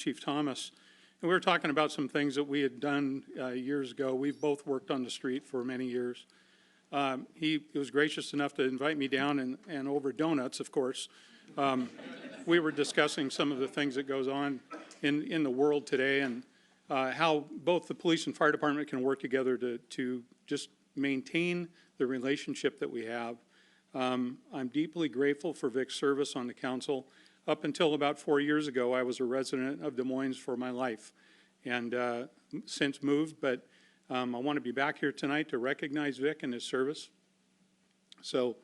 Chief Thomas. And we were talking about some things that we had done years ago. We've both worked on the street for many years. He was gracious enough to invite me down and over donuts, of course. We were discussing some of the things that goes on in the world today and how both the police and fire department can work together to just maintain the relationship that we have. I'm deeply grateful for Vic's service on the council. Up until about 4 years ago, I was a resident of Des Moines for my life and since moved, but I want to be back here tonight to recognize Vic and his service. So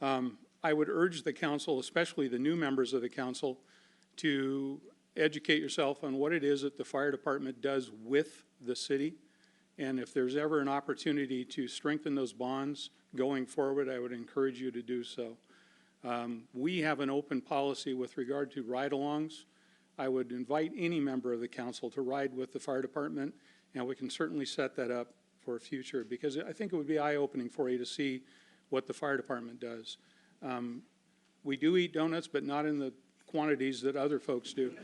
I would urge the council, especially the new members of the council, to educate yourself on what it is that the fire department does with the city. And if there's ever an opportunity to strengthen those bonds going forward, I would encourage you to do so. We have an open policy with regard to ride-alongs. I would invite any member of the council to ride with the fire department, and we can certainly set that up for a future, because I think it would be eye-opening for you to see what the fire department does. We do eat donuts, but not in the quantities that other folks do.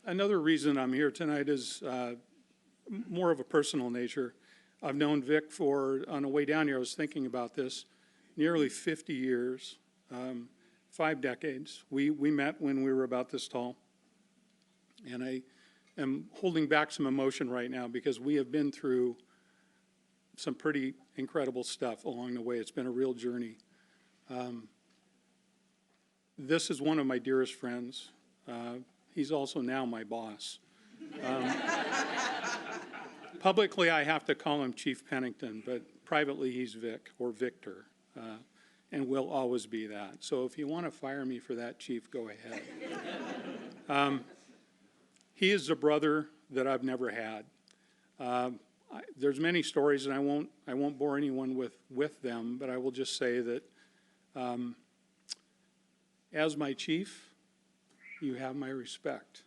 Another reason I'm here tonight is more of a personal nature. I've known Vic for, on the way down here, I was thinking about this, nearly 50 years, 5 decades. We met when we were about this tall. And I am holding back some emotion right now because we have been through some pretty incredible stuff along the way. It's been a real journey. This is one of my dearest friends. He's also now my boss. Publicly, I have to call him Chief Pennington, but privately, he's Vic or Victor, and will always be that. So if you want to fire me for that, Chief, go ahead. He is a brother that I've never had. There's many stories, and I won't bore anyone with them, but I will just say that as my chief, you have my respect.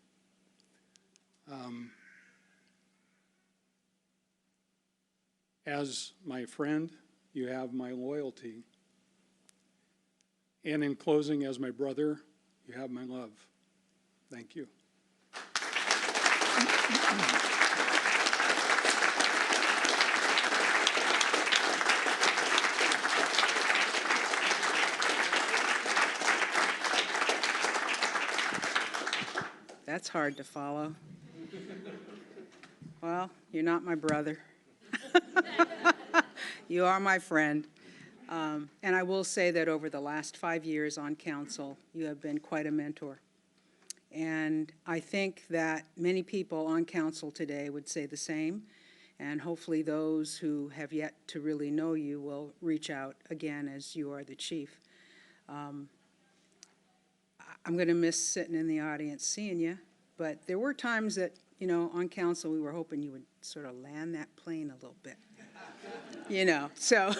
As my friend, you have my loyalty. And in closing, as my brother, you have my love. Thank you. That's hard to follow. Well, you're not my brother. You are my friend. And I will say that over the last 5 years on council, you have been quite a mentor. And I think that many people on council today would say the same. And hopefully those who have yet to really know you will reach out again as you are the chief. I'm going to miss sitting in the audience seeing you. But there were times that, you know, on council we were hoping you would sort of land that plane a little bit. You know, so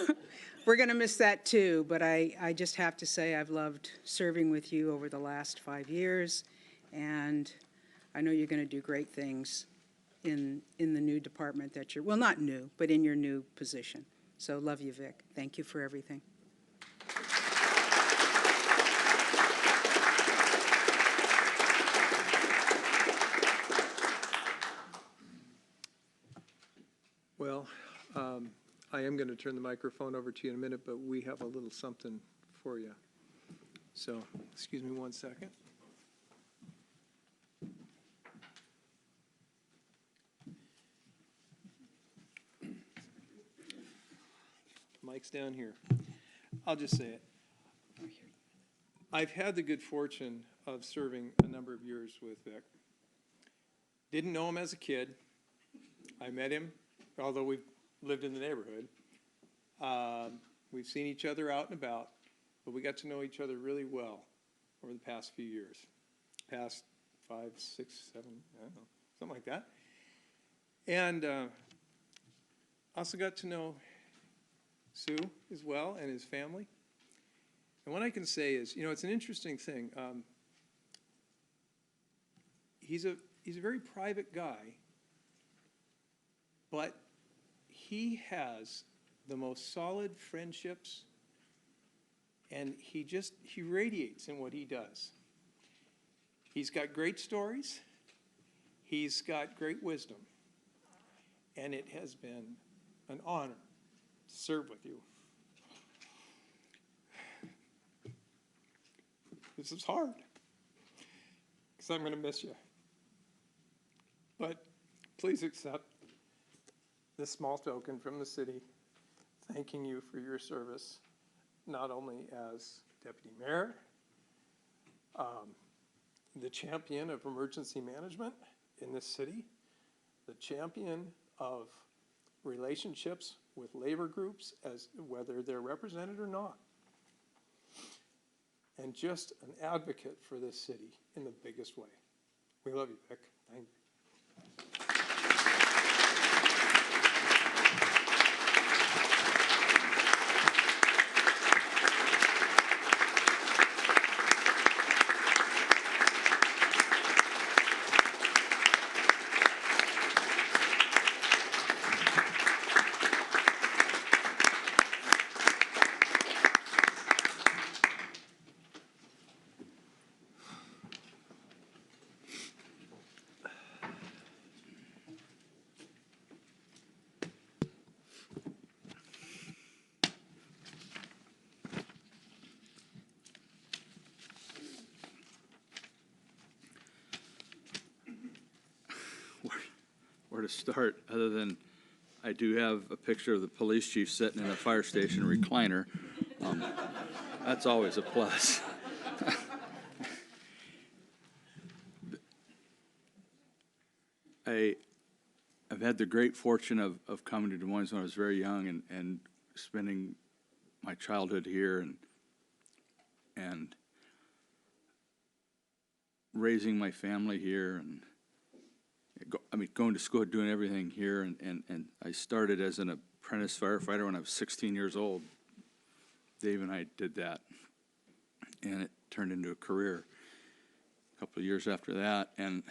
we're going to miss that too. But I just have to say I've loved serving with you over the last 5 years. And I know you're going to do great things in the new department that you're, well, not new, but in your new position. So love you, Vic. Thank you for everything. Well, I am going to turn the microphone over to you in a minute, but we have a little something for you. So, excuse me 1 second. Mike's down here. I'll just say it. I've had the good fortune of serving a number of years with Vic. Didn't know him as a kid. I met him, although we've lived in the neighborhood. We've seen each other out and about, but we got to know each other really well over the past few years. Past 5, 6, 7, I don't know, something like that. And also got to know Sue as well and his family. And what I can say is, you know, it's an interesting thing. He's a very private guy, but he has the most solid friendships, and he radiates in what he does. He's got great stories. He's got great wisdom. And it has been an honor to serve with you. This is hard, because I'm going to miss you. But please accept this small token from the city, thanking you for your service, not only as deputy mayor, the champion of emergency management in this city, the champion of relationships with labor groups, as whether they're represented or not, and just an advocate for this city in the biggest way. We love you, Vic. Thank you. Where to start, other than I do have a picture of the police chief sitting in a fire station recliner. That's always a plus. I've had the great fortune of coming to Des Moines when I was very young and spending my childhood here and raising my family here and going to school, doing everything here, and I started as an apprentice firefighter when I was 16 years old. Dave and I did that, and it turned into a career a couple of years after that, and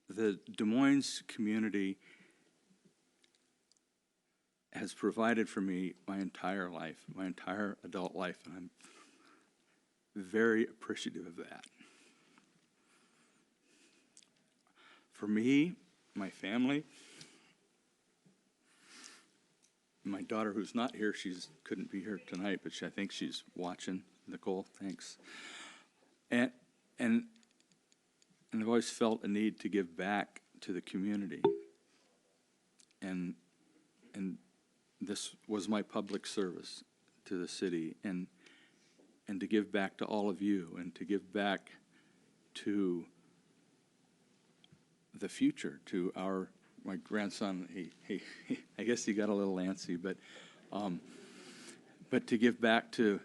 the Des Moines community has provided for me my entire life, my entire adult life, and I'm very appreciative of that. For me, my family, my daughter who's not here, couldn't be here tonight, but I think she's watching. Nicole, thanks. And I've always felt a need to give back to the community. And this was my public service to the city, and to give back to all of you, and to give back to the future, to my grandson. He I guess he got a little antsy, but to give back to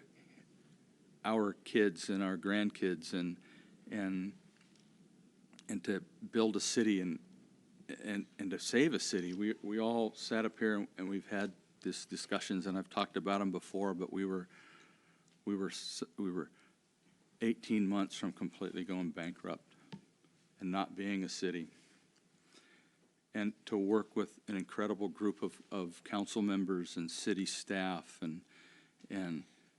our kids and our grandkids, and to build a city and to save a city. We all sat up here and we've had these discussions, and I've talked about them before, but we were 18 months from completely going bankrupt and not being a city. And to work with an incredible group of council members and city staff and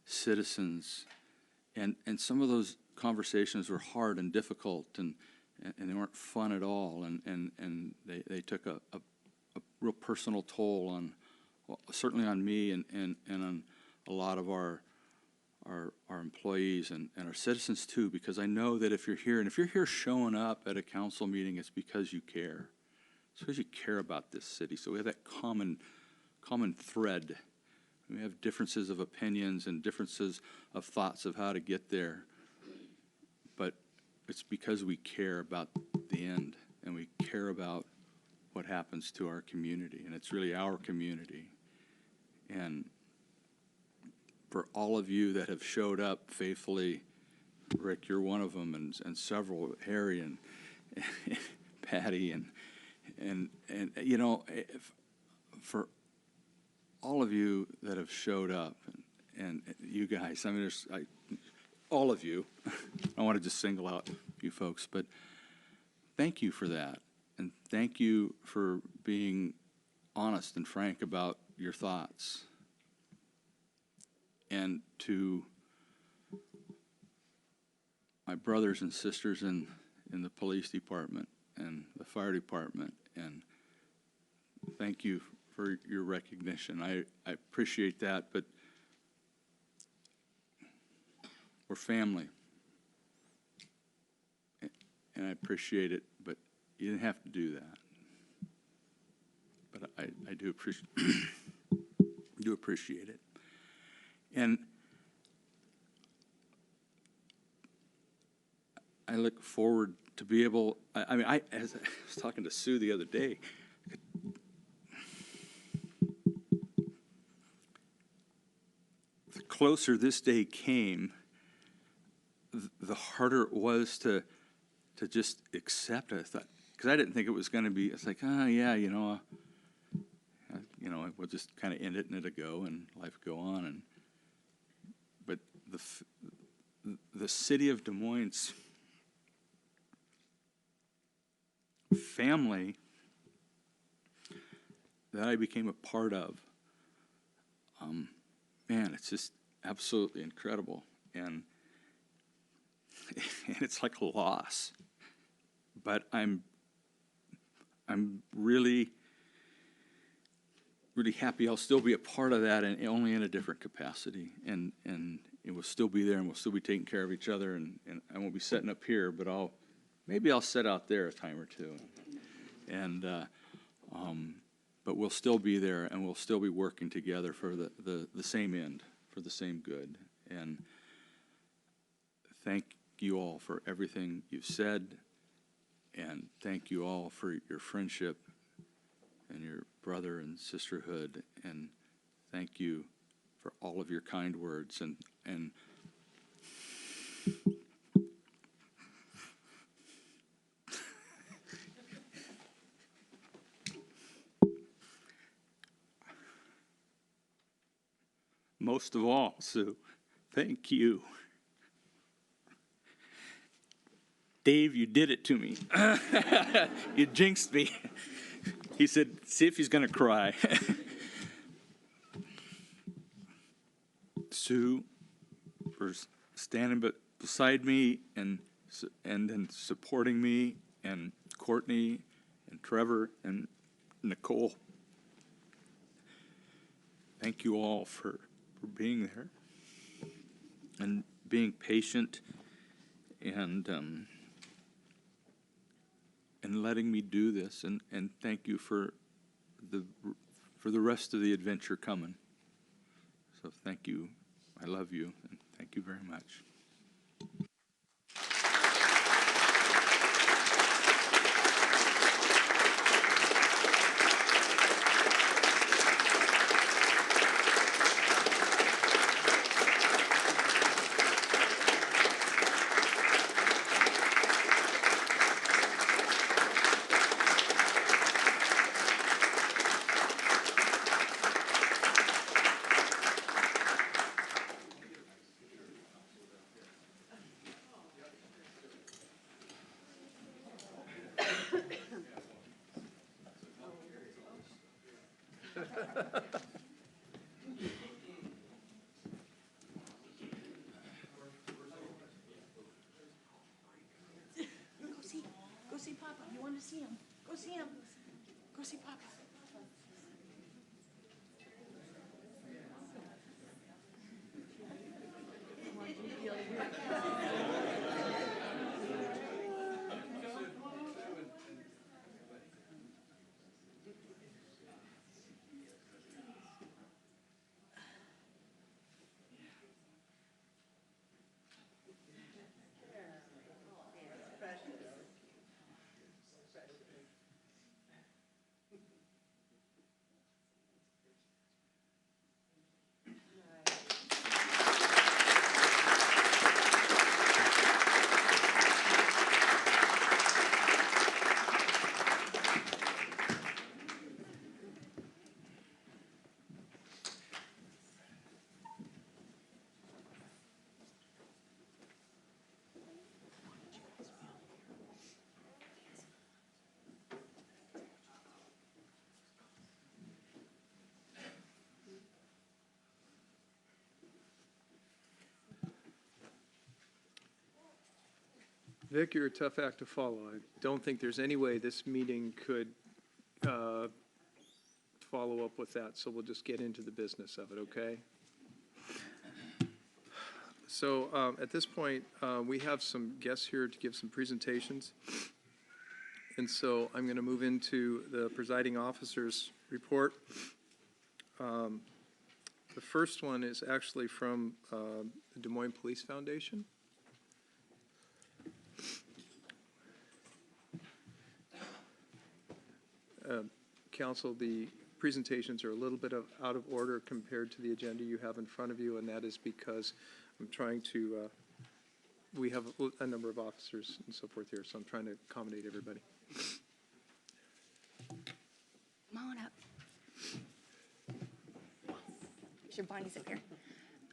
citizens, and some of those conversations were hard and difficult, and they weren't fun at all, and they took a real personal toll on, well, certainly on me and on a lot of our employees and our citizens too, because I know that if you're here, and if you're here showing up at a council meeting, it's because you care. It's because you care about this city. So we have that common thread. We have differences of opinions and differences of thoughts of how to get there, but it's because we care about the end, and we care about what happens to our community, and it's really our community. And for all of you that have showed up faithfully, Rick, you're one of them, and several, Harry and Patty, and you know, for all of you that have showed up, and you guys, I mean, all of you, I want to just single out you folks, but thank you for that. And thank you for being honest and frank about your thoughts. And to my brothers and sisters in the police department and the fire department, and thank you for your recognition. I appreciate that, but we're family. And I appreciate it, but you didn't have to do that. But I do appreciate do appreciate it. And I look forward to be able, as I was talking to Sue the other day, the closer this day came, the harder it was to just accept it. I thought, because I didn't think it was going to be, it's like, yeah, we'll just kind of end it and it'll go and life will go on. But the city of Des Moines family that I became a part of, man, it's just absolutely incredible. And it's like a loss. But I'm really, really happy I'll still be a part of that, and only in a different capacity. And it will still be there, and we'll still be taking care of each other. And I won't be setting up here, but maybe I'll set out there a time or two. But we'll still be there, and we'll still be working together for the same end, for the same good. And thank you all for everything you've said, and thank you all for your friendship and your brother and sisterhood, and thank you for all of your kind words. And most of all, Sue, thank you. Dave, you did it to me. You jinxed me. He said, see if he's going to cry. Sue, for standing beside me and then supporting me, and Courtney and Trevor and Nicole. Thank you all for being there and being patient and letting me do this, and thank you for the rest of the adventure coming. So thank you. I love you, and thank you very much. Go see Papa. You want to see him? Go see him. Go see Papa. Vic, you're a tough act to follow. I don't think there's any way this meeting could follow up with that, so we'll just get into the business of it, okay? So at this point, we have some guests here to give some presentations. And so I'm going to move into the presiding officer's report. The first one is actually from the Des Moines Police Foundation. Council, the presentations are a little bit out of order compared to the agenda you have in front of you, and that is because I'm trying to, we have a number of officers and so forth here, so I'm trying to accommodate everybody. Come on up. Make sure Bonnie's up here.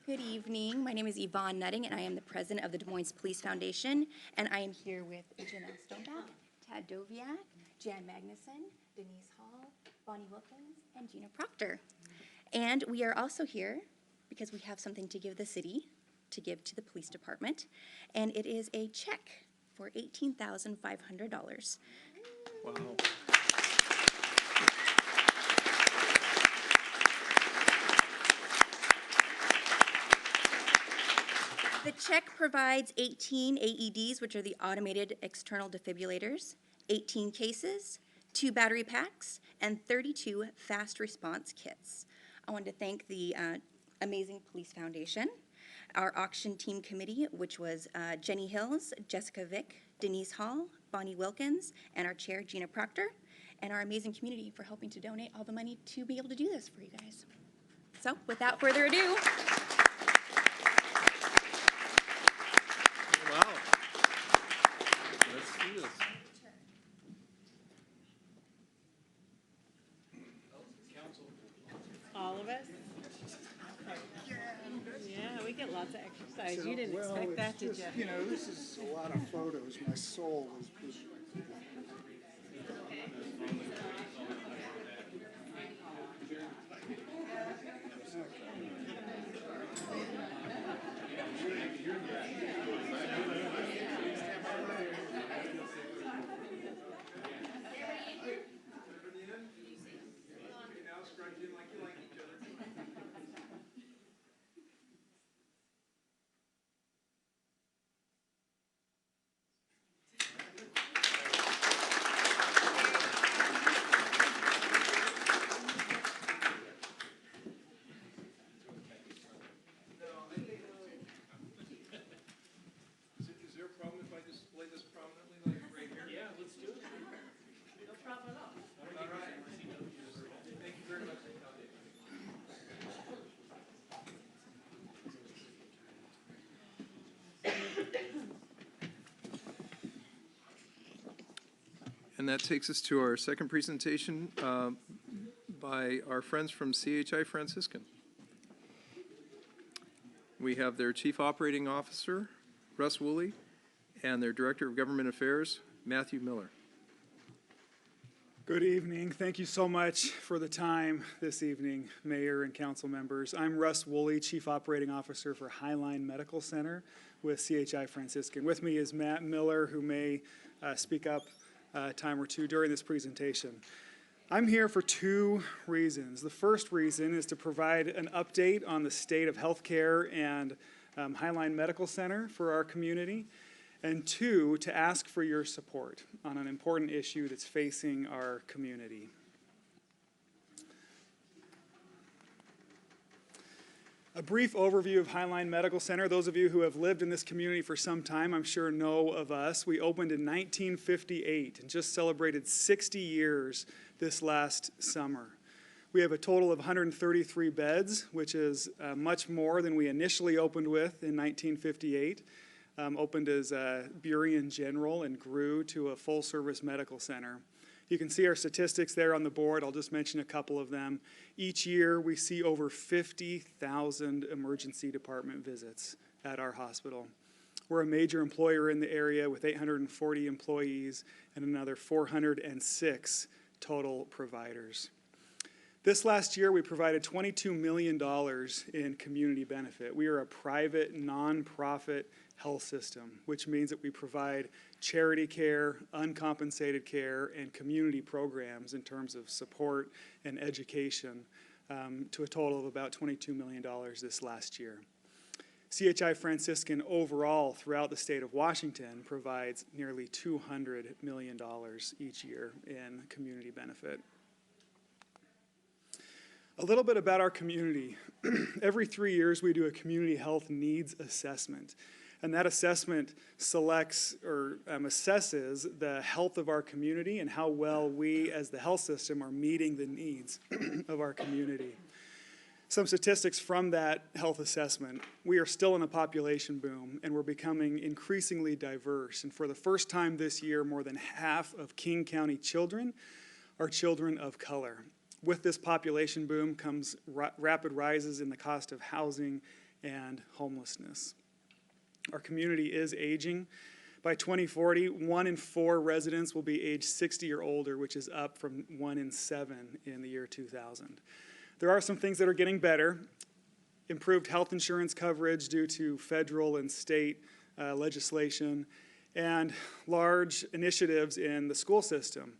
Good evening. My name is Yvonne Nutting, and I am the president of the Des Moines Police Foundation. And I am here with Janelle Stoneback, Tad Doviak, Jan Magnuson, Denise Hall, Bonnie Wilkins, and Gina Proctor. And we are also here because we have something to give the city, to give to the police department. And it is a check for $18,500. Wow. The check provides 18 AEDs, which are the automated external defibrillators, 18 cases, 2 battery packs, and 32 fast response kits. I want to thank the amazing Police Foundation, our auction team committee, which was Jenny Hills, Jessica Vick, Denise Hall, Bonnie Wilkins, and our chair, Gina Proctor, and our amazing community for helping to donate all the money to be able to do this for you guys. So without further ado, Wow. Let's do this. All of us? Yeah, we get lots of exercise. You didn't Well, expect it's that, did just, you? You know, this is a lot of photos. My soul is. Is there a problem if I display this prominently, like right here? Yeah, let's do it. No problem at all. All right. Thank you very much. And that takes us to our second presentation by our friends from CHI Franciscan. We have their Chief Operating Officer, Russ Woolley, and their Director of Government Affairs, Matthew Miller. Good evening. Thank you so much for the time this evening, Mayor and council members. I'm Russ Woolley, Chief Operating Officer for Highline Medical Center with CHI Franciscan. With me is Matt Miller, who may speak up a time or two during this presentation. I'm here for two reasons. The first reason is to provide an update on the state of healthcare and Highline Medical Center for our community, and two, to ask for your support on an important issue that's facing our community. A brief overview of Highline Medical Center. Those of you who have lived in this community for some time, I'm sure know of us. We opened in 1958 and just celebrated 60 years this last summer. We have a total of 133 beds, which is much more than we initially opened with in 1958. Opened as Burien General and grew to a full-service medical center. You can see our statistics there on the board. I'll just mention a couple of them. Each year, we see over 50,000 emergency department visits at our hospital. We're a major employer in the area with 840 employees and another 406 total providers. This last year, we provided $22 million in community benefit. We are a private, nonprofit health system, which means that we provide charity care, uncompensated care, and community programs in terms of support and education to a total of about $22 million this last year. CHI Franciscan overall throughout the state of Washington provides nearly $200 million each year in community benefit. A little bit about our community. Every 3 years, we do a community health needs assessment. And that assessment selects or assesses the health of our community and how well we as the health system are meeting the needs of our community. Some statistics from that health assessment. We are still in a population boom, and we're becoming increasingly diverse. And for the first time this year, more than half of King County children are children of color. With this population boom comes rapid rises in the cost of housing and homelessness. Our community is aging. By 2040, 1 in 4 residents will be age 60 or older, which is up from 1 in 7 in the year 2000. There are some things that are getting better. Improved health insurance coverage due to federal and state legislation, and large initiatives in the school system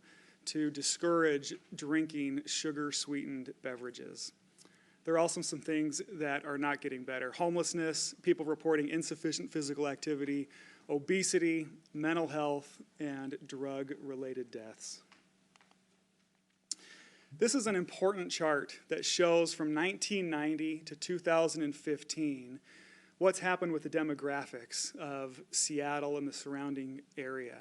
to discourage drinking sugar-sweetened beverages. There are also some things that are not getting better. Homelessness, people reporting insufficient physical activity, obesity, mental health, and drug-related deaths. This is an important chart that shows from 1990 to 2015 what's happened with the demographics of Seattle and the surrounding area.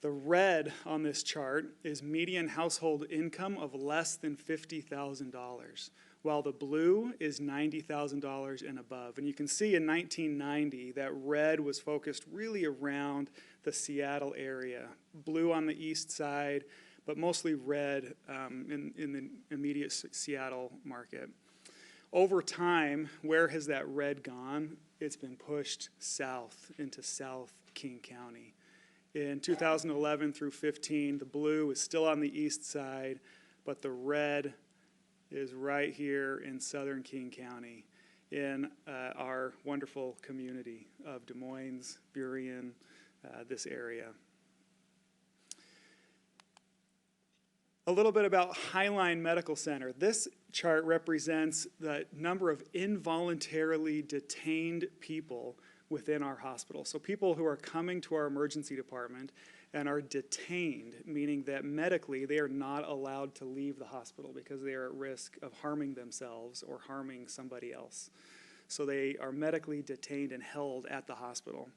The red on this chart is median household income of less than $50,000, while the blue is $90,000 and above. And you can see in 1990 that red was focused really around the Seattle area, blue on the east side, but mostly red in the immediate Seattle market. Over time, where has that red gone? It's been pushed south into South King County. In 2011 through 15, the blue is still on the east side, but the red is right here in southern King County in our wonderful community of Des Moines, Burien, this area. A little bit about Highline Medical Center. This chart represents the number of involuntarily detained people within our hospital. So people who are coming to our emergency department and are detained, meaning that medically they are not allowed to leave the hospital because they are at risk of harming themselves or harming somebody else. So they are medically detained and held at the hospital.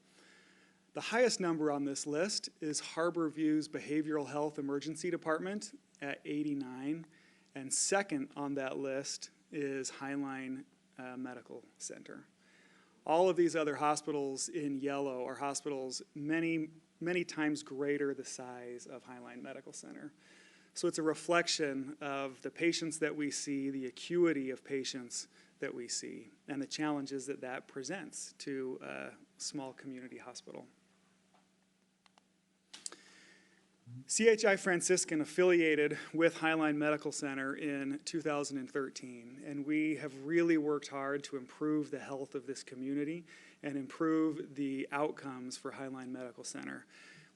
The highest number on this list is Harborview's Behavioral Health Emergency Department at 89, and second on that list is Highline Medical Center. All of these other hospitals in yellow are hospitals many times greater the size of Highline Medical Center. So it's a reflection of the patients that we see, the acuity of patients that we see, and the challenges that that presents to a small community hospital. CHI Franciscan affiliated with Highline Medical Center in 2013, and we have really worked hard to improve the health of this community and improve the outcomes for Highline Medical Center.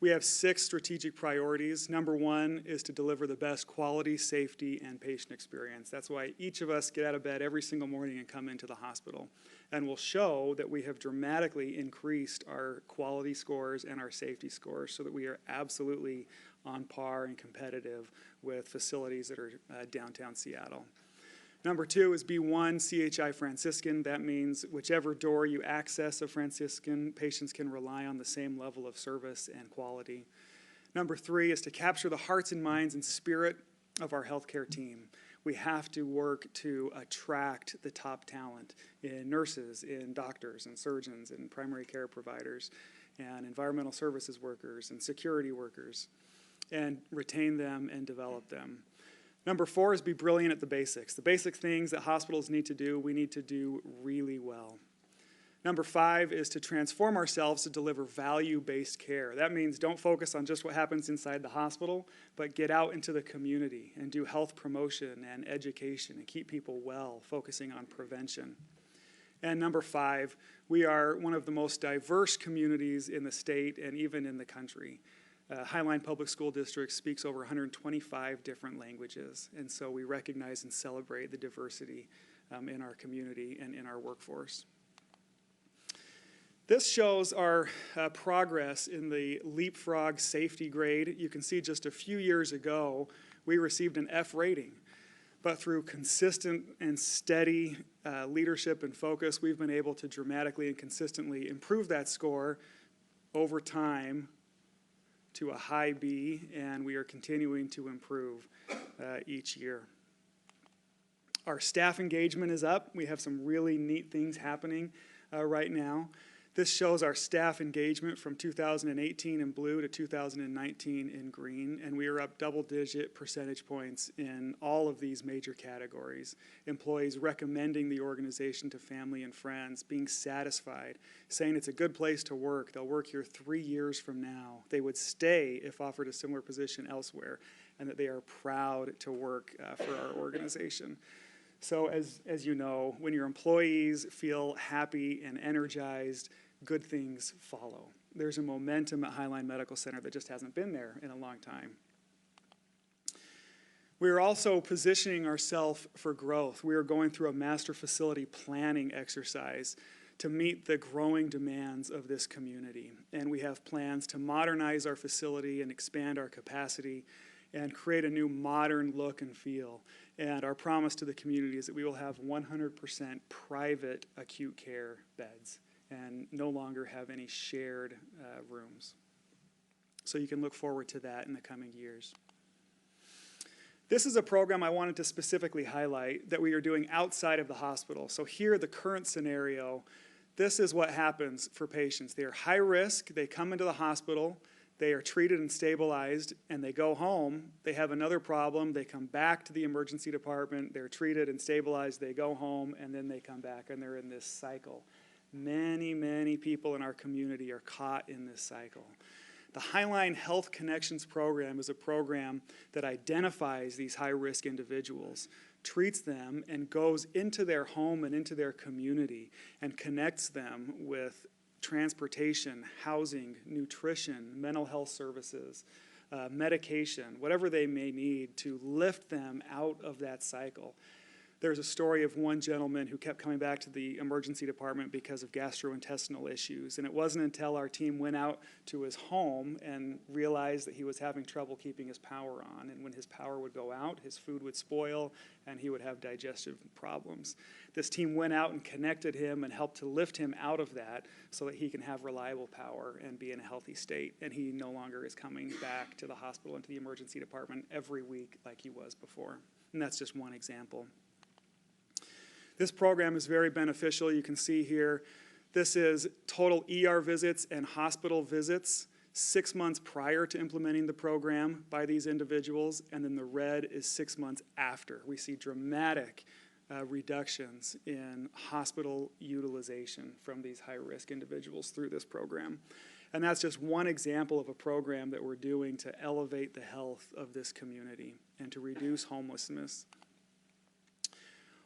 We have 6 strategic priorities. Number 1 is to deliver the best quality, safety, and patient experience. That's why each of us get out of bed every single morning and come into the hospital. And we'll show that we have dramatically increased our quality scores and our safety scores so that we are absolutely on par and competitive with facilities that are downtown Seattle. Number 2 is B1 CHI Franciscan. That means whichever door you access a Franciscan, patients can rely on the same level of service and quality. Number 3 is to capture the hearts and minds and spirit of our healthcare team. We have to work to attract the top talent in nurses, in doctors, and surgeons, and primary care providers, and environmental services workers, and security workers, and retain them and develop them. Number 4 is be brilliant at the basics. The basic things that hospitals need to do, we need to do really well. Number 5 is to transform ourselves to deliver value-based care. That means don't focus on just what happens inside the hospital, but get out into the community and do health promotion and education and keep people well, focusing on prevention. And number 5, we are one of the most diverse communities in the state and even in the country. Highline Public School District speaks over 125 different languages, and so we recognize and celebrate the diversity in our community and in our workforce. This shows our progress in the Leapfrog safety grade. You can see just a few years ago, we received an F rating. But through consistent and steady leadership and focus, we've been able to dramatically and consistently improve that score over time to a high B, and we are continuing to improve each year. Our staff engagement is up. We have some really neat things happening right now. This shows our staff engagement from 2018 in blue to 2019 in green, and we are up double-digit percentage points in all of these major categories. Employees recommending the organization to family and friends, being satisfied, saying it's a good place to work. They'll work here 3 years from now. They would stay if offered a similar position elsewhere, and that they are proud to work for our organization. So as you know, when your employees feel happy and energized, good things follow. There's a momentum at Highline Medical Center that just hasn't been there in a long time. We are also positioning ourselves for growth. We are going through a master facility planning exercise to meet the growing demands of this community. And we have plans to modernize our facility and expand our capacity and create a new modern look and feel. And our promise to the community is that we will have 100% private acute care beds and no longer have any shared rooms. So you can look forward to that in the coming years. This is a program I wanted to specifically highlight that we are doing outside of the hospital. So here, the current scenario, this is what happens for patients. They are high risk, they come into the hospital, they are treated and stabilized, and they go home. They have another problem. They come back to the emergency department. They're treated and stabilized. They go home, and then they come back, and they're in this cycle. Many, many people in our community are caught in this cycle. The Highline Health Connections program is a program that identifies these high-risk individuals, treats them, and goes into their home and into their community and connects them with transportation, housing, nutrition, mental health services, medication, whatever they may need to lift them out of that cycle. There's a story of one gentleman who kept coming back to the emergency department because of gastrointestinal issues. And it wasn't until our team went out to his home and realized that he was having trouble keeping his power on. And when his power would go out, his food would spoil and he would have digestive problems. This team went out and connected him and helped to lift him out of that so that he can have reliable power and be in a healthy state. And he no longer is coming back to the hospital and to the emergency department every week like he was before. And that's just one example. This program is very beneficial. You can see here, this is total ER visits and hospital visits 6 months prior to implementing the program by these individuals, and then the red is 6 months after. We see dramatic reductions in hospital utilization from these high-risk individuals through this program. And that's just one example of a program that we're doing to elevate the health of this community and to reduce homelessness.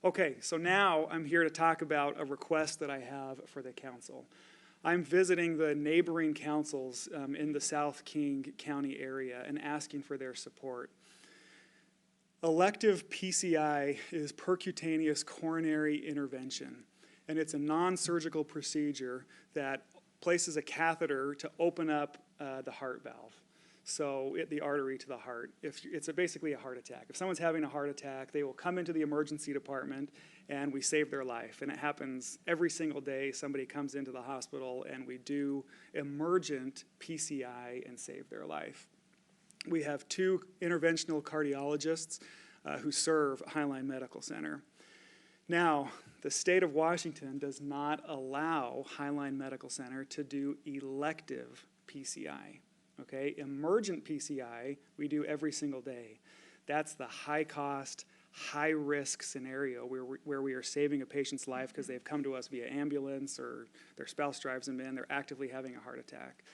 Okay, so now I'm here to talk about a request that I have for the council. I'm visiting the neighboring councils in the South King County area and asking for their support. Elective PCI is percutaneous coronary intervention, and it's a non-surgical procedure that places a catheter to open up the heart valve. So the artery to the heart. It's basically a heart attack. If someone's having a heart attack, they will come into the emergency department and we save their life. And it happens every single day. Somebody comes into the hospital and we do emergent PCI and save their life. We have 2 interventional cardiologists who serve Highline Medical Center. Now, the state of Washington does not allow Highline Medical Center to do elective PCI. Okay, emergent PCI we do every single day. That's the high cost, high-risk scenario where we are saving a patient's life because they've come to us via ambulance or their spouse drives them in, they're actively having a heart attack.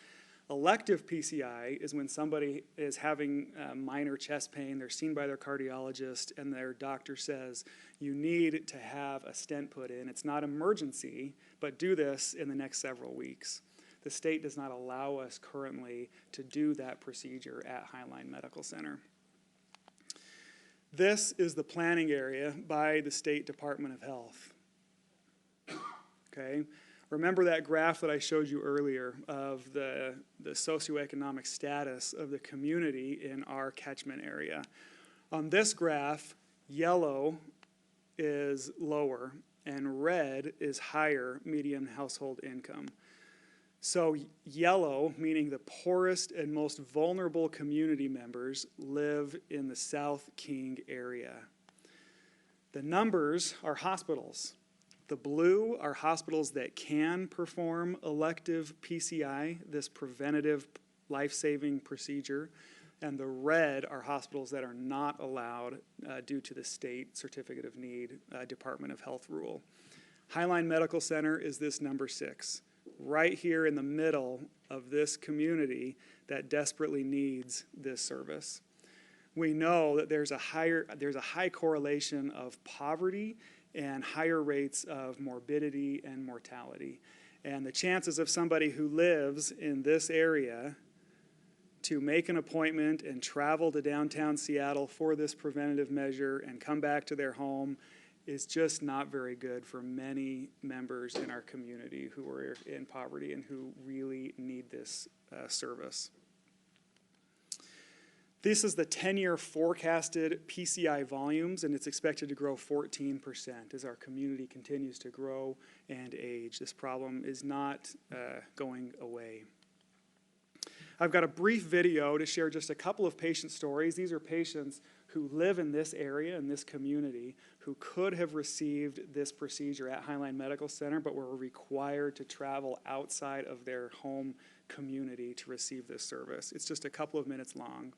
Elective PCI is when somebody is having minor chest pain, they're seen by their cardiologist, and their doctor says, you need to have a stent put in. It's not emergency, but do this in the next several weeks. The state does not allow us currently to do that procedure at Highline Medical Center. This is the planning area by the State Department of Health. Okay? Remember that graph that I showed you earlier of the socioeconomic status of the community in our catchment area. On this graph, yellow is lower and red is higher median household income. So yellow, meaning the poorest and most vulnerable community members, live in the South King area. The numbers are hospitals. The blue are hospitals that can perform elective PCI, this preventative life-saving procedure, and the red are hospitals that are not allowed due to the state Certificate of Need Department of Health rule. Highline Medical Center is this number 6, right here in the middle of this community that desperately needs this service. We know that there's a high correlation of poverty and higher rates of morbidity and mortality. And the chances of somebody who lives in this area to make an appointment and travel to downtown Seattle for this preventative measure and come back to their home is just not very good for many members in our community who are in poverty and who really need this service. This is the 10-year forecasted PCI volumes, and it's expected to grow 14% as our community continues to grow and age. This problem is not going away. I've got a brief video to share just a couple of patient stories. These are patients who live in this area, in this community, who could have received this procedure at Highline Medical Center, but were required to travel outside of their home community to receive this service. It's just a couple of minutes long.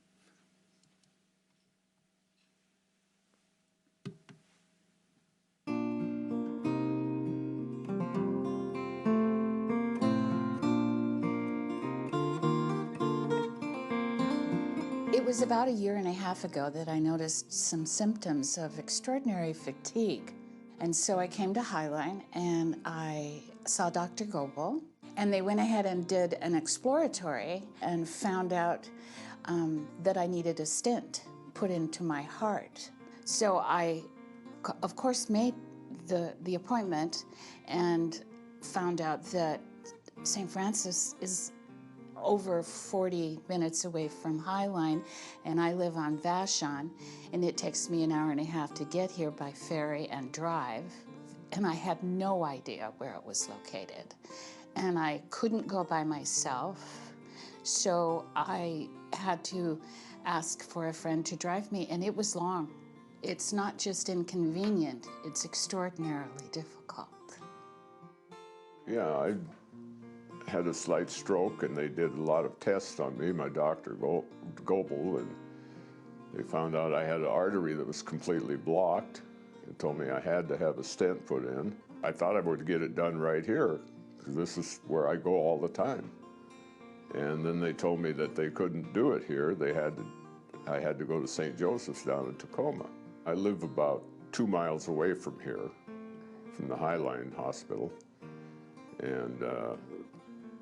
It was about a year and a half ago that I noticed some symptoms of extraordinary fatigue. And so I came to Highline and I saw Dr. Goebel, and they went ahead and did an exploratory and found out that I needed a stent put into my heart. So I, of course, made the appointment and found out that St. Francis is over 40 minutes away from Highline, and I live on Vashon, and it takes me an hour and a half to get here by ferry and drive, and I had no idea where it was located. And I couldn't go by myself, so I had to ask for a friend to drive me, and it was long. It's not just inconvenient, it's extraordinarily difficult. Yeah, I had a slight stroke, and they did a lot of tests on me, my Dr. Goebel, and they found out I had an artery that was completely blocked and told me I had to have a stent put in. I thought I would get it done right here, because this is where I go all the time. And then they told me that they couldn't do it here. I had to go to St. Joseph's down in Tacoma. I live about 2 miles away from here, from the Highline Hospital, and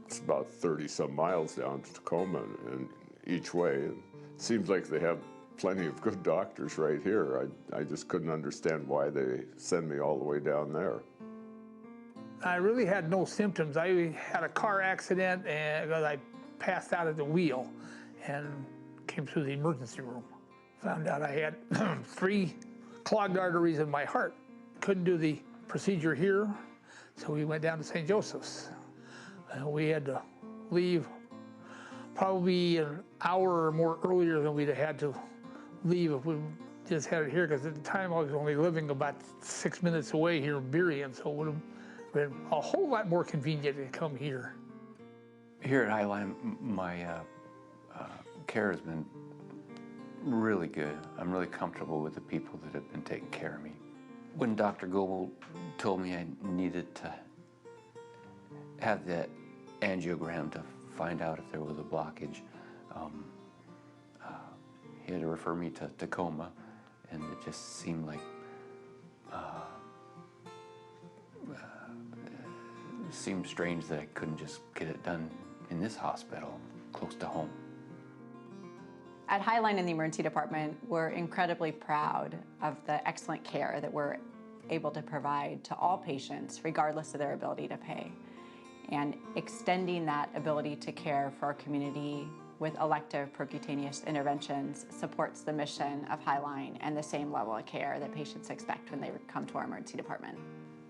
it's about 30-some miles down to Tacoma and each way. It seems like they have plenty of good doctors right here. I just couldn't understand why they send me all the way down there. I really had no symptoms. I had a car accident and I passed out at the wheel and came through the emergency room. Found out I had 3 clogged arteries in my heart. Couldn't do the procedure here, so we went down to St. Joseph's. We had to leave probably an hour or more earlier than we'd have had to leave if we just had it here, because at the time I was only living about 6 minutes away here in Burien, so it would have been a whole lot more convenient to come here. Here at Highline, my care has been Really good. I'm really comfortable with the people that have been taking care of me. When Dr. Goebel told me I needed to have that angiogram to find out if there was a blockage, he had to refer me to Tacoma, and it just seemed like it seemed strange that I couldn't just get it done in this hospital close to home. At Highline in the emergency department, we're incredibly proud of the excellent care that we're able to provide to all patients, regardless of their ability to pay. And extending that ability to care for our community with elective percutaneous interventions supports the mission of Highline and the same level of care that patients expect when they come to our emergency department.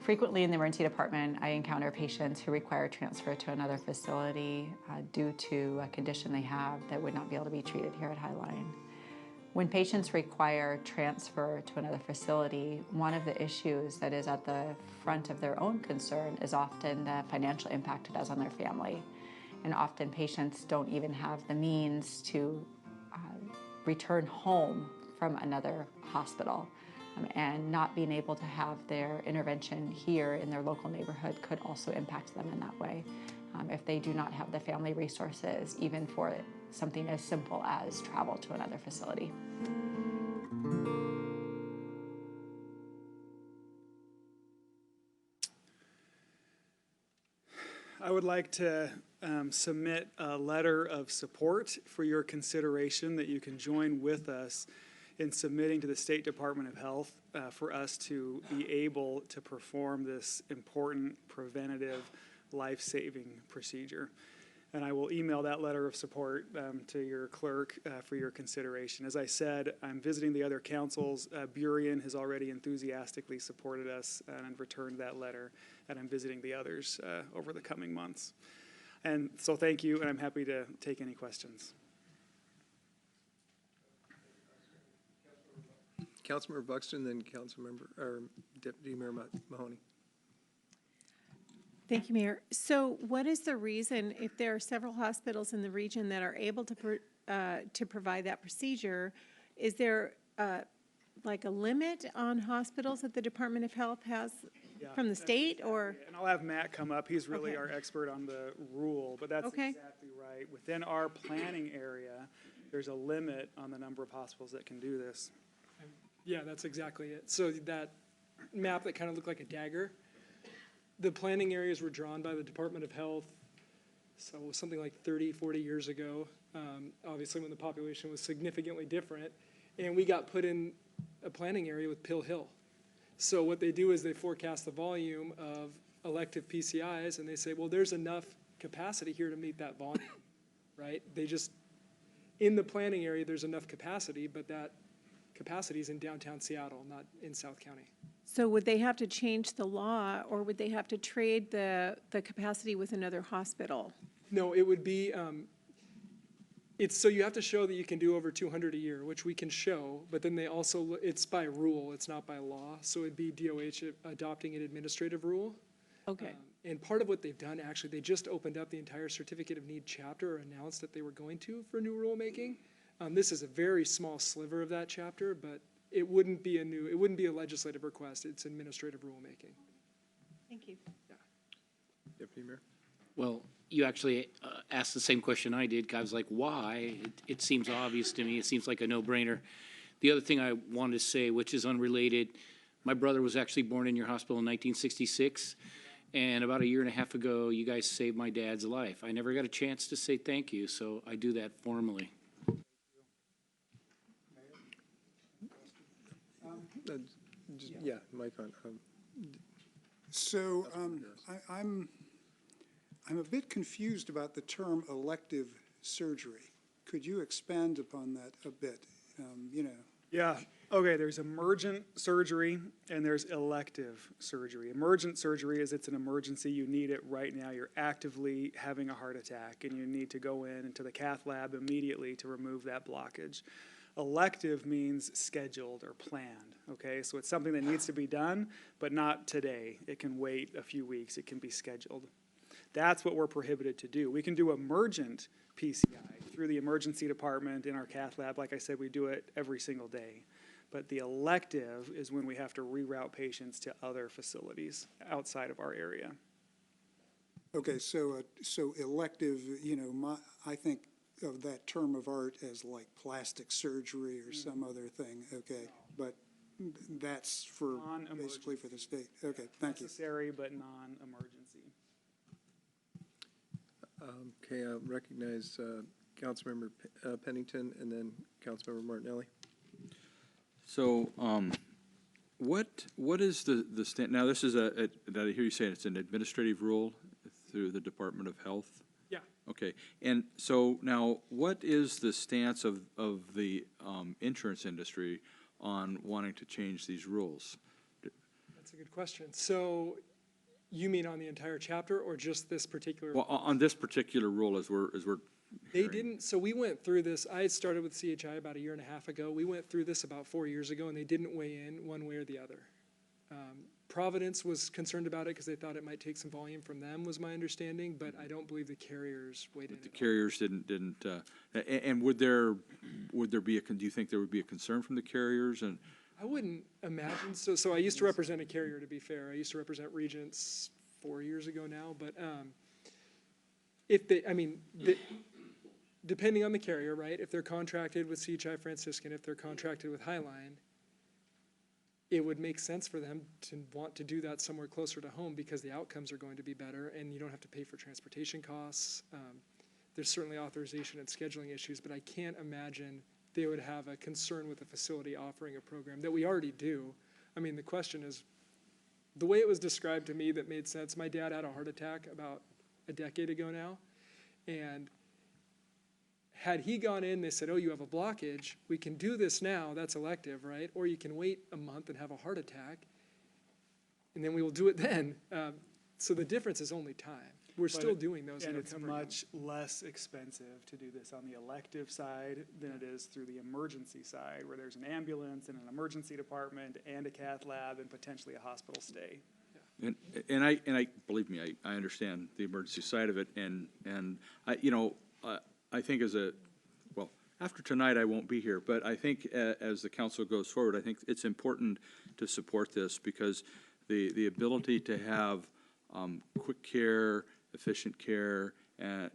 Frequently in the emergency department, I encounter patients who require transfer to another facility due to a condition they have that would not be able to be treated here at Highline. When patients require transfer to another facility, one of the issues that is at the front of their own concern is often the financial impact it has on their family. And often patients don't even have the means to return home from another hospital. And not being able to have their intervention here in their local neighborhood could also impact them in that way. If they do not have the family resources, even for something as simple as travel to another facility. I would like to submit a letter of support for your consideration that you can join with us in submitting to the State Department of Health for us to be able to perform this important preventative life-saving procedure. And I will email that letter of support to your clerk for your consideration. As I said, I'm visiting the other councils. Burien has already enthusiastically supported us and returned that letter, and I'm visiting the others over the coming months. And so thank you, and I'm happy to take any questions. Councilmember Buxton, then Councilmember, or Deputy Mayor Mahoney. Thank you, Mayor. So what is the reason, if there are several hospitals in the region that are able to provide that procedure, is there like a limit on hospitals that the Department of Health has from the state, or? And I'll have Matt come up. He's really Okay. our expert on the rule, but that's Okay. exactly right. Within our planning area, there's a limit on the number of hospitals that can do this. Yeah, that's exactly it. So that map that kind of looked like a dagger, the planning areas were drawn by the Department of Health, so it was something like 30, 40 years ago, obviously when the population was significantly different, and we got put in a planning area with Pill Hill. So what they do is they forecast the volume of elective PCIs, and they say, well, there's enough capacity here to meet that volume, right? They just, in the planning area, there's enough capacity, but that capacity is in downtown Seattle, not in South County. So would they have to change the law, or would they have to trade the capacity with another hospital? No, it would be, it's, so you have to show that you can do over 200 a year, which we can show, but then they also, it's by rule, it's not by law. So it'd be DOH adopting an administrative rule. Okay. And part of what they've done, actually, they just opened up the entire Certificate of Need chapter, or announced that they were going to for new rulemaking. This is a very small sliver of that chapter, but it wouldn't be a legislative request, it's administrative rulemaking. Thank you. Deputy Mayor. Well, you actually asked the same question I did. I was like, why? It seems obvious to me. It seems like a no-brainer. The other thing I wanted to say, which is unrelated, my brother was actually born in your hospital in 1966, and about a year and a half ago, you guys saved my dad's life. I never got a chance to say thank you, so I do that formally. Yeah, Mike on. So I'm a bit confused about the term elective surgery. Could you expand upon that a bit? Yeah, okay, there's emergent surgery and there's elective surgery. Emergent surgery is it's an emergency, you need it right now, you're actively having a heart attack and you need to go in into the cath lab immediately to remove that blockage. Elective means scheduled or planned, okay? So it's something that needs to be done, but not today. It can wait a few weeks, it can be scheduled. That's what we're prohibited to do. We can do emergent PCI through the emergency department in our cath lab. Like I said, we do it every single day. But the elective is when we have to reroute patients to other facilities outside of our area. Okay, so elective, you know, I think of that term of art as like plastic surgery or some other thing, okay? But that's for, basically for the state. Okay, thank you. Necessary but non-emergency. Okay, I'll recognize Councilmember Pennington and then Councilmember Martinelli. So, what is the stand, now this is did I hear you say it's an administrative rule through the Department of Health? Yeah. Okay, and so now, what is the stance of the insurance industry on wanting to change these rules? That's a good question. So you mean on the entire chapter or just this particular? Well, on this particular rule, as we're They hearing. didn't, so we went through this, I had started with CHI about 1.5 years ago. We went through this about 4 years ago, and they didn't weigh in one way or the other. Providence was concerned about it because they thought it might take some volume from them, was my understanding, but I don't believe the carriers weighed in. The carriers didn't, and would there be do you think there would be a concern from the carriers? And I wouldn't imagine, so I used to represent a carrier, to be fair. I used to represent Regents 4 years ago now, but if they, depending on the carrier, right? If they're contracted with CHI Franciscan, if they're contracted with Highline, it would make sense for them to want to do that somewhere closer to home because the outcomes are going to be better and you don't have to pay for transportation costs. There's certainly authorization and scheduling issues, but I can't imagine they would have a concern with a facility offering a program that we already do. I mean, the question is, the way it was described to me that made sense, my dad had a heart attack about a decade ago now, and had he gone in, they said, oh, you have a blockage, we can do this now, that's elective, right? Or you can wait a month and have a heart attack, and then we will do it then. So the difference is only time. We're still doing those. And it's much less expensive to do this on the elective side than it is through the emergency side, where there's an ambulance and an emergency department and a cath lab and potentially a hospital stay. And I believe me, I understand the emergency side of it, and I think after tonight I won't be here, but I think as the council goes forward, I think it's important to support this because the ability to have quick care, efficient care, and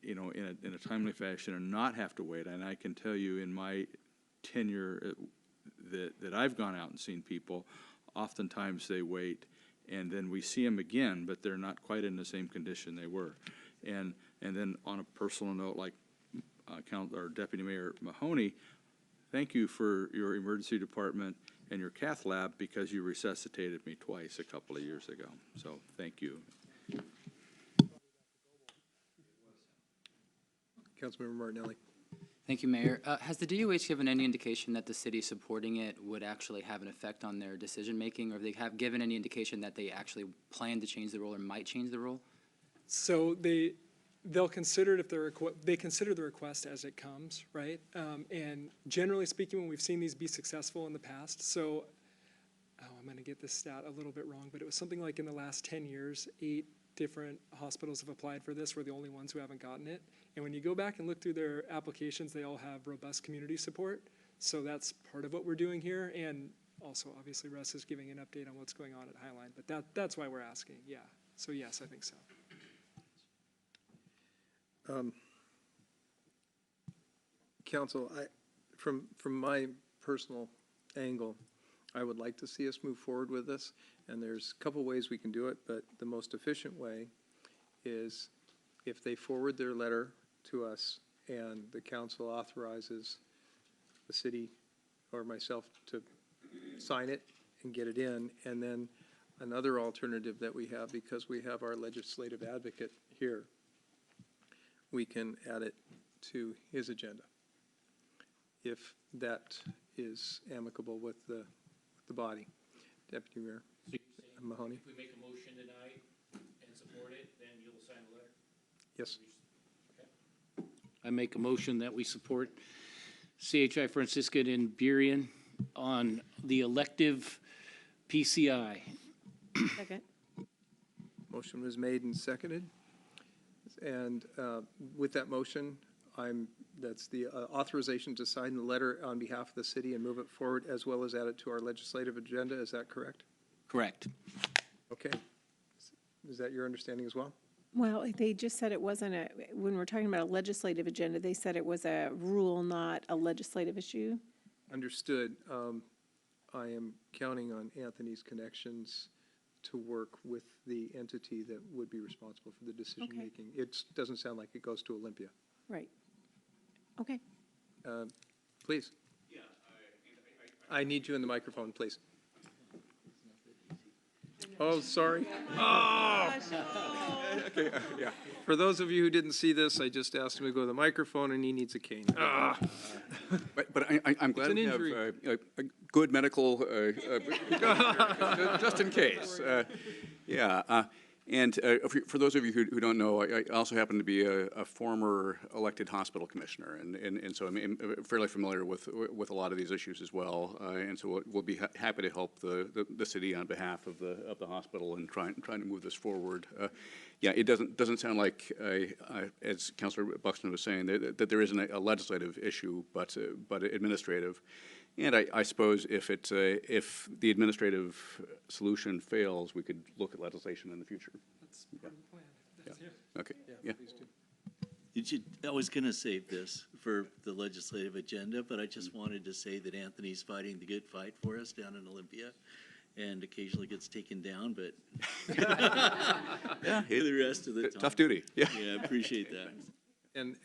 in a timely fashion, and not have to wait. And I can tell you, in my tenure that I've gone out and seen people, oftentimes they wait, and then we see them again, but they're not quite in the same condition they were. And then on a personal note, like Deputy Mayor Mahoney, thank you for your emergency department and your cath lab because you resuscitated me twice a couple of years ago. So thank you. Councilmember Martinelli. Thank you, Mayor. Has the DOH given any indication that the city supporting it would actually have an effect on their decision-making, or have they given any indication that they actually plan to change the rule or might change the rule? So they'll consider it if they consider the request as it comes, right? And generally speaking, when we've seen these be successful in the past, so I'm going to get this stat a little bit wrong, but it was something like in the last 10 years, 8 different hospitals have applied for this. We're the only ones who haven't gotten it. And when you go back and look through their applications, they all have robust community support. So that's part of what we're doing here. And also, obviously, Russ is giving an update on what's going on at Highline. But that's why we're asking, yeah. So yes, I think so. Council, from my personal angle, I would like to see us move forward with this, and there's a couple ways we can do it, but the most efficient way is if they forward their letter to us and the council authorizes the city or myself to sign it and get it in, and then another alternative that we have, because we have our legislative advocate here, we can add it to his agenda, if that is amicable with the body. Deputy Mayor Mahoney? If we make a motion tonight and support it, then you'll sign the letter? Yes. Okay. I make a motion that we support CHI Franciscan and Burien on the elective PCI. Second. Motion was made and seconded. And with that motion, That's the authorization to sign the letter on behalf of the city and move it forward, as well as add it to our legislative agenda. Is that correct? Correct. Okay. Is that your understanding as well? Well, they just said it wasn't when we're talking about a legislative agenda, they said it was a rule, not a legislative issue. Understood. I am counting on Anthony's connections to work with the entity that would be responsible for the decision-making. It doesn't sound like it goes to Olympia. Right. Okay. Please. I need you in the microphone, please. Oh, sorry. Oh! Okay, yeah. For those of you who didn't see this, I just asked him to go to the microphone, and he needs a cane. But I'm glad we have a good medical, just in case. And for those of you who don't know, I also happen to be a former elected hospital commissioner, and so I'm fairly familiar with a lot of these issues as well. And so we'll be happy to help the city on behalf of the hospital and trying to move this forward. Yeah, it doesn't sound like, as Councilor Buxton was saying, that there isn't a legislative issue, but administrative. And I suppose if the administrative solution fails, we could look at legislation in the future. That's part of the plan. Yeah. Okay. Yeah. Please do. I was going to save this for the legislative agenda, but I just wanted to say that Anthony's fighting the good fight for us down in Olympia, and occasionally gets taken down, but yeah, the rest of the time. Tough duty. Yeah. Yeah, I appreciate that.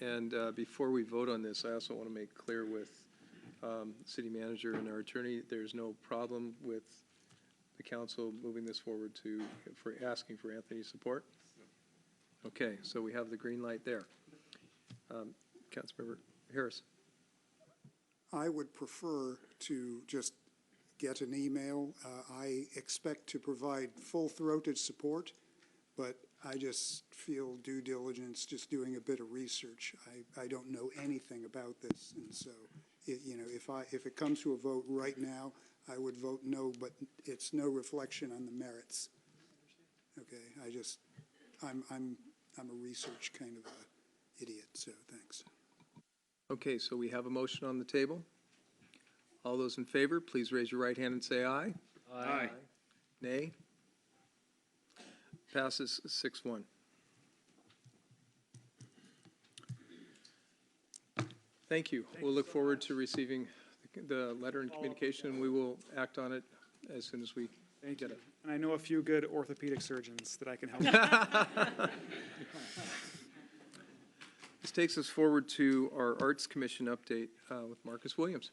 And before we vote on this, I also want to make clear with city manager and our attorney, there's no problem with the council moving this forward for asking for Anthony's support? Okay, so we have the green light there. Councilmember Harris. I would prefer to just get an email. I expect to provide full-throated support, but I just feel due diligence just doing a bit of research. I don't know anything about this, and so if it comes to a vote right now, I would vote no, but it's no reflection on the merits. Okay, I'm a research kind of a idiot, so thanks. Okay, so we have a motion on the table. All those in favor, please raise your right hand and say aye. Aye. Nay? Passes 6-1. Thank you. We'll look forward to receiving the letter and communication. We will act on it as soon as we get it. And I know a few good orthopedic surgeons that I can help. This takes us forward to our Arts Commission update with Marcus Williams.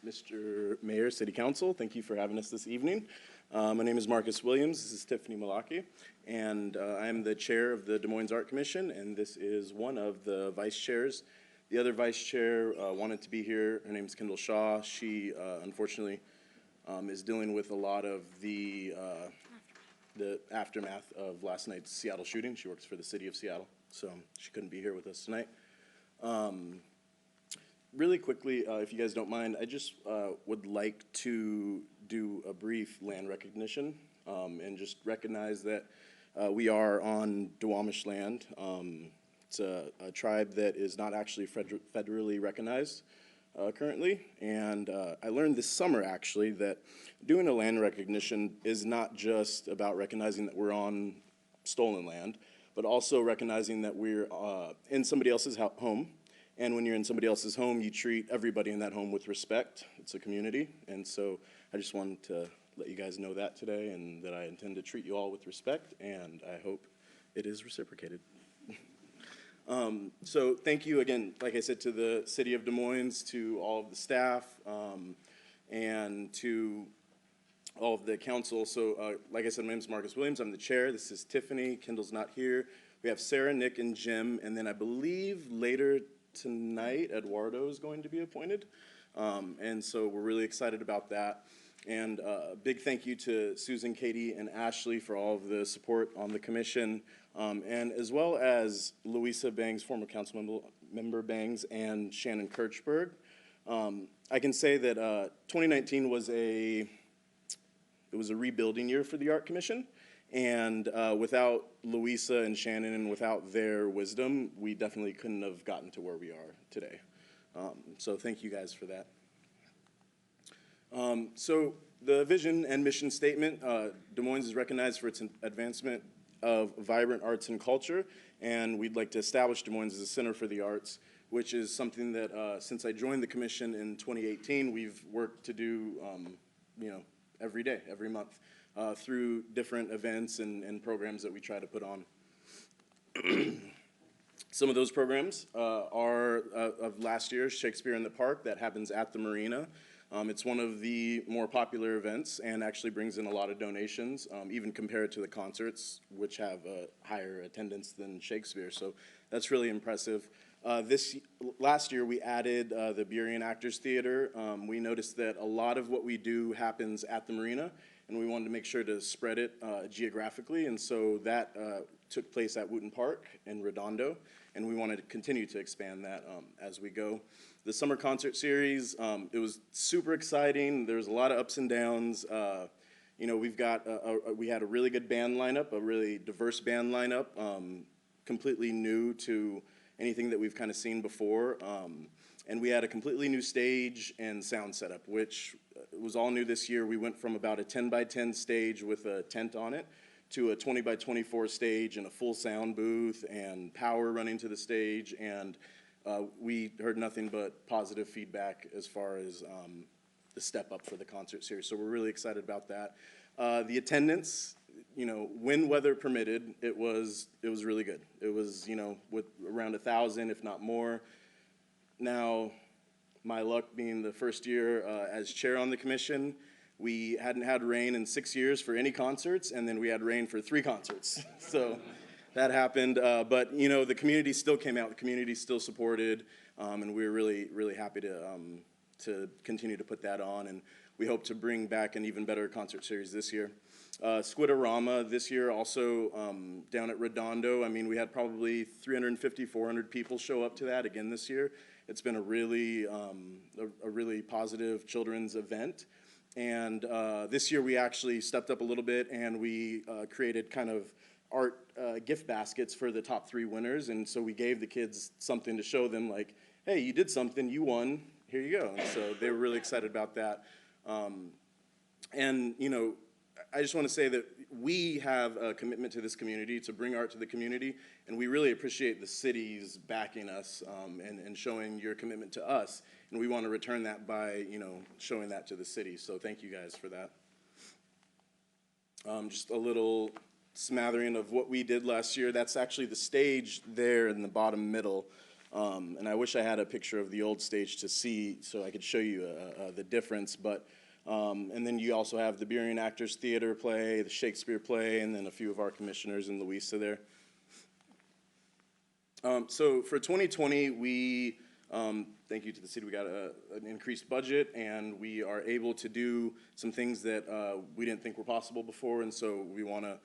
Mr. Mayor, City Council, thank you for having us this evening. My name is Marcus Williams. This is Tiffany Malaki, and I am the chair of the Des Moines Art Commission, and this is one of the vice chairs. The other vice chair wanted to be here. Her name is Kendall Shaw. She, unfortunately, is dealing with a lot of the aftermath of last night's Seattle shooting. She works for the city of Seattle, so she couldn't be here with us tonight. Really quickly, if you guys don't mind, I just would like to do a brief land recognition and just recognize that we are on Duwamish land. It's a tribe that is not actually federally recognized currently, and I learned this summer actually that doing a land recognition is not just about recognizing that we're on stolen land, but also recognizing that we're in somebody else's home. And when you're in somebody else's home, you treat everybody in that home with respect. It's a community. And so I just wanted to let you guys know that today, and that I intend to treat you all with respect, and I hope it is reciprocated. So thank you again, like I said, to the City of Des Moines, to all of the staff, and to all of the council. So like I said, my name is Marcus Williams. I'm the chair. This is Tiffany. Kendall's not here. We have Sarah, Nick, and Jim. And then I believe later tonight, Eduardo is going to be appointed. And so we're really excited about that. And a big thank you to Susan, Katie, and Ashley for all of the support on the commission, and as well as Louisa Bangs, former council member Bangs, and Shannon Kirchberg. I can say that 2019 was a rebuilding year for the Art Commission, and without Louisa and Shannon and without their wisdom, we definitely couldn't have gotten to where we are today. So thank you guys for that. So the vision and mission statement, Des Moines is recognized for its advancement of vibrant arts and culture, and we'd like to establish Des Moines as a center for the arts, which is something that since I joined the commission in 2018, we've worked to do every day, every month, through different events and programs that we try to put on. Some of those programs are of last year's Shakespeare in the Park that happens at the Marina. It's one of the more popular events and actually brings in a lot of donations, even compared to the concerts, which have a higher attendance than Shakespeare. So that's really impressive. Last year, we added the Burien Actors Theater. We noticed that a lot of what we do happens at the Marina, and we wanted to make sure to spread it geographically, and so that took place at Wooten Park in Redondo, and we wanted to continue to expand that as we go. The summer concert series, it was super exciting. There's a lot of ups and downs. We had a really good band lineup, a really diverse band lineup, completely new to anything that we've kind of seen before. And we had a completely new stage and sound setup, which was all new this year. We went from about a 10 by 10 stage with a tent on it to a 20 by 24 stage and a full sound booth and power running to the stage. And we heard nothing but positive feedback as far as the step up for the concert series. So we're really excited about that. The attendance, when weather permitted, it was really good. It was, with around 1,000, if not more. Now, my luck being the first year as chair on the commission, we hadn't had rain in 6 years for any concerts, and then we had rain for 3 concerts. So that happened, but the community still came out. The community still supported, and we were really, really happy to continue to put that on. And we hope to bring back an even better concert series this year. Squidorama this year also down at Redondo. I mean, we had probably 350, 400 people show up to that again this year. It's been a really positive children's event. And this year we actually stepped up a little bit and we created kind of art gift baskets for the top 3 winners. And so we gave the kids something to show them, like, hey, you did something, you won, here you go. And so they were really excited about that. I just want to say that we have a commitment to this community to bring art to the community, and we really appreciate the city's backing us and showing your commitment to us. And we want to return that by, showing that to the city. So thank you guys for that. Just a little smattering of what we did last year. That's actually the stage there in the bottom middle. And I wish I had a picture of the old stage to see so I could show you the difference. But and then you also have the Burien Actors Theater play, the Shakespeare play, and then a few of our commissioners and Louisa there. So for 2020, we, thank you to the city, we got an increased budget, and we are able to do some things that we didn't think were possible before, and so we want to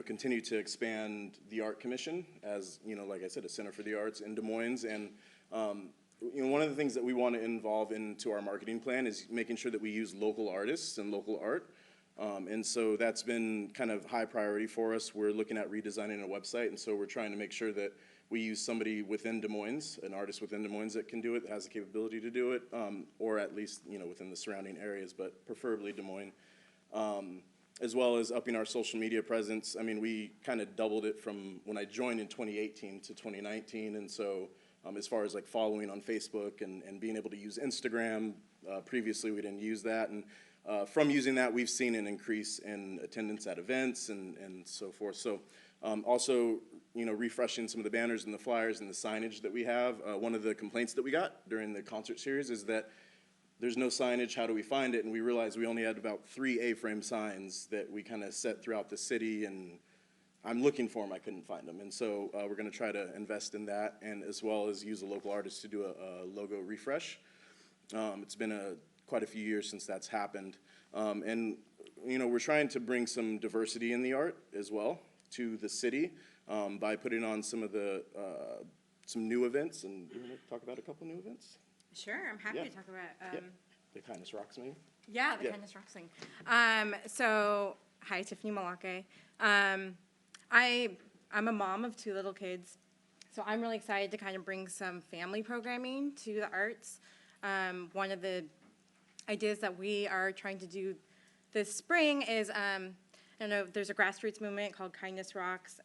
continue to expand the Art Commission as, like I said, a center for the arts in Des Moines. And one of the things that we want to involve into our marketing plan is making sure that we use local artists and local art. And so that's been kind of high priority for us. We're looking at redesigning a website, and so we're trying to make sure that we use somebody within Des Moines, an artist within Des Moines that can do it, that has the capability to do it, or at least within the surrounding areas, but preferably Des Moines. As well as upping our social media presence. I mean, we kind of doubled it from when I joined in 2018 to 2019, and so as far as like following on Facebook and being able to use Instagram, previously we didn't use that, and from using that we've seen an increase in attendance at events and so forth. So also, refreshing some of the banners and the flyers and the signage that we have. One of the complaints that we got during the concert series is that there's no signage, how do we find it? And we realized we only had about 3 A-frame signs that we kind of set throughout the city, and I'm looking for them, I couldn't find them. And so we're going to try to invest in that, and as well as use a local artist to do a logo refresh. It's been quite a few years since that's happened. And, you know, we're trying to bring some diversity in the art as well to the city by putting on some of the, some new events. And you want to talk about a couple new events? Sure, I'm happy Yeah. to talk about. Yeah. The Kindness Rocks, maybe? Yeah, the Yeah. Kindness Rocks thing. So, hi, Tiffany Malake. I'm a mom of 2 little kids, so I'm really excited to kind of bring some family programming to the arts. One of the ideas that we are trying to do this spring is, I don't know, there's a grassroots movement called Kindness Rocks.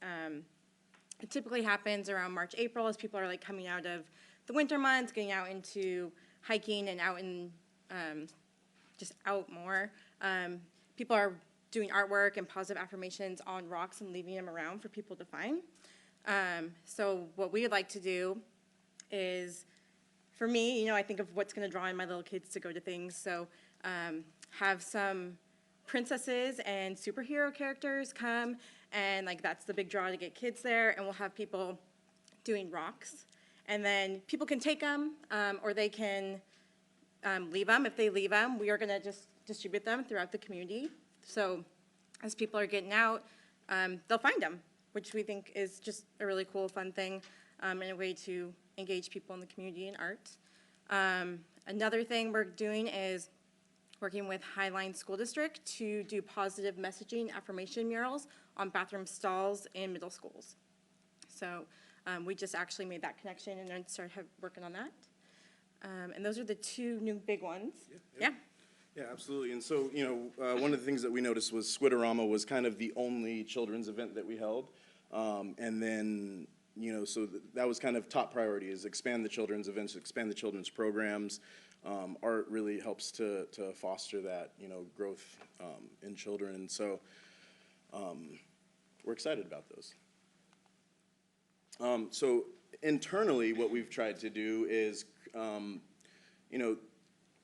It typically happens around March, April, as people are like coming out of the winter months, getting out into hiking and out in, just out more. People are doing artwork and positive affirmations on rocks and leaving them around for people to find. So what we would like to do is, for me, you know, I think of what's going to draw in my little kids to go to things. So have some princesses and superhero characters come, and like that's the big draw to get kids there. And we'll have people doing rocks, and then people can take them or they can leave them. If they leave them, we are going to just distribute them throughout the community. So as people are getting out, they'll find them, which we think is just a really cool, fun thing and a way to engage people in the community and art. Another thing we're doing is working with Highline School District to do positive messaging affirmation murals on bathroom stalls in middle schools. So we just actually made that connection and then started working on that. And those are the 2 new big ones. Yeah. Yeah, absolutely. And so, you know, one of the things that we noticed was Squidorama was kind of the only children's event that we held. And then, you know, so that was kind of top priority, is expand the children's events, expand the children's programs. Art really helps to foster that, you know, growth in children. And so we're excited about those. So internally, what we've tried to do is, you know,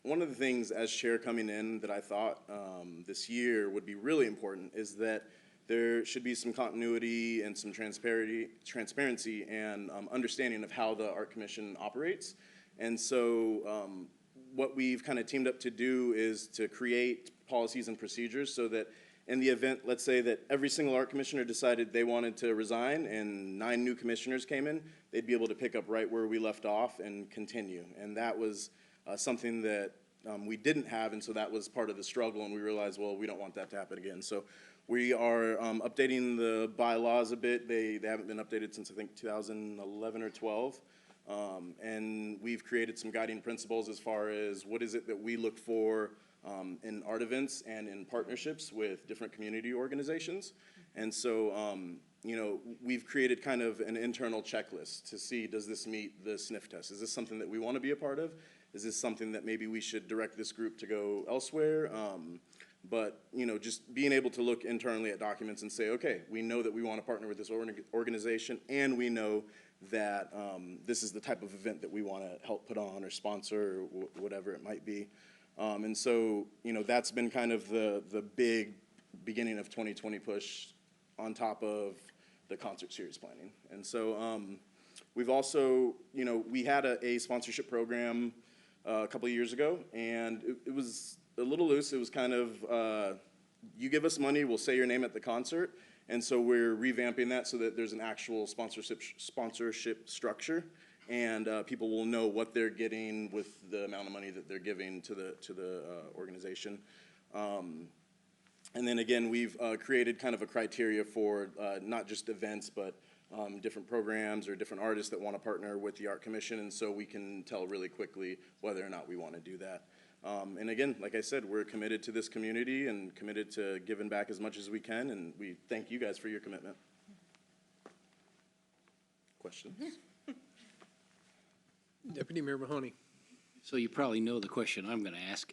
one of the things as chair coming in that I thought this year would be really important is that there should be some continuity and some transparency and understanding of how the Art Commission operates. And so what we've kind of teamed up to do is to create policies and procedures so that in the event, let's say that every single art commissioner decided they wanted to resign and 9 new commissioners came in, they'd be able to pick up right where we left off and continue. And that was something that we didn't have, and so that was part of the struggle, and we realized, well, we don't want that to happen again. So we are updating the bylaws a bit. They haven't been updated since, I think, 2011 or 12. And we've created some guiding principles as far as what is it that we look for in art events and in partnerships with different community organizations. And so, you know, we've created kind of an internal checklist to see, does this meet the sniff test? Is this something that we want to be a part of? Is this something that maybe we should direct this group to go elsewhere? But, you know, just being able to look internally at documents and say, okay, we know that we want to partner with this organization, and we know that this is the type of event that we want to help put on or sponsor or whatever it might be. And so, you know, that's been kind of the big beginning of 2020 push on top of the concert series planning. And so we've also, you know, we had a sponsorship program a couple of years ago, and it was a little loose. It was kind of, you give us money, we'll say your name at the concert. And so we're revamping that so that there's an actual sponsorship structure, and people will know what they're getting with the amount of money that they're giving to the organization. And then again, we've created kind of a criteria for not just events, but different programs or different artists that want to partner with the Art Commission, and so we can tell really quickly whether or not we want to do that. And again, like I said, we're committed to this community and committed to giving back as much as we can, and we thank you guys for your commitment. Questions? Deputy Mayor Mahoney. So you probably know the question I'm going to ask.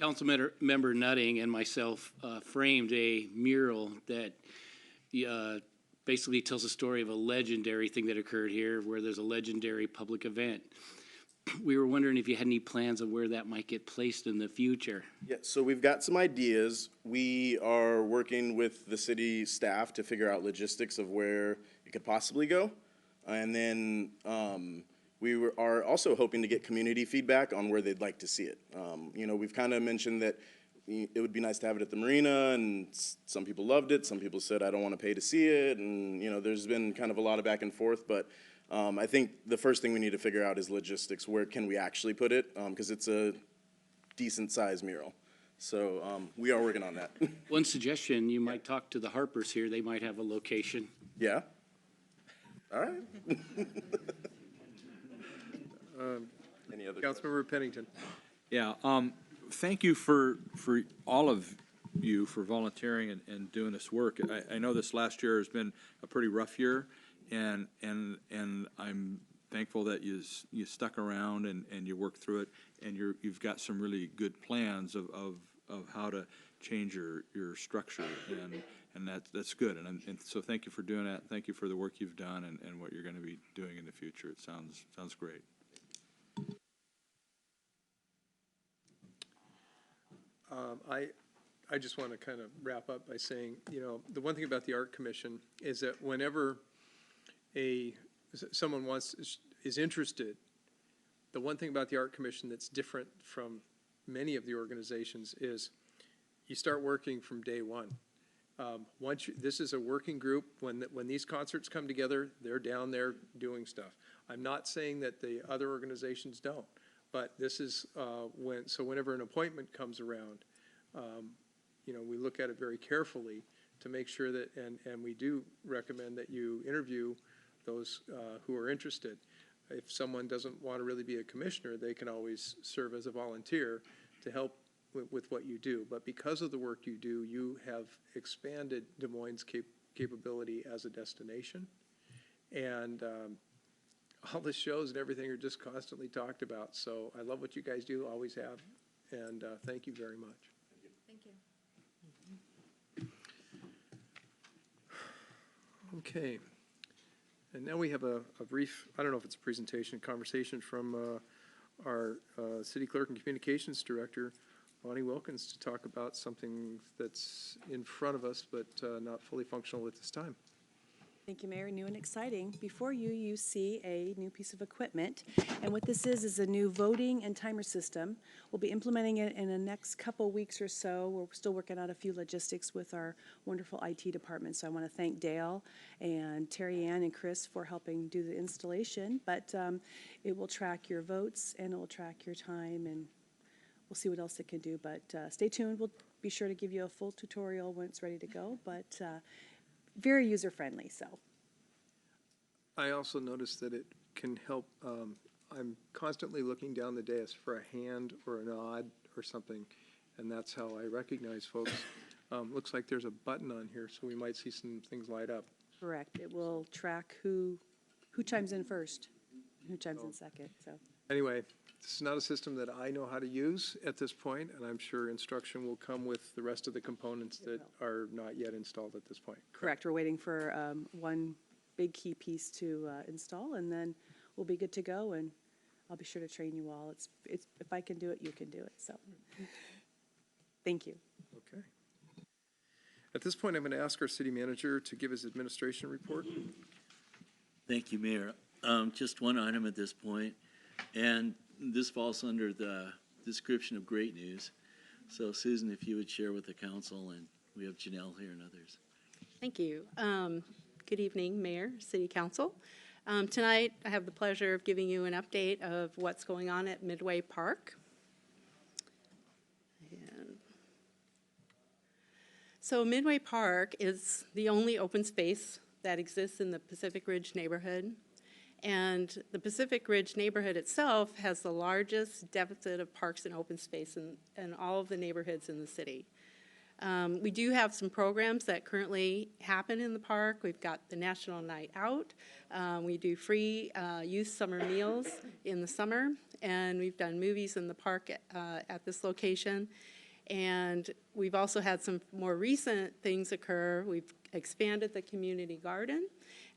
Councilmember Nutting and myself framed a mural that basically tells the story of a legendary thing that occurred here, where there's a legendary public event. We were wondering if you had any plans of where that might get placed in the future. Yeah, so we've got some ideas. We are working with the city staff to figure out logistics of where it could possibly go. And then, are also hoping to get community feedback on where they'd like to see it. You know, we've kind of mentioned that it would be nice to have it at the marina, and some people loved it. Some people said, I don't want to pay to see it. And, you know, there's been kind of a lot of back and forth. But I think the first thing we need to figure out is logistics. Where can we actually put it? Because it's a decent sized mural. So we are working on that. One suggestion, you might talk to the Harpers here. They might have a location. Yeah. All right. Any other? Councilmember Pennington. Yeah, thank you for all of you for volunteering and doing this work. I know this last year has been a pretty rough year, and I'm thankful that you stuck around and you worked through it, and you've got some really good plans of how to change your structure, and that's good. And so thank you for doing that. Thank you for the work you've done and what you're going to be doing in the future. It sounds great. I just want to kind of wrap up by saying, you know, the one thing about the Art Commission is that whenever someone is interested, the one thing about the Art Commission that's different from many of the organizations is you start working from day one. This is a working group. When these concerts come together, they're down there doing stuff. I'm not saying that the other organizations don't, but this is whenever an appointment comes around, you know, we look at it very carefully to make sure that, and we do recommend that you interview those who are interested. If someone doesn't want to really be a commissioner, they can always serve as a volunteer to help with what you do. But because of the work you do, you have expanded Des Moines' capability as a destination. And all the shows and everything are just constantly talked about. So I love what you guys do, always have, and thank you very much. Thank you. Okay. And now we have a brief, I don't know if it's a presentation, conversation from our City Clerk and Communications Director, Bonnie Wilkins, to talk about something that's in front of us but not fully functional at this time. Thank you, Mayor. New and exciting. Before you see a new piece of equipment. And what this is a new voting and timer system. We'll be implementing it in the next couple weeks or so. We're still working out a few logistics with our wonderful IT department. So I want to thank Dale and Terry Ann and Chris for helping do the installation. But it will track your votes and it will track your time, and we'll see what else it can do. But stay tuned. We'll be sure to give you a full tutorial when it's ready to go. But very user-friendly, so. I also noticed that it can help, I'm constantly looking down the dais for a hand or a nod or something, and that's how I recognize folks. Looks like there's a button on here, so we might see some things light up. Correct. It will track who chimes in first, who chimes in second, so. Anyway, this is not a system that I know how to use at this point, and I'm sure instruction will come with the rest of the components that are not yet installed at this point. Correct. We're waiting for one big key piece to install, and then we'll be good to go, and I'll be sure to train you all. It's if I can do it, you can do it, so. Thank you. Okay. At this point, I'm going to ask our city manager to give his administration report. Thank you, Mayor. Just one item at this point, and this falls under the description of great news. So Susan, if you would share with the council, and we have Janelle here and others. Thank you. Good evening, Mayor, City Council. Tonight, I have the pleasure of giving you an update of what's going on at Midway Park. So Midway Park is the only open space that exists in the Pacific Ridge neighborhood. And the Pacific Ridge neighborhood itself has the largest deficit of parks and open space in all of the neighborhoods in the city. We do have some programs that currently happen in the park. We've got the National Night Out. We do free youth summer meals in the summer, and we've done movies in the park at this location. And we've also had some more recent things occur. We've expanded the community garden.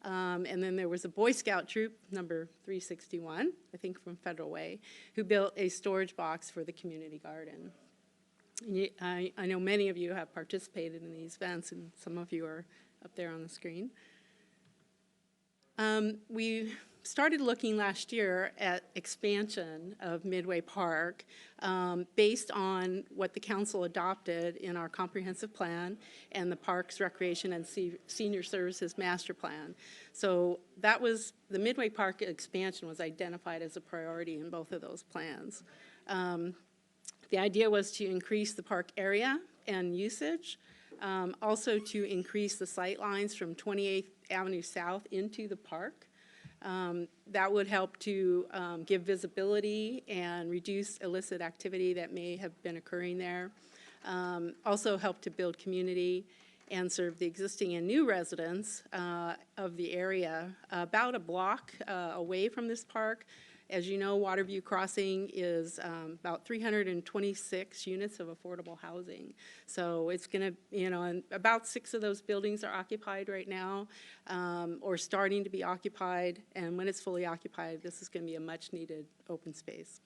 And then there was a Boy Scout troop, number 361, I think from Federal Way, who built a storage box for the community garden. I know many of you have participated in these events, and some of you are up there on the screen. We started looking last year at expansion of Midway Park based on what the council adopted in our comprehensive plan and the Parks, Recreation, and Senior Services Master Plan. So that was, the Midway Park expansion was identified as a priority in both of those plans. The idea was to increase the park area and usage, also to increase the sight lines from 28th Avenue South into the park. That would help to give visibility and reduce illicit activity that may have been occurring there. Also help to build community and serve the existing and new residents of the area. About a block away from this park, as you know, Waterview Crossing is about 326 units of affordable housing. So it's going to, and about 6 of those buildings are occupied right now or starting to be occupied. And when it's fully occupied, this is going to be a much needed open space.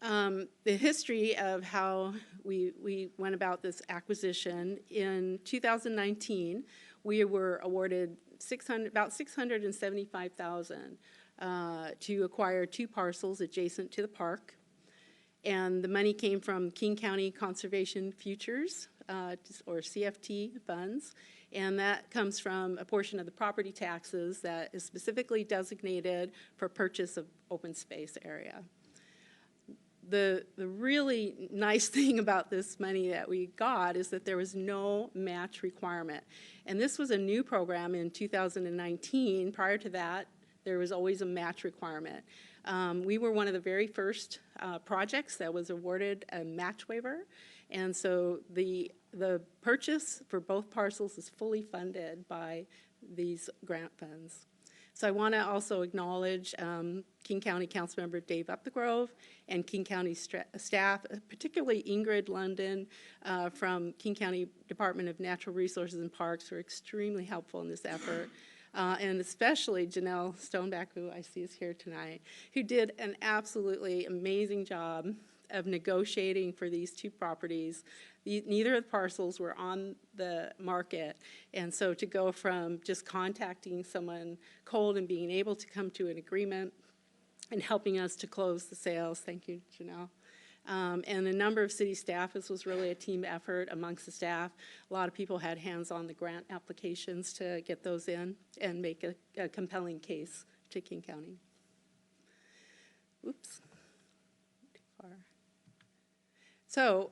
The history of how we went about this acquisition, in 2019, we were awarded about $675,000 to acquire 2 parcels adjacent to the park. And the money came from King County Conservation Futures, or CFT funds, and that comes from a portion of the property taxes that is specifically designated for purchase of open space area. The really nice thing about this money that we got is that there was no match requirement. And this was a new program in 2019. Prior to that, there was always a match requirement. We were one of the very first projects that was awarded a match waiver. And so the purchase for both parcels is fully funded by these grant funds. So I want to also acknowledge King County Councilmember Dave Upthegrove and King County staff, particularly Ingrid London from King County Department of Natural Resources and Parks, who are extremely helpful in this effort. And especially Janelle Stoneback, who I see is here tonight, who did an absolutely amazing job of negotiating for these 2 properties. Neither of the parcels were on the market, and so to go from just contacting someone cold and being able to come to an agreement and helping us to close the sales, thank you, Janelle. And a number of city staff, this was really a team effort amongst the staff. A lot of people had hands on the grant applications to get those in and make a compelling case to King County. Oops, too far. So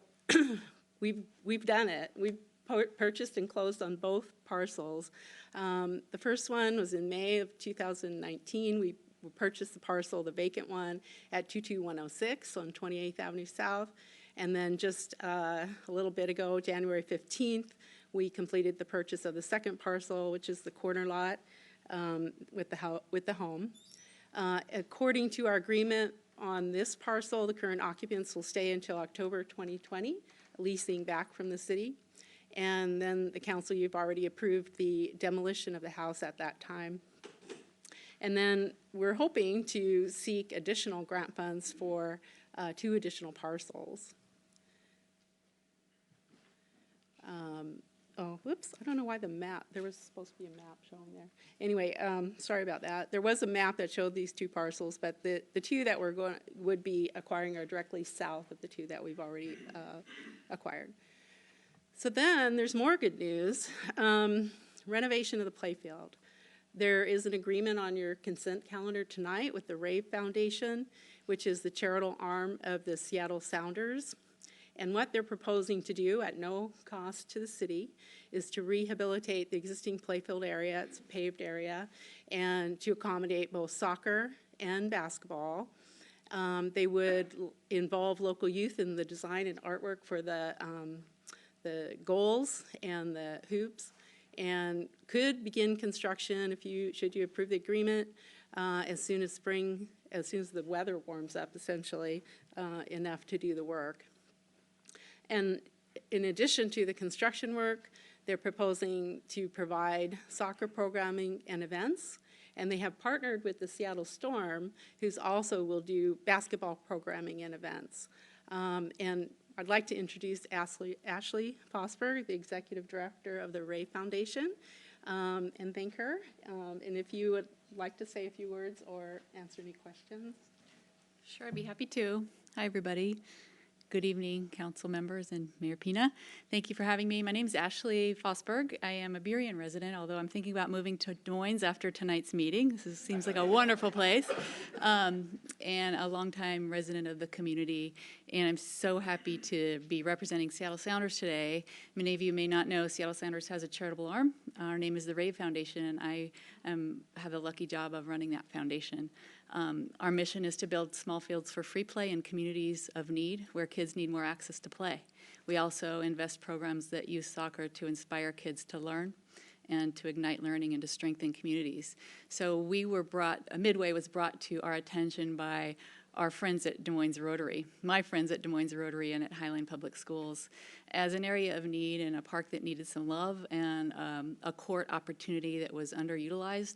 we've done it. We've purchased and closed on both parcels. The first one was in May of 2019. We purchased the parcel, the vacant one, at 22106 on 28th Avenue South. And then just a little bit ago, January 15th, we completed the purchase of the second parcel, which is the corner lot with the home. According to our agreement on this parcel, the current occupants will stay until October 2020, leasing back from the city. And then the council, you've already approved the demolition of the house at that time. And then we're hoping to seek additional grant funds for 2 additional parcels. Oh, whoops, I don't know why the map, there was supposed to be a map showing there. Anyway, sorry about that. There was a map that showed these 2 parcels, but the 2 that would be acquiring are directly south of the 2 that we've already acquired. So then there's more good news. Renovation of the playfield. There is an agreement on your consent calendar tonight with the Rave Foundation, which is the charitable arm of the Seattle Sounders. And what they're proposing to do at no cost to the city is to rehabilitate the existing playfield area, it's a paved area, and to accommodate both soccer and basketball. They would involve local youth in the design and artwork for the goals and the hoops, and could begin construction should you approve the agreement as soon as the weather warms up, essentially, enough to do the work. And in addition to the construction work, they're proposing to provide soccer programming and events, and they have partnered with the Seattle Storm, who's also will do basketball programming and events. And I'd like to introduce Ashley Fosberg, the Executive Director of the Ray Foundation, and thank her. And if you would like to say a few words or answer any questions. Sure, I'd be happy to. Hi, everybody. Good evening, council members and Mayor Pina. Thank you for having me. My name is Ashley Fosberg. I am a Burien resident, although I'm thinking about moving to Des Moines after tonight's meeting. Seems like a wonderful place. And a longtime resident of the community. And I'm so happy to be representing Seattle Sounders today. Many of you may not know Seattle Sounders has a charitable arm. Our name is the Rave Foundation, and I have the lucky job of running that foundation. Our mission is to build small fields for free play in communities of need where kids need more access to play. We also invest programs that use soccer to inspire kids to learn and to ignite learning and to strengthen communities. So Midway was brought to our attention by our friends at Des Moines Rotary, my friends at Des Moines Rotary and at Highline Public Schools, as an area of need and a park that needed some love and a court opportunity that was underutilized.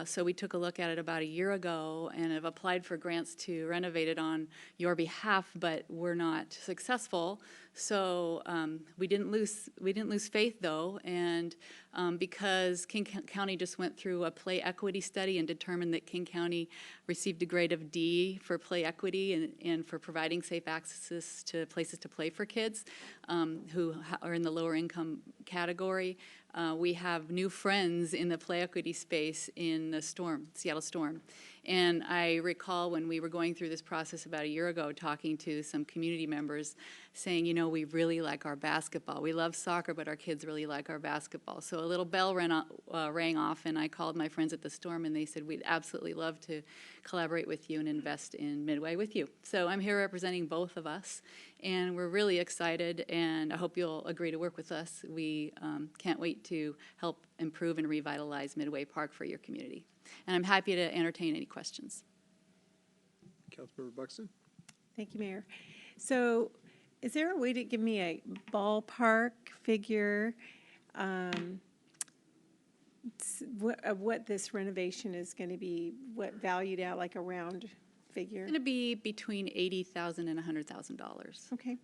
So we took a look at it about a year ago and have applied for grants to renovate it on your behalf, but we're not successful. So we didn't lose faith though, and because King County just went through a play equity study and determined that King County received a grade of D for play equity and for providing safe access to places to play for kids who are in the lower income category. We have new friends in the play equity space in the Seattle Storm. And I recall when we were going through this process about a year ago, talking to some community members, saying, you know, we really like our basketball. We love soccer, but our kids really like our basketball. So a little bell rang off, and I called my friends at the Storm, and they said, we'd absolutely love to collaborate with you and invest in Midway with you. So I'm here representing both of us, and we're really excited, and I hope you'll agree to work with us. We can't wait to help improve and revitalize Midway Park for your community. And I'm happy to entertain any questions. Councilmember Buxton? Thank you, Mayor. So is there a way to give me a ballpark figure what this renovation is going to be, valued at, like a round figure? It's going to be between $80,000 and $100,000. Okay.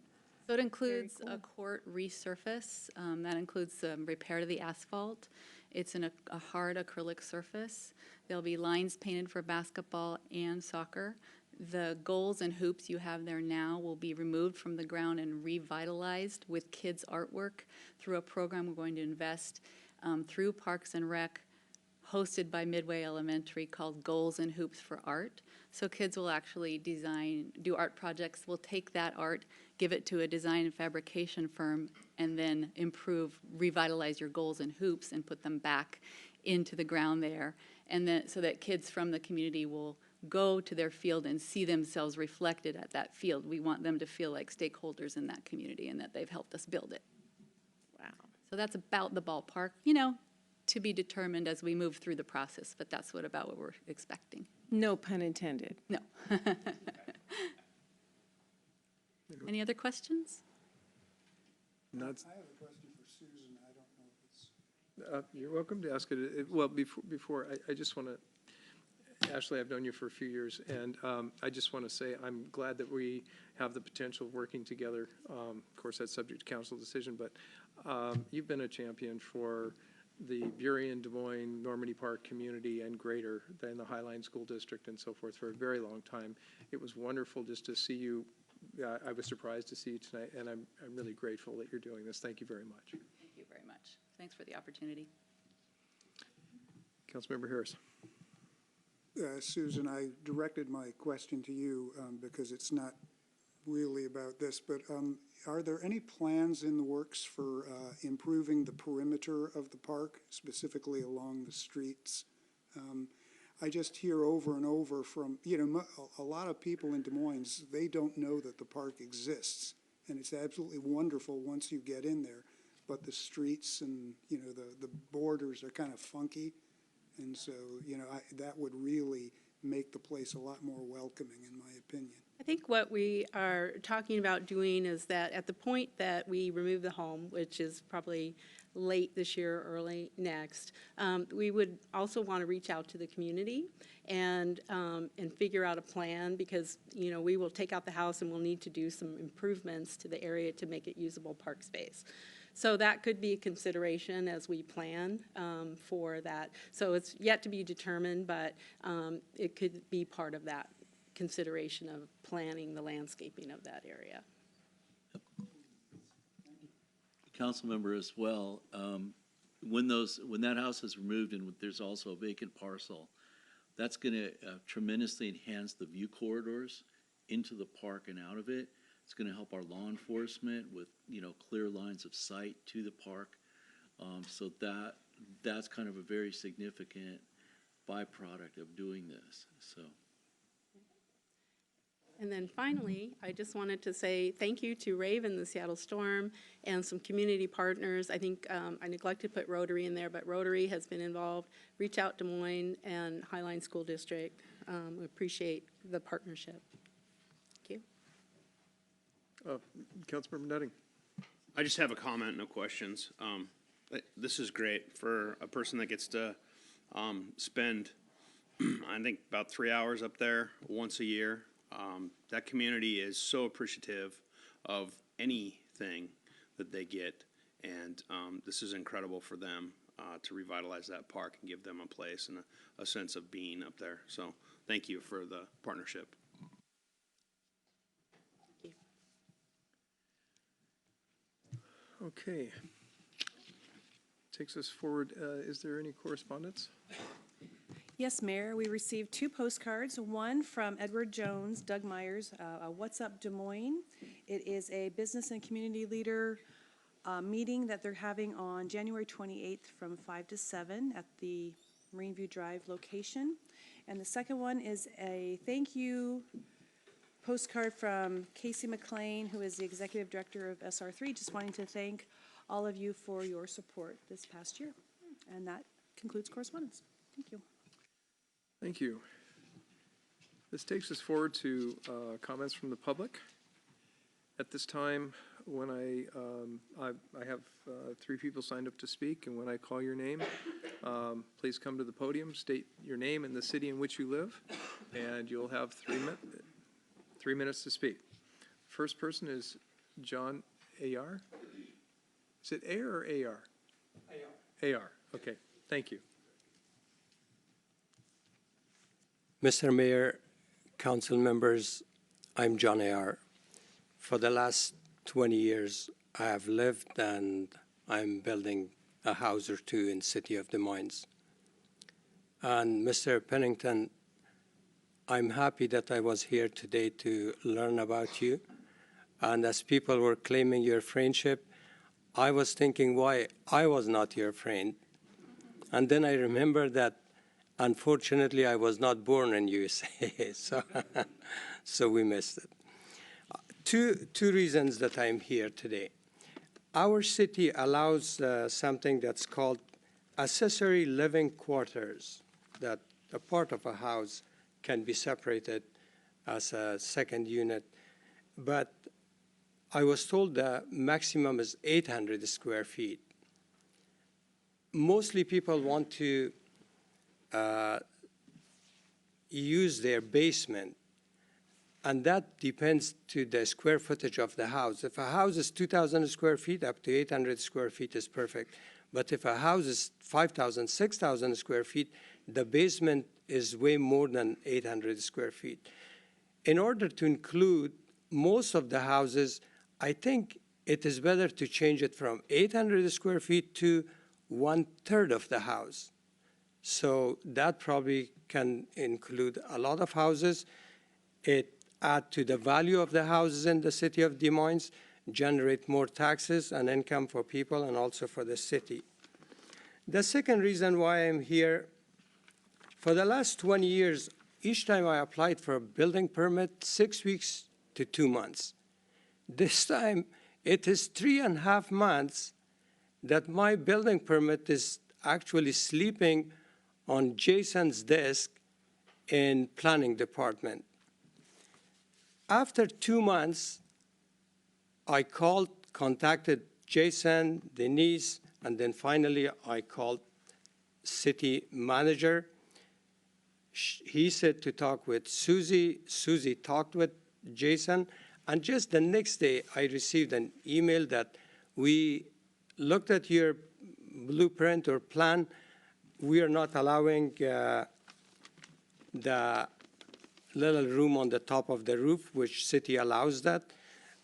So it includes a court resurface. That includes repair to the asphalt. It's in a hard acrylic surface. There'll be lines painted for basketball and soccer. The goals and hoops you have there now will be removed from the ground and revitalized with kids' artwork through a program we're going to invest through Parks and Rec, hosted by Midway Elementary, called Goals and Hoops for Art. So kids will actually do art projects. We'll take that art, give it to a design and fabrication firm, and then revitalize your goals and hoops and put them back into the ground there. And then so that kids from the community will go to their field and see themselves reflected at that field. We want them to feel like stakeholders in that community and that they've helped us build it. Wow. So that's about the ballpark, you know, to be determined as we move through the process, but that's about what we're expecting. No pun intended. No. Any other questions? Not, I have a question for Susan. I don't know if it's. you're welcome to ask it. Well, before I just want to, Ashley, I've known you for a few years, and I just want to say I'm glad that we have the potential of working together. Of course, that's subject to council decision, but you've been a champion for the Burien, Des Moines, Normandy Park community and greater than the Highline School District and so forth for a very long time. It was wonderful just to see you. I was surprised to see you tonight, and I'm really grateful that you're doing this. Thank you very much. Thank you very much. Thanks for the opportunity. Councilmember Harris. Susan, I directed my question to you because it's not really about this, but are there any plans in the works for improving the perimeter of the park, specifically along the streets? I just hear over and over from, a lot of people in Des Moines, they don't know that the park exists, and it's absolutely wonderful once you get in there, but the streets and, the borders are kind of funky, and so, that would really make the place a lot more welcoming, in my opinion. I think what we are talking about doing is that at the point that we remove the home, which is probably late this year or early next, we would also want to reach out to the community and figure out a plan, because we will take out the house and we'll need to do some improvements to the area to make it usable park space. So that could be a consideration as we plan for that. So it's yet to be determined, but it could be part of that consideration of planning the landscaping of that area. Council member as well, when that house is removed and there's also a vacant parcel, that's going to tremendously enhance the view corridors into the park and out of it. It's going to help our law enforcement with, clear lines of sight to the park. So that's kind of a very significant byproduct of doing this, so. And then finally, I just wanted to say thank you to Raven, the Seattle Storm, and some community partners. I think I neglected to put Rotary in there, but Rotary has been involved. Reach Out Des Moines and Highline School District. We appreciate the partnership. Thank you. Councilmember Nutting. I just have a comment, no questions. This is great for a person that gets to spend, I think, about 3 hours up there once a year. That community is so appreciative of anything that they get, and this is incredible for them to revitalize that park and give them a place and a sense of being up there. So thank you for the partnership. Okay. Takes us forward. Is there any correspondence? Yes, Mayor, we received 2 postcards, one from Edward Jones, Doug Myers, What's Up Des Moines. It is a business and community leader meeting that they're having on January 28th from 5 to 7 at the Marine View Drive location. And the second one is a thank you postcard from Casey McLean, who is the Executive Director of SR3, just wanting to thank all of you for your support this past year. And that concludes correspondence. Thank you. Thank you. This takes us forward to comments from the public. At this time, when I have 3 people signed up to speak, and when I call your name, please come to the podium, state your name and the city in which you live, and you'll have 3 minutes to speak. First person is John Ayar. Is it Ayer or AR? AR. AR. Okay. Thank you. Mr. Mayor, council members, I'm John Ayar. For the last 20 years, I have lived and I'm building a house or 2 in city of Des Moines. And Mr. Pennington, I'm happy that I was here today to learn about you. And as people were claiming your friendship, I was thinking why I was not your friend. And then I remembered that unfortunately I was not born in USA, so we missed it. Two reasons that I'm here today. Our city allows something that's called accessory living quarters, that a part of a house can be separated as a second unit. But I was told the maximum is 800 square feet. Mostly people want to use their basement, and that depends to the square footage of the house. If a house is 2,000 square feet, up to 800 square feet is perfect. But if a house is 5,000, 6,000 square feet, the basement is way more than 800 square feet. In order to include most of the houses, I think it is better to change it from 800 square feet to 1/3 of the house. So that probably can include a lot of houses. It adds to the value of the houses in the city of Des Moines, generate more taxes and income for people and also for the city. The second reason why I'm here, for the last 20 years, each time I applied for a building permit, 6 weeks to 2 months. This time, it is 3.5 months that my building permit is actually sleeping on Jason's desk in planning department. After 2 months, I contacted Jason, Denise, and then finally I called city manager. He said to talk with Susie. Susie talked with Jason, and just the next day I received an email that we looked at your blueprint or plan. We are not allowing the little room on the top of the roof, which city allows that.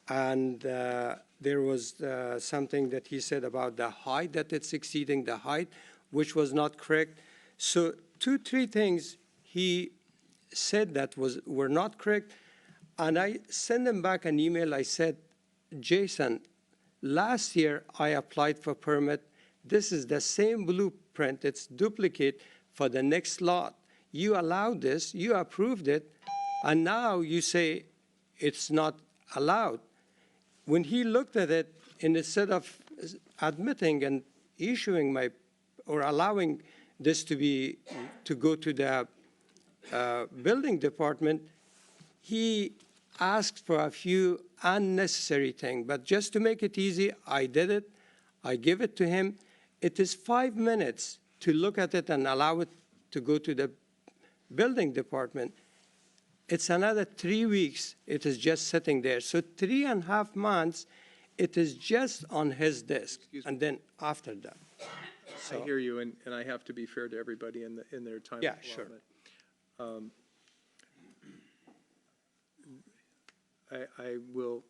And there was something that he said about the height, that it's exceeding the height, which was not correct. So 3 things he said that were not correct. And I sent him back an email. I said, Jason, last year I applied for permit. This is the same blueprint. It's duplicate for the next lot. You allowed this, you approved it, and now you say it's not allowed. When he looked at it, and instead of admitting and issuing or allowing this to go to the building department, he asked for a few unnecessary things. But just to make it easy, I did it. I give it to him. It is 5 minutes to look at it and allow it to go to the building department. It's another 3 weeks. It is just sitting there. So 3.5 months, it is just on his desk. And then after that. I hear you, and I have to be fair to everybody in their time Yeah, sure. allotment. I will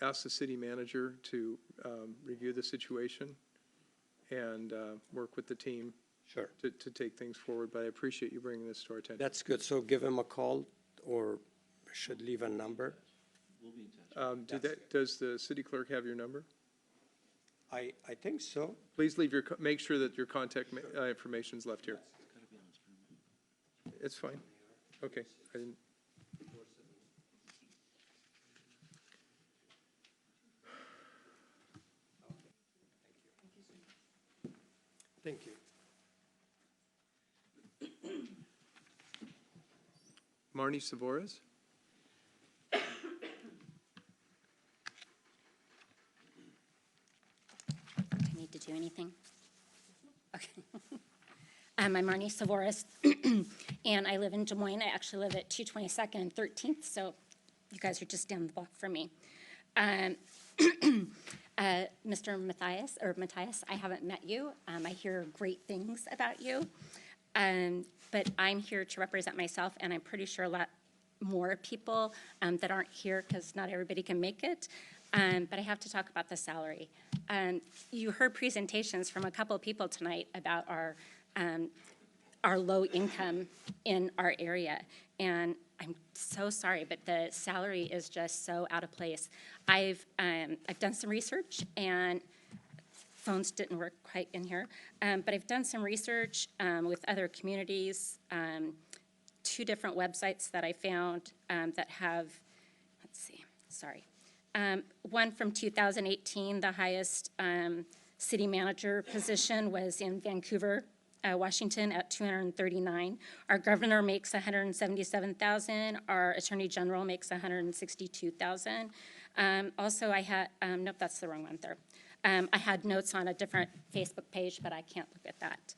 ask the city manager to review the situation and work with the team Sure. to take things forward, but I appreciate you bringing this to our attention. That's good. So give him a call, or should leave a number. Does the city clerk have your number? I think so. Please leave make sure that your contact information is left here. It's fine. Okay. I didn't. Thank you. Marnie Savoras? I need to do anything? Okay. I'm Marnie Savoras, and I live in Des Moines. I actually live at 222nd and 13th, so you guys are just down the block from me. Mr. Matthias, I haven't met you. I hear great things about you, but I'm here to represent myself, and I'm pretty sure a lot more people that aren't here, because not everybody can make it. But I have to talk about the salary. You heard presentations from a couple of people tonight about our low income in our area. And I'm so sorry, but the salary is just so out of place. I've done some research, and phones didn't work quite in here, but I've done some research with other communities, 2 different websites that I found that have, let's see, sorry. One from 2018, the highest city manager position was in Vancouver, Washington at 239. Our governor makes 177,000. Our attorney general makes 162,000. Also, I had, nope, that's the wrong one there. I had notes on a different Facebook page, but I can't look at that.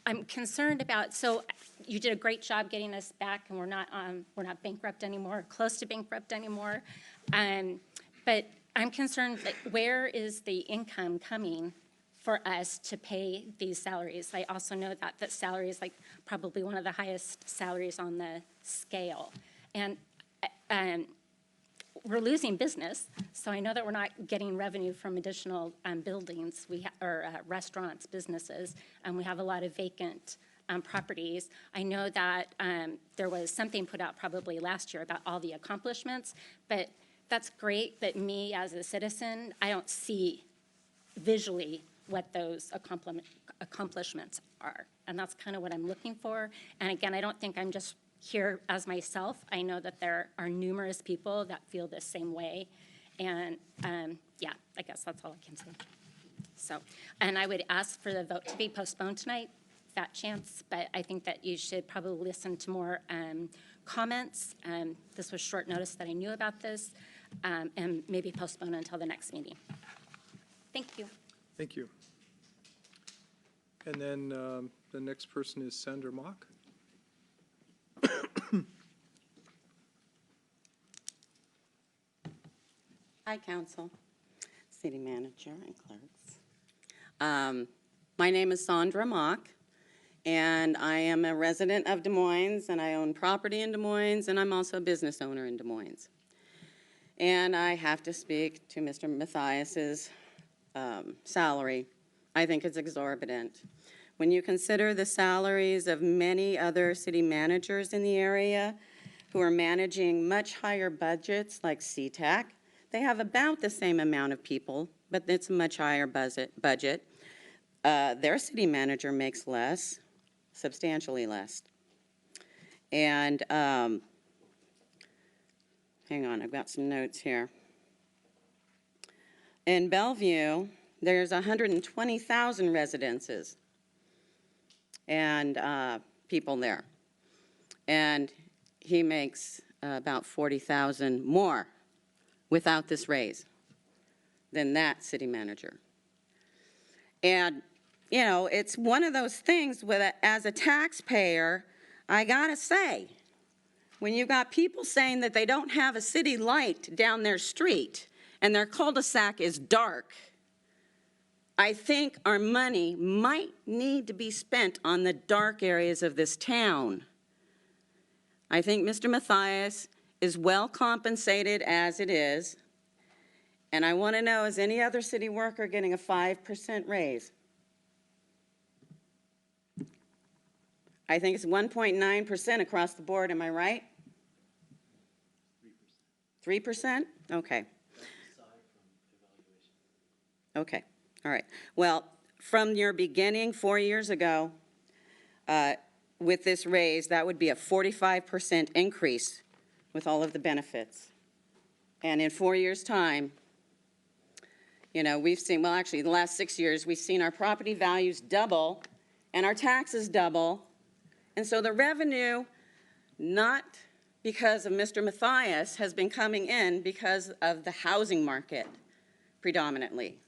I'm concerned about, so you did a great job getting us back, and we're not bankrupt anymore, close to bankrupt anymore. But I'm concerned, like, where is the income coming for us to pay these salaries? I also know that salary is like probably one of the highest salaries on the scale. And we're losing business, so I know that we're not getting revenue from additional buildings, or restaurants, businesses, and we have a lot of vacant properties. I know that there was something put out probably last year about all the accomplishments, but that's great, but me as a citizen, I don't see visually what those accomplishments are, and that's kind of what I'm looking for. And again, I don't think I'm just here as myself. I know that there are numerous people that feel the same way, and yeah, I guess that's all I can say. So, and I would ask for the vote to be postponed tonight, that chance, but I think that you should probably listen to more comments. This was short notice that I knew about this, and maybe postpone until the next meeting. Thank you. Thank you. And then the next person is Sandra Mock. Hi, Council. City Manager and clerks. My name is Sandra Mock, and I am a resident of Des Moines, and I own property in Des Moines, and I'm also a business owner in Des Moines. And I have to speak to Mr. Mathias's salary. I think it's exorbitant. When you consider the salaries of many other city managers in the area who are managing much higher budgets like CTAC, they have about the same amount of people, but it's a much higher budget. Their city manager makes less, substantially less. And hang on, I've got some notes here. In Bellevue, there's 120,000 residences and people there. And he makes about 40,000 more without this raise than that city manager. And, you know, it's one of those things where, as a taxpayer, I gotta say, when you've got people saying that they don't have a city light down their street and their cul-de-sac is dark, I think our money might need to be spent on the dark areas of this town. I think Mr. Mathias is well compensated as it is, and I want to know, is any other city worker getting a 5% raise? I think it's 1.9% across the board, am I right? 3%? Okay. Okay, all right. Well, from your beginning 4 years ago, with this raise, that would be a 45% increase with all of the benefits. And in 4 years' time, you know, we've seen, well, actually, the last 6 years, we've seen our property values double and our taxes double. And so the revenue, not because of Mr. Mathias, has been coming in because of the housing market predominantly.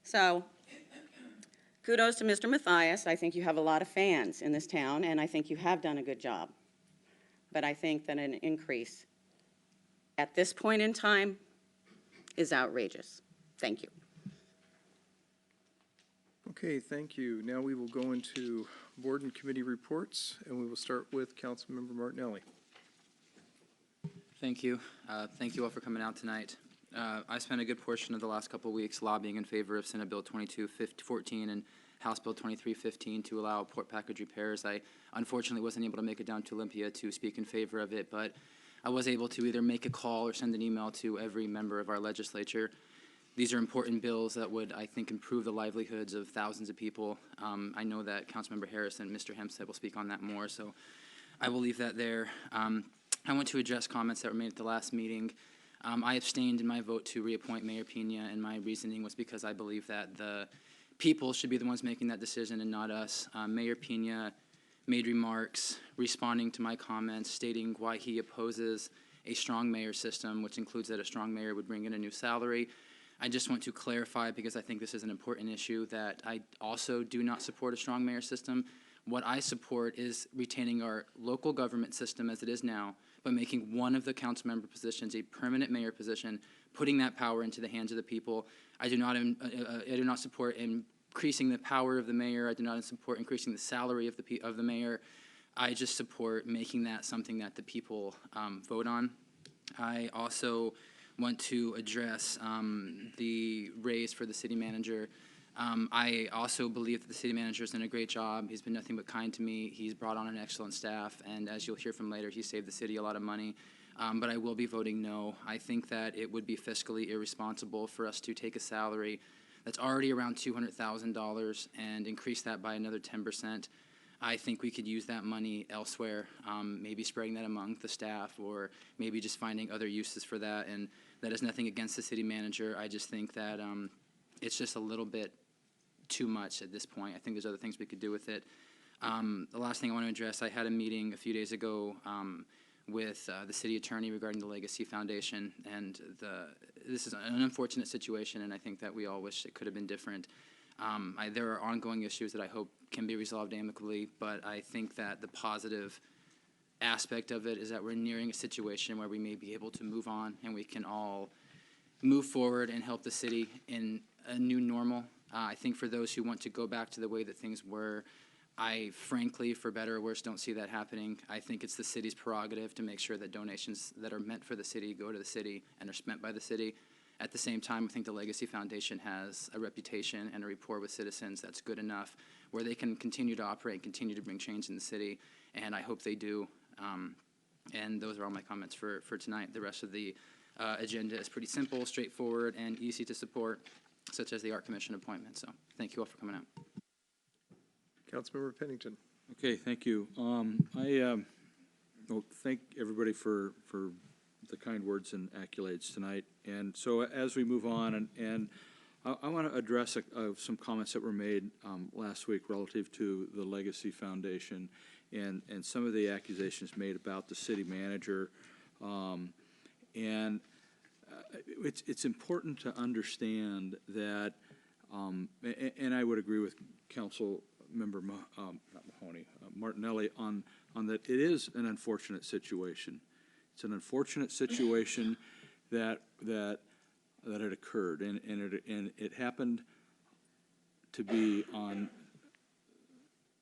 So kudos to Mr. Mathias. I think you have a lot of fans in this town, and I think you have done a good job. But I think that an increase at this point in time is outrageous. Thank you. Okay, thank you. Now we will go into board and committee reports, and we will start with Councilmember Martinelli. Thank you. Thank you all for coming out tonight. I spent a good portion of the last couple of weeks lobbying in favor of Senate Bill 2214 and House Bill 2315 to allow port package repairs. I unfortunately wasn't able to make it down to Olympia to speak in favor of it, but I was able to either make a call or send an email to every member of our legislature. These are important bills that would, I think, improve the livelihoods of thousands of people. I know that Councilmember Harris and Mr. Hempstead will speak on that more, so I will leave that there. I want to address comments that were made at the last meeting. I abstained in my vote to reappoint Mayor Pena, and my reasoning was because I believe that the people should be the ones making that decision and not us. Mayor Pena made remarks responding to my comments, stating why he opposes a strong mayor system, which includes that a strong mayor would bring in a new salary. I just want to clarify, because I think this is an important issue, that I also do not support a strong mayor system. What I support is retaining our local government system as it is now, but making one of the council member positions a permanent mayor position, putting that power into the hands of the people. I do not support increasing the power of the mayor. I do not support increasing the salary of the mayor. I just support making that something that the people vote on. I also want to address the raise for the city manager. I also believe that the city manager has done a great job. He's been nothing but kind to me. He's brought on an excellent staff, and as you'll hear from later, he saved the city a lot of money. But I will be voting no. I think that it would be fiscally irresponsible for us to take a salary that's already around $200,000 and increase that by another 10%. I think we could use that money elsewhere, maybe spreading that among the staff, or maybe just finding other uses for that. And that is nothing against the city manager. I just think that it's just a little bit too much at this point. I think there's other things we could do with it. The last thing I want to address, I had a meeting a few days ago with the city attorney regarding the Legacy Foundation, and this is an unfortunate situation, and I think that we all wish it could have been different. There are ongoing issues that I hope can be resolved amicably, but I think that the positive aspect of it is that we're nearing a situation where we may be able to move on and we can all move forward and help the city in a new normal. I think for those who want to go back to the way that things were, I frankly, for better or worse, don't see that happening. I think it's the city's prerogative to make sure that donations that are meant for the city go to the city and are spent by the city. At the same time, I think the Legacy Foundation has a reputation and a rapport with citizens that's good enough where they can continue to operate and continue to bring change in the city, and I hope they do. And those are all my comments for tonight. The rest of the agenda is pretty simple, straightforward, and easy to support, such as the Art Commission appointment. So thank you all for coming out. Councilmember Pennington. Okay, thank you. Well, thank everybody for the kind words and accolades tonight. And so as we move on, and I want to address some comments that were made last week relative to the Legacy Foundation and some of the accusations made about the city manager. It's important to understand that, and I would agree with Council Member Martinelli on that it is an unfortunate situation. It's an unfortunate situation that it occurred, and it happened to be on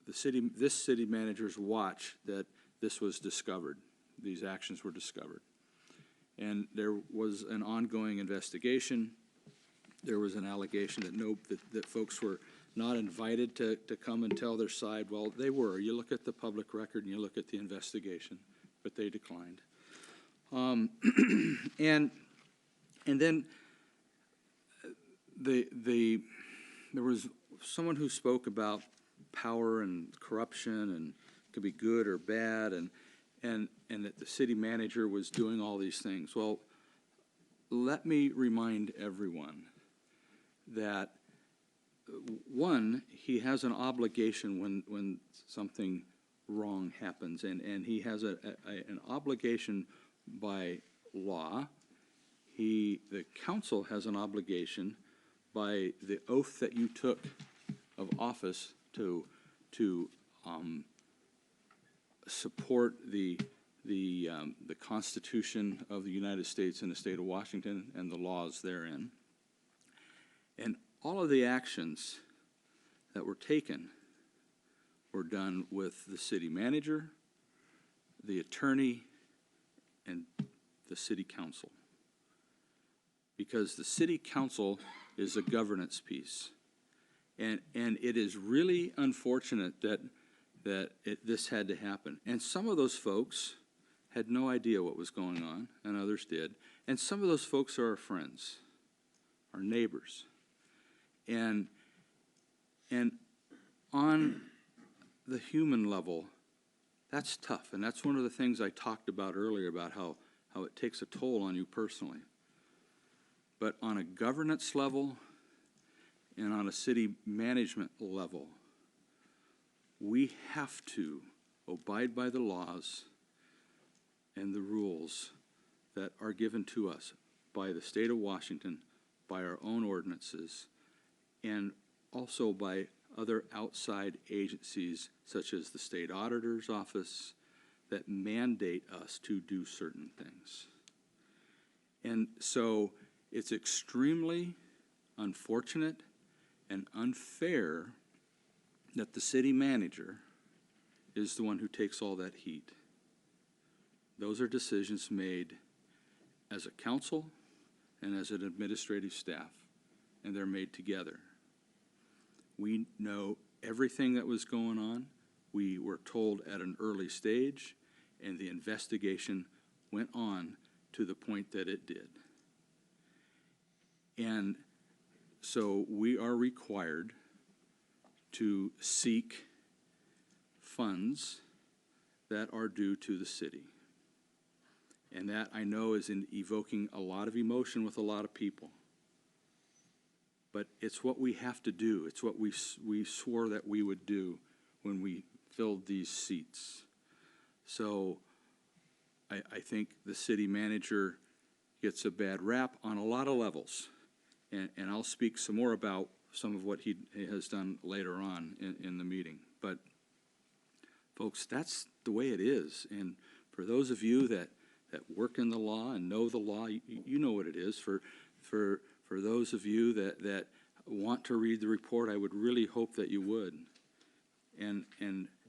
this city manager's watch that this was discovered. These actions were discovered, and there was an ongoing investigation. There was an allegation that folks were not invited to come and tell their side. Well, they were. You look at the public record and you look at the investigation, but they declined. And then there was someone who spoke about power and corruption and it could be good or bad, and that the city manager was doing all these things. Well, let me remind everyone that one, he has an obligation when something wrong happens, and he has an obligation by law. The council has an obligation by the oath that you took of office to support the Constitution of the United States and the state of Washington and the laws therein. And all of the actions that were taken were done with the city manager, the attorney, and the city council. Because the city council is a governance piece. And it is really unfortunate that this had to happen. And some of those folks had no idea what was going on, and others did. And some of those folks are our friends, our neighbors. And on the human level, that's tough. And that's one of the things I talked about earlier about how it takes a toll on you personally. But on a governance level and on a city management level, we have to abide by the laws and the rules that are given to us by the state of Washington, by our own ordinances, and also by other outside agencies such as the state auditor's office that mandate us to do certain things. And so it's extremely unfortunate and unfair that the city manager is the one who takes all that heat. Those are decisions made as a council and as an administrative staff, and they're made together. We know everything that was going on. We were told at an early stage, and the investigation went on to the point that it did. And so we are required to seek funds that are due to the city. And that, I know, is evoking a lot of emotion with a lot of people. But it's what we have to do. It's what we swore that we would do when we filled these seats. So I think the city manager gets a bad rap on a lot of levels. And I'll speak some more about some of what he has done later on in the meeting. But, folks, that's the way it is. And for those of you that work in the law and know the law, you know what it is. For for those of you that want to read the report, I would really hope that you would. And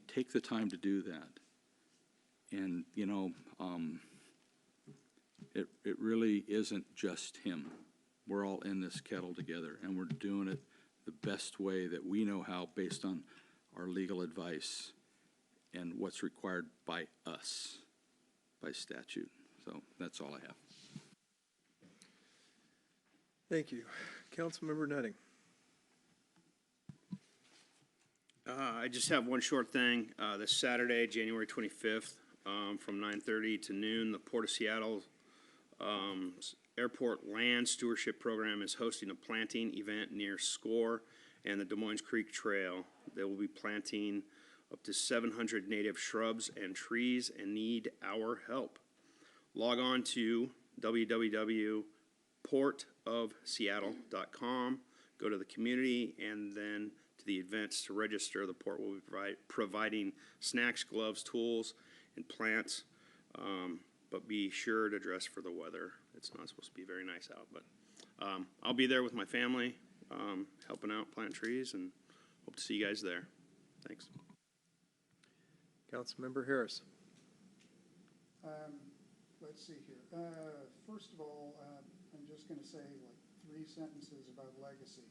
take the time to do that. And, you know, it really isn't just him. We're all in this kettle together, and we're doing it the best way that we know how based on our legal advice and what's required by us, by statute. So that's all I have. Thank you. Councilmember Nutting. I just have one short thing. This Saturday, January 25th, from 9:30 to noon, the Port of Seattle Airport Land Stewardship Program is hosting a planting event near SCORE and the Des Moines Creek Trail. They will be planting up to 700 native shrubs and trees and need our help. Log on to www.portofseattle.com, go to the community, and then to the events to register. The port will be providing snacks, gloves, tools, and plants, but be sure to dress for the weather. It's not supposed to be very nice out, but I'll be there with my family, helping out, plant trees, and hope to see you guys there. Thanks. Councilmember Harris. Let's see here. First of all, I'm just going to say like 3 sentences about legacy.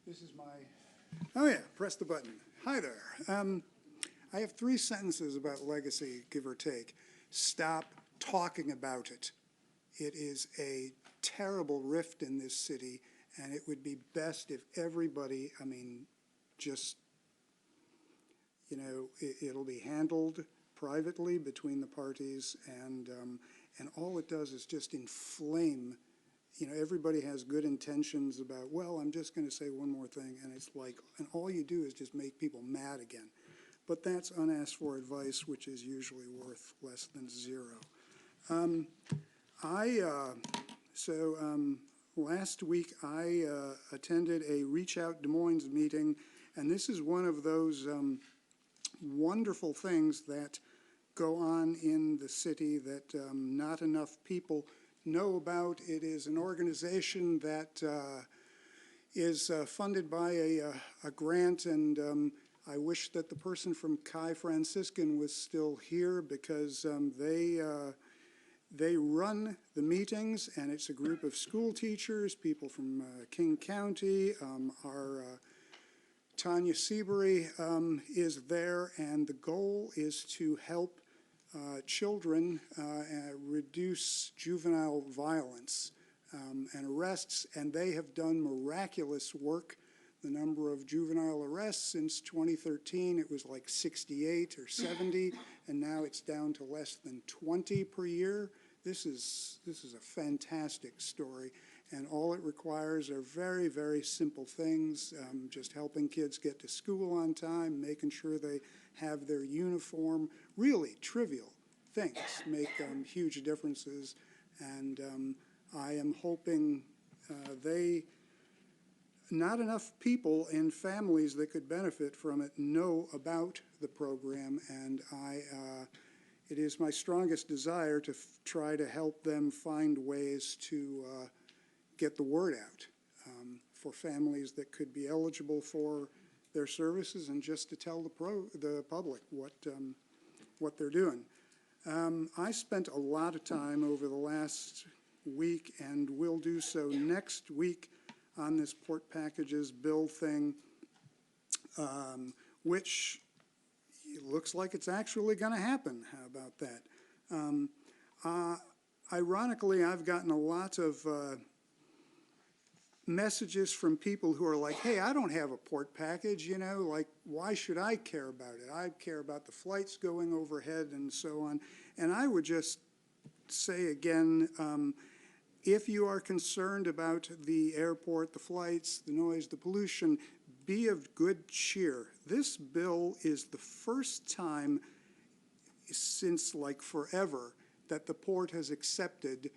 This is my, oh yeah, press the button. Hi there. I have 3 sentences about legacy, give or take. Stop talking about it. It is a terrible rift in this city, and it would be best if everybody, I mean, just, you know, it'll be handled privately between the parties, and all it does is just inflame. You know, everybody has good intentions about, well, I'm just going to say one more thing, and it's like, and all you do is just make people mad again. But that's unasked for advice, which is usually worth less than 0. Last week I attended a Reach Out Des Moines meeting, and this is one of those wonderful things that go on in the city that not enough people know about. It is an organization that is funded by a grant, and I wish that the person from Chi Franciscan was still here, because they run the meetings, and it's a group of school teachers, people from King County. Our Tanya Seabury is there, and the goal is to help children reduce juvenile violence and arrests, and they have done miraculous work. The number of juvenile arrests since 2013, it was like 68 or 70, and now it's down to less than 20 per year. This is a fantastic story, and all it requires are very, very simple things, just helping kids get to school on time, making sure they have their uniform. Really trivial things make huge differences, and I am hoping not enough people and families that could benefit from it know about the program, and it is my strongest desire to try to help them find ways to get the word out for families that could be eligible for their services, and just to tell the public what they're doing. I spent a lot of time over the last week, and will do so next week, on this port packages bill thing, which looks like it's actually going to happen. How about that? Ironically, I've gotten a lot of messages from people who are like, hey, I don't have a port package, you know, like, why should I care about it? I care about the flights going overhead and so on. And I would just say again, if you are concerned about the airport, the flights, the noise, the pollution, be of good cheer. This bill is the first time since like forever that the port has accepted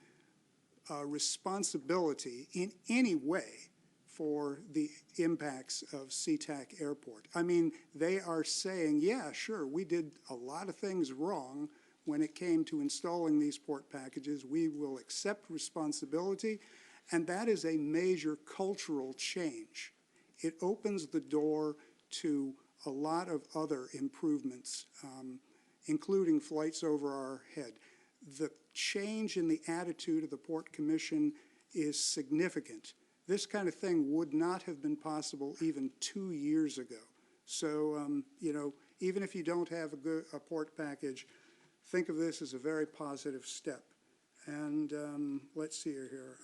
responsibility in any way for the impacts of SeaTac Airport. I mean, they are saying, yeah, sure, we did a lot of things wrong when it came to installing these port packages. We will accept responsibility, And that is a major cultural change. It opens the door to a lot of other improvements, including flights over our head. The change in the attitude of the Port Commission is significant. This kind of thing would not have been possible even 2 years ago. So, you know, even if you don't have a port package, think of this as a very positive step. And let's see here.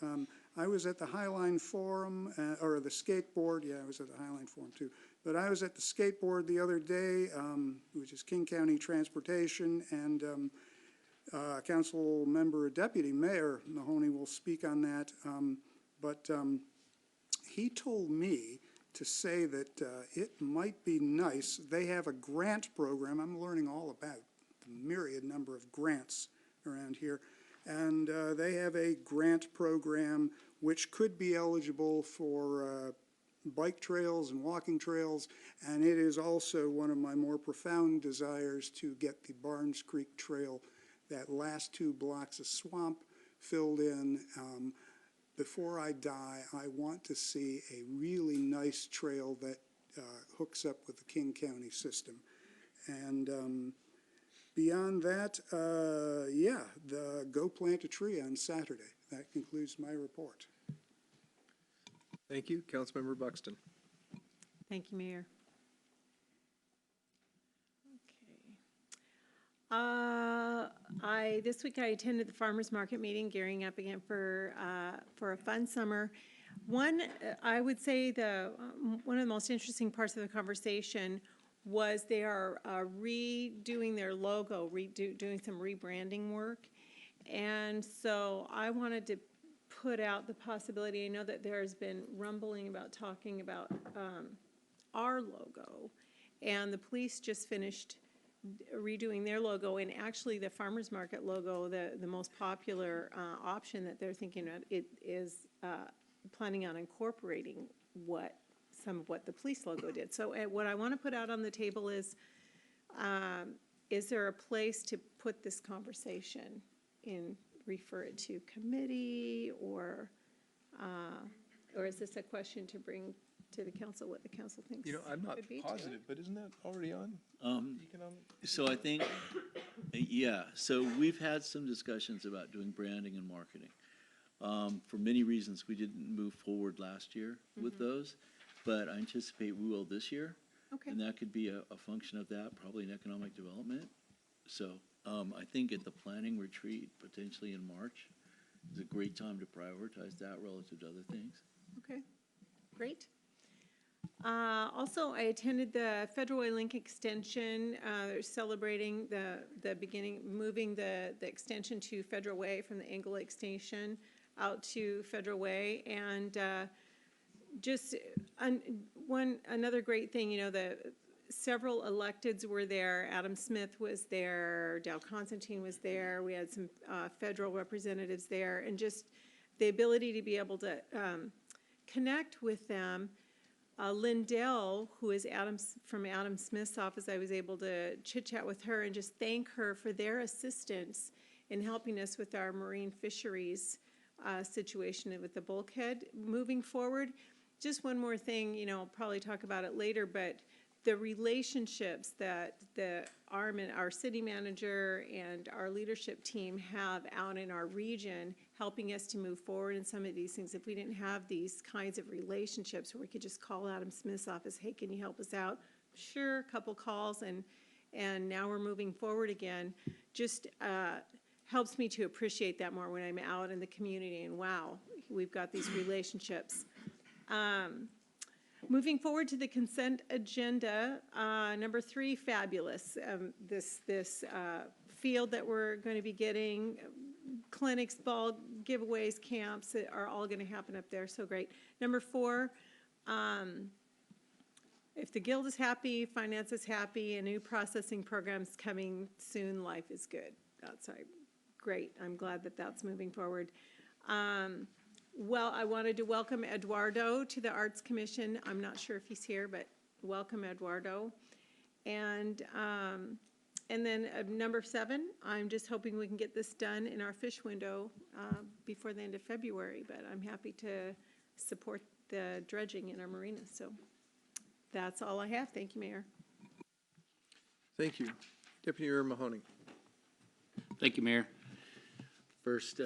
I was at the Highline Forum, or the skateboard. Yeah, I was at the Highline Forum too. But I was at the skateboard the other day, which is King County Transportation, and Council Member Deputy Mayor Mahoney will speak on that. But he told me to say that it might be nice. They have a grant program. I'm learning all about the myriad number of grants around here. And they have a grant program which could be eligible for bike trails and walking trails. And it is also one of my more profound desires to get the Barnes Creek Trail, that last 2 blocks of swamp, filled in. Before I die, I want to see a really nice trail that hooks up with the King County system. And beyond that, yeah, go plant a tree on Saturday. That concludes my report. Thank you. Councilmember Buxton. Thank you, Mayor. This week I attended the farmers market meeting, gearing up again for a fun summer. I would say one of the most interesting parts of the conversation was they are redoing their logo, doing some rebranding work. And so I wanted to put out the possibility, I know that there's been rumbling about talking about our logo, and the police just finished redoing their logo, and actually the farmers market logo, the most popular option that they're thinking of, it is planning on incorporating some of what the police logo did. So what I want to put out on the table is there a place to put this conversation in, refer it to committee, or is this a question to bring to the council, what the council thinks? You know, I'm not could be positive, but isn't that already on? Economic? So I think, yeah, so we've had some discussions about doing branding and marketing. For many reasons, we didn't move forward last year with those, but I anticipate we will this year. Okay. And that could be a function of that, probably in economic development. So I think at the planning retreat, potentially in March, is a great time to prioritize that relative to other things. Okay, great. Also, I attended the Federal Way Link extension. They're celebrating the beginning, moving the extension to Federal Way from the Angle Lake Station out to Federal Way. And just another great thing, you know, several electeds were there. Adam Smith was there. Dale Constantine was there. We had some federal representatives there. And just the ability to be able to connect with them. Lindell, who is from Adam Smith's office, I was able to chit-chat with her and just thank her for their assistance in helping us with our marine fisheries situation with the bulkhead moving forward. Just one more thing, you know, I'll probably talk about it later, but the relationships that our city manager and our leadership team have out in our region, helping us to move forward in some of these things. If we didn't have these kinds of relationships where we could just call Adam Smith's office, hey, can you help us out? Sure, a couple calls, and now we're moving forward again. Just helps me to appreciate that more when I'm out in the community, and wow, we've got these relationships. Moving forward to the consent agenda, number 3, fabulous. This field that we're going to be getting, clinics, ball giveaways, camps are all going to happen up there, so great. Number 4, if the Guild is happy, finance is happy, a new processing program's coming soon, life is good. That's great. I'm glad that that's moving forward. Well, I wanted to welcome Eduardo to the Arts Commission. I'm not sure if he's here, but welcome, Eduardo. And And then number 7, I'm just hoping we can get this done in our fish window before the end of February, but I'm happy to support the dredging in our marinas. So that's all I have. Thank you, Mayor. Thank you. Deputy Mayor Mahoney. Thank you, Mayor. First,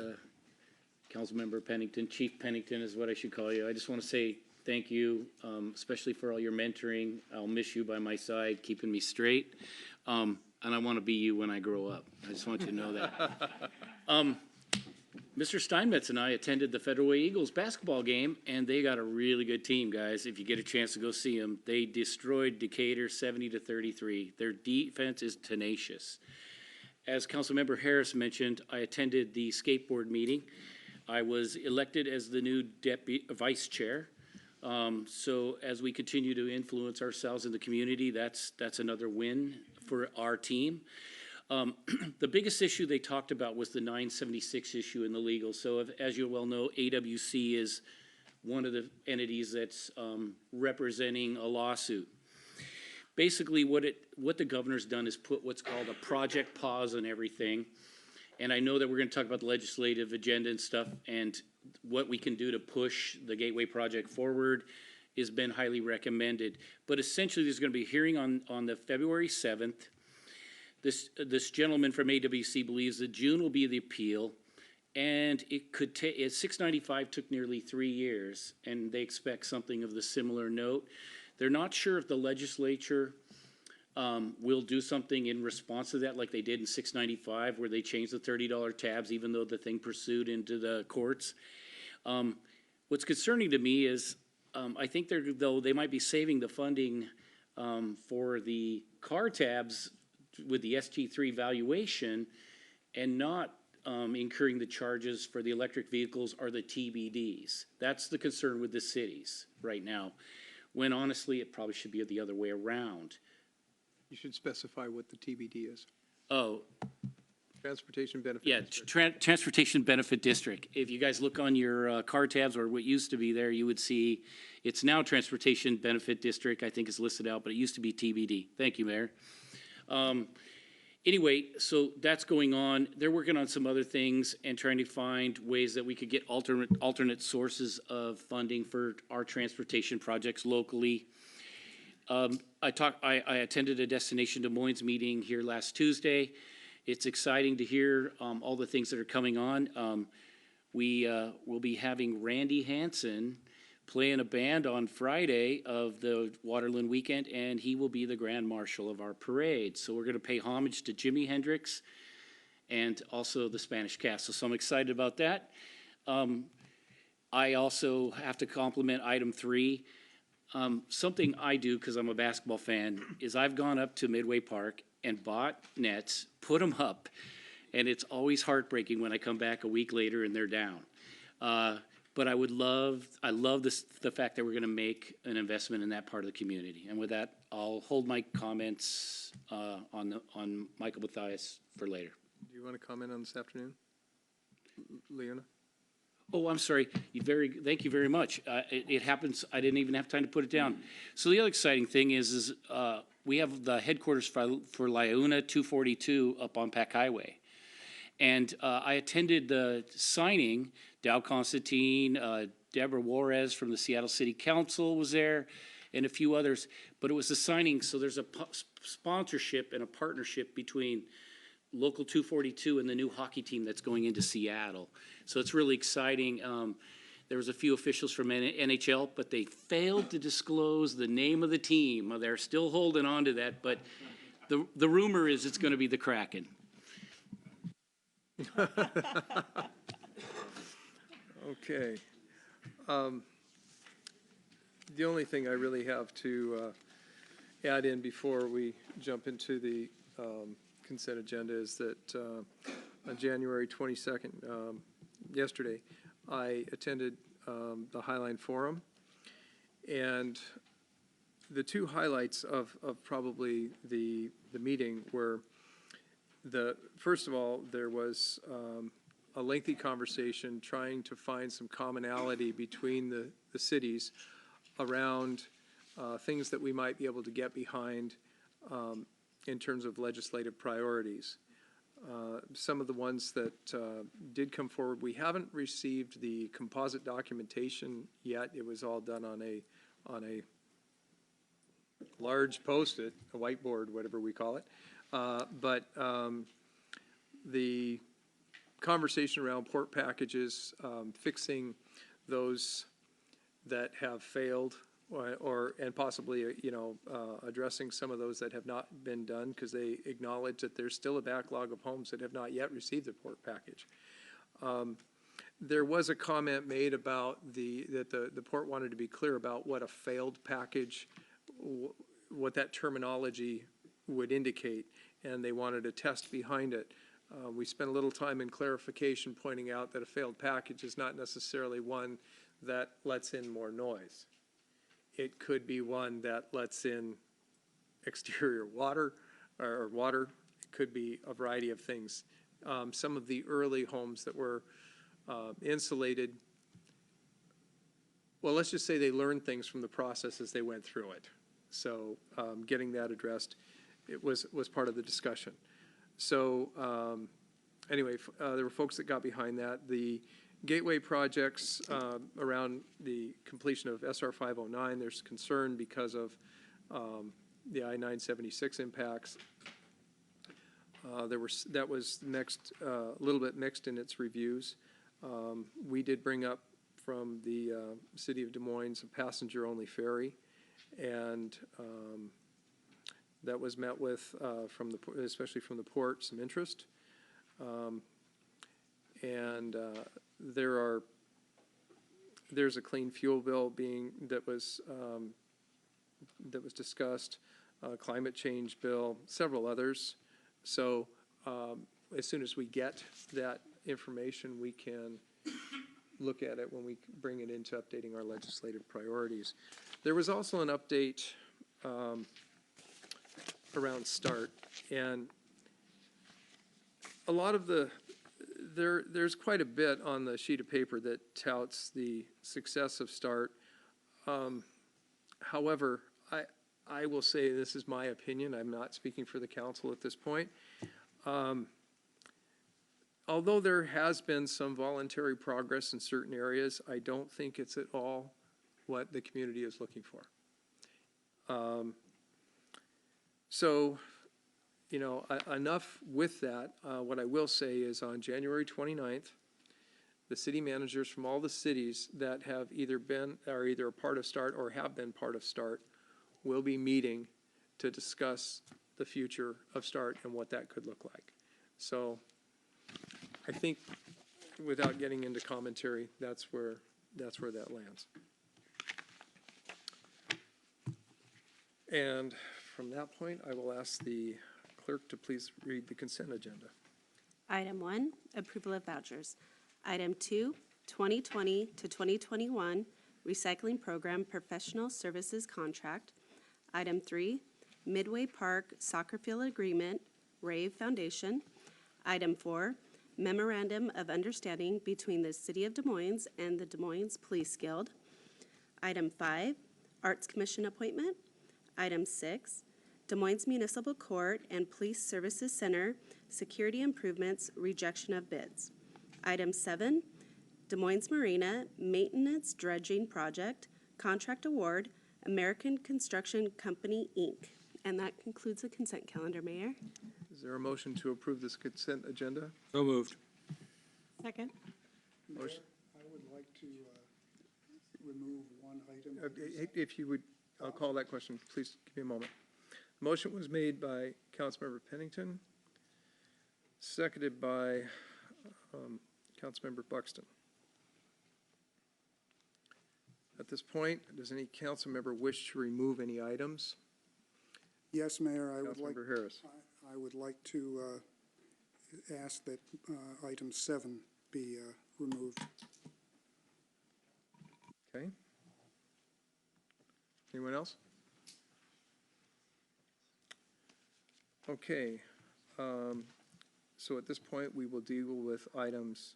Councilmember Pennington, Chief Pennington is what I should call you. I just want to say thank you, especially for all your mentoring. I'll miss you by my side, keeping me straight. And I want to be you when I grow up. I just want you to know that. Mr. Steinmetz and I attended the Federal Way Eagles basketball game, and they got a really good team, guys. If you get a chance to go see them, they destroyed Decatur 70-33. Their defense is tenacious. As Councilmember Harris mentioned, I attended the skateboard meeting. I was elected as the new vice chair. So as we continue to influence ourselves in the community, that's another win for our team. The biggest issue they talked about was the 976 issue in the legal. So as you well know, AWC is one of the entities that's representing a lawsuit. Basically, what the governor's done is put what's called a project pause on everything. And I know that we're going to talk about the legislative agenda and stuff, and what we can do to push the Gateway project forward has been highly recommended. But essentially, there's going to be a hearing on the February 7th. This gentleman from AWC believes that June will be the appeal, and it could take, 695 took nearly 3 years, and they expect something of the similar note. They're not sure if the legislature will do something in response to that, like they did in 695, where they changed the $30 tabs, even though the thing pursued into the courts. What's concerning to me is I think they might be saving the funding for the car tabs with the SG3 valuation and not incurring the charges for the electric vehicles or the TBDs. That's the concern with the cities right now, when honestly it probably should be the other way around. You should specify what the TBD is. Oh, Transportation Benefit yeah, District. Transportation Benefit District. If you guys look on your car tabs or what used to be there, you would see it's now Transportation Benefit District, I think is listed out, but it used to be TBD. Thank you, Mayor. Anyway, so that's going on. They're working on some other things and trying to find ways that we could get alternate sources of funding for our transportation projects locally. I attended a Destination Des Moines meeting here last Tuesday. It's exciting to hear all the things that are coming on. We will be having Randy Hansen playing a band on Friday of the Waterland weekend, and he will be the Grand Marshal of our parade. So we're going to pay homage to Jimi Hendrix and also the Spanish Castle. So I'm excited about that. I also have to compliment item 3. Something I do, because I'm a basketball fan, is I've gone up to Midway Park and bought nets, put them up, and it's always heartbreaking when I come back a week later and they're down. But I love the fact that we're going to make an investment in that part of the community. And with that, I'll hold my comments on Michael Mathias for later. Do you want to comment on this afternoon? Leona? Oh, I'm sorry. Thank you very much. It happens. I didn't even have time to put it down. So the other exciting thing is we have the headquarters for Liona 242 up on Pack Highway. And I attended the signing. Dow Constantine, Deborah Juarez from the Seattle City Council was there, and a few others. But it was a signing, so there's a sponsorship and a partnership between Local 242 and the new hockey team that's going into Seattle. So it's really exciting. There was a few officials from NHL, but they failed to disclose the name of the team. They're still holding on to that, but the rumor is it's going to be the Kraken. Okay. The only thing I really have to add in before we jump into the consent agenda is that on January 22nd, yesterday, I attended the Highline Forum, and the two highlights of probably the meeting were first of all, there was a lengthy conversation trying to find some commonality between the cities around things that we might be able to get behind in terms of legislative priorities. Some of the ones that did come forward, we haven't received the composite documentation yet. It was all done on a large Post-it, a whiteboard, whatever we call it. But the conversation around port packages, fixing those that have failed, and possibly, addressing some of those that have not been done, because they acknowledge that there's still a backlog of homes that have not yet received the port package. There was a comment made about that the port wanted to be clear about what a failed package, what that terminology would indicate, and they wanted a test behind it. We spent a little time in clarification pointing out that a failed package is not necessarily one that lets in more noise. It could be one that lets in exterior water, or water. It could be a variety of things. Some of the early homes that were insulated, well, let's just say they learned things from the process as they went through it. So getting that addressed, it was part of the discussion. So anyway, there were folks that got behind that. The gateway projects around the completion of SR 509, there's concern because of the I-976 impacts. That was mixed, a little bit mixed in its reviews. We did bring up from the city of Des Moines a passenger-only ferry, and that was met with, especially from the port, some interest. There's a clean fuel bill that was discussed, climate change bill, several others. So as soon as we get that information, we can look at it when we bring it into updating our legislative priorities. There was also an update around START, and a lot of there's quite a bit on the sheet of paper that touts the success of START. However, I will say, this is my opinion, I'm not speaking for the council at this point. Although there has been some voluntary progress in certain areas, I don't think it's at all what the community is looking for. Enough with that. What I will say is on January 29th, the city managers from all the cities that have either a part of START or have been part of START will be meeting to discuss the future of START and what that could look like. So I think, without getting into commentary, that's where that lands. And from that point, I will ask the clerk to please read the consent agenda. Item 1, approval of vouchers. Item 2, 2020 to 2021 recycling program professional services contract. Item 3, Midway Park soccer field agreement, Rave Foundation. Item 4, memorandum of understanding between the City of Des Moines and the Des Moines Police Guild. Item 5, Arts Commission appointment. Item 6, Des Moines Municipal Court and Police Services Center security improvements, rejection of bids. Item 7, Des Moines Marina maintenance dredging project, contract award, American Construction Company, Inc. And that concludes the consent calendar, Mayor. Is there a motion to approve this consent agenda? So moved. Second. Motion. I would like to remove one item. If you would, I'll call that question. Please give me a moment. Motion was made by Councilmember Pennington, seconded by Councilmember Buxton. At this point, does any council member wish to remove any items? Yes, Mayor, I would Councilmember Harris. I would like to ask that item 7 be removed. Okay. Anyone else? Okay. So at this point, we will deal with items,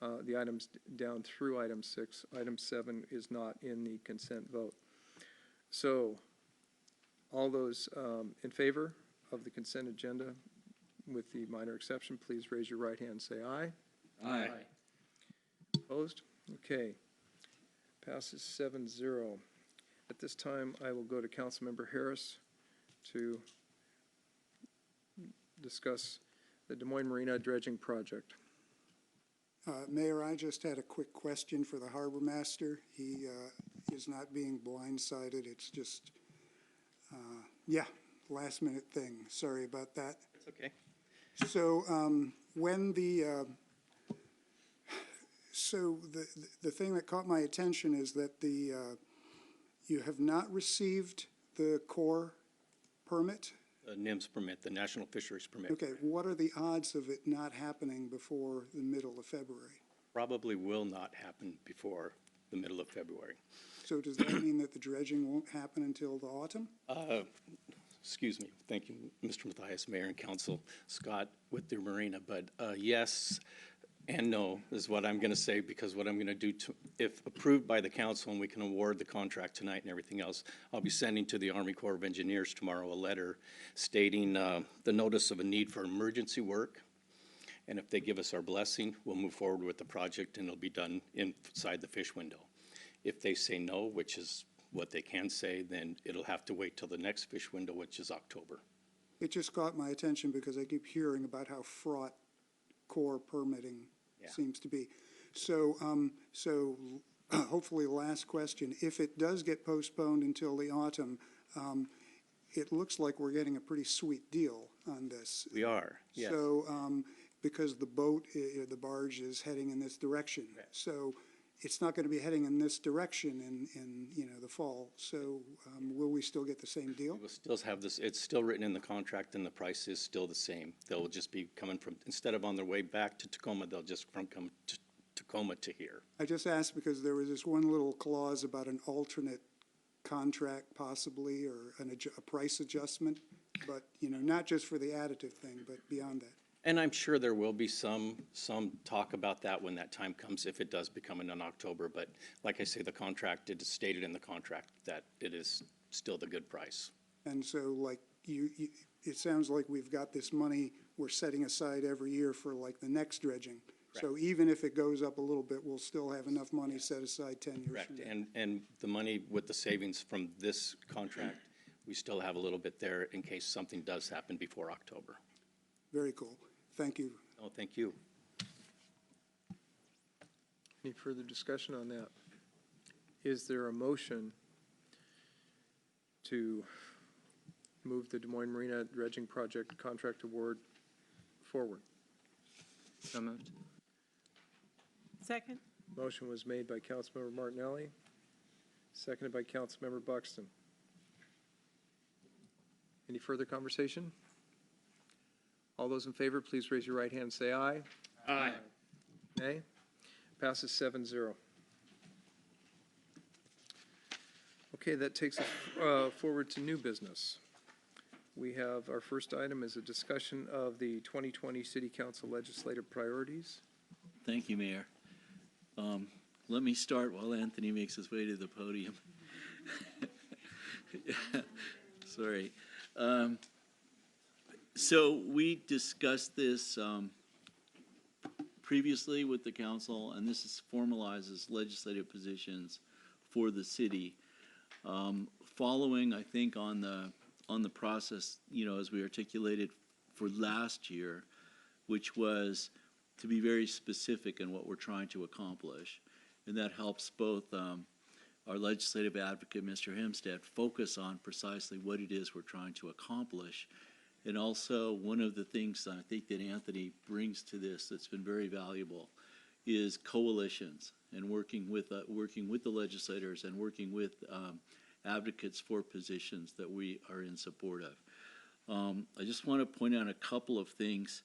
the items down through item 6. Item 7 is not in the consent vote. So all those in favor of the consent agenda, with the minor exception, please raise your right hand and say aye. Aye. Opposed? Okay. Passes 7-0. At this time, I will go to Councilmember Harris to discuss the Des Moines Marina dredging project. Mayor, I just had a quick question for the harbor master. He is not being blindsided. It's just, last minute thing. Sorry about that. It's okay. So when the thing that caught my attention is that you have not received the Corps permit? The NIMS permit, the National Fisheries Permit. Okay, what are the odds of it not happening before the middle of February? Probably will not happen before the middle of February. So does that mean that the dredging won't happen until the autumn? Excuse me. Thank you, Mr. Mathias, Mayor and Council, Scott with the marina. But yes and no is what I'm going to say, because what I'm going to do, if approved by the council and we can award the contract tonight and everything else, I'll be sending to the Army Corps of Engineers tomorrow a letter stating the notice of a need for emergency work. And if they give us our blessing, we'll move forward with the project and it'll be done inside the fish window. If they say no, which is what they can say, then it'll have to wait till the next fish window, which is October. It just caught my attention because I keep hearing about how fraught Corps permitting seems to be. So, hopefully, last question. If it does get postponed until the autumn, it looks like we're getting a pretty sweet deal on this. We are, yes. So, because the boat, the barge is heading in this direction. So it's not going to be heading in this direction in the fall. So will we still get the same deal? We'll still have this, it's still written in the contract and the price is still the same. They'll just be coming from, instead of on their way back to Tacoma, they'll just come to Tacoma to here. I just asked because there was this one little clause about an alternate contract possibly, or a price adjustment, but, not just for the additive thing, but beyond that. And I'm sure there will be some talk about that when that time comes, if it does become in October. But like I say, the contract, it is stated in the contract that it is still the good price. And so, like, it sounds like we've got this money we're setting aside every year for, like, the next dredging. Correct. So even if it goes up a little bit, we'll still have enough money set aside 10 years Correct. from now. And the money with the savings from this contract, we still have a little bit there in case something does happen before October. Very cool. Thank you. Oh, thank you. Any further discussion on that? Is there a motion to move the Des Moines Marina dredging project contract award forward? So moved. Second? Motion was made by Councilmember Martinelli, seconded by Councilmember Buxton. Any further conversation? All those in favor, please raise your right hand and say aye. Aye. Nay? Passes 7-0. Okay, that takes us forward to new business. We have, our first item is a discussion of the 2020 City Council legislative priorities. Thank you, Mayor. Let me start while Anthony makes his way to the podium. Sorry. So we discussed this previously with the council, and this is formalizes legislative positions for the city. Following, I think, on the process, as we articulated for last year, which was to be very specific in what we're trying to accomplish. And that helps both our legislative advocate, Mr. Hempstead, focus on precisely what it is we're trying to accomplish. And also, one of the things I think that Anthony brings to this that's been very valuable is coalitions and working with the legislators and working with advocates for positions that we are in support of. I just want to point out a couple of things.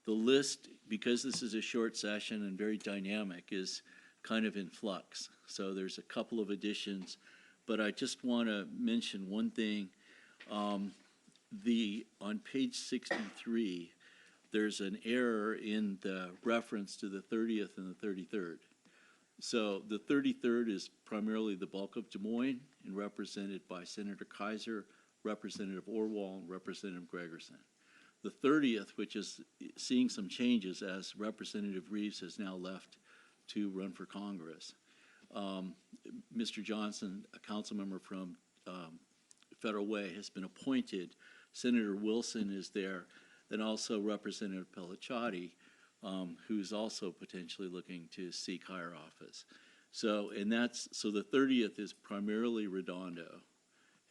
The list, because this is a short session and very dynamic, is kind of in flux. So there's a couple of additions, but I just want to mention one thing. On page 63, there's an error in the reference to the 30th and the 33rd. So the 33rd is primarily the bulk of Des Moines and represented by Senator Kaiser, Representative Orwell, and Representative Gregerson. The 30th, which is seeing some changes as Representative Reeves has now left to run for Congress. Mr. Johnson, a council member from Federal Way, has been appointed. Senator Wilson is there, and also Representative Pellicciati, who's also potentially looking to seek higher office. So the 30th is primarily Redondo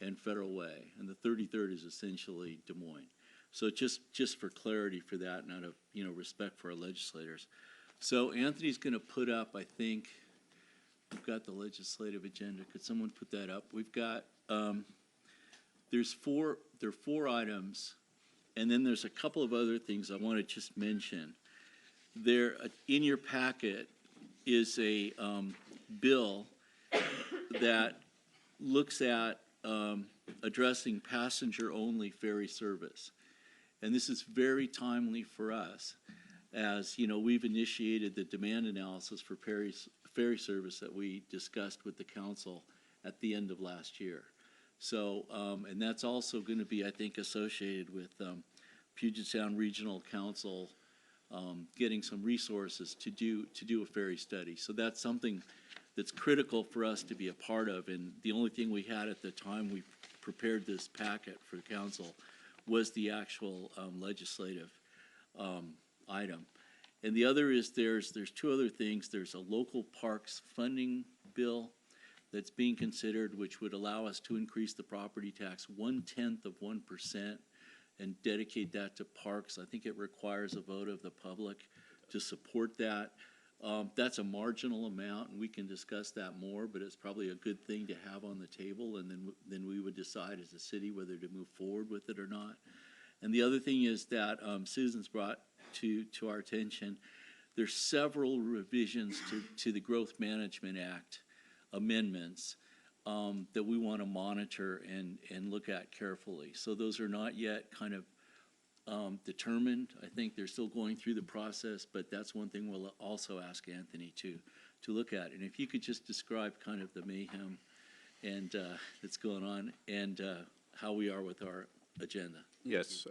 and Federal Way, and the 33rd is essentially Des Moines. So just for clarity for that, and out of respect for our legislators. So Anthony's going to put up, I think, we've got the legislative agenda. Could someone put that up? We've got there are 4 items, and then there's a couple of other things I want to just mention. There in your packet is a bill that looks at addressing passenger-only ferry service. And this is very timely for us, as we've initiated the demand analysis for ferry service that we discussed with the council at the end of last year. So, and that's also going to be, I think, associated with Puget Sound Regional Council getting some resources to do a ferry study. So that's something that's critical for us to be a part of. And the only thing we had at the time we prepared this packet for the council was the actual legislative item. And the other is there's 2 other things. There's a local parks funding bill that's being considered, which would allow us to increase the property tax 0.1% and dedicate that to parks. I think it requires a vote of the public to support that. That's a marginal amount, and we can discuss that more, but it's probably a good thing to have on the table, and then we would decide as a city whether to move forward with it or not. And the other thing is that Susan's brought to our attention, there's several revisions to the Growth Management Act amendments that we want to monitor and look at carefully. So those are not yet kind of determined. I think they're still going through the process, but that's one thing we'll also ask Anthony to look at. And if you could just describe kind of the mayhem and that's going on and how we are with our agenda. Yes.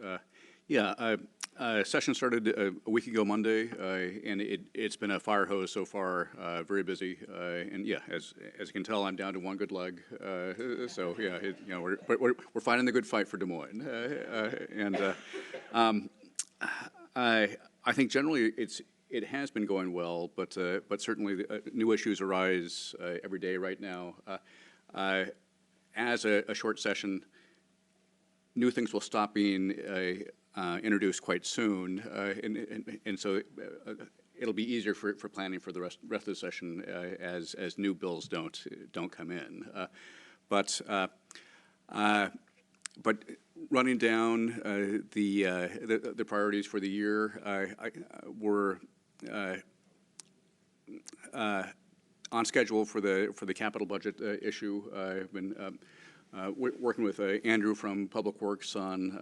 Session started a week ago Monday, and it's been a fire hose so far, very busy. And yeah, as you can tell, I'm down to one good leg. So yeah, we're fighting the good fight for Des Moines. I think generally it has been going well, but certainly new issues arise every day right now. As a short session, new things will stop being introduced quite soon, and so it'll be easier for planning for the rest of the session as new bills don't come in. But running down the priorities for the year, we're on schedule for the capital budget issue. I've been working with Andrew from Public Works on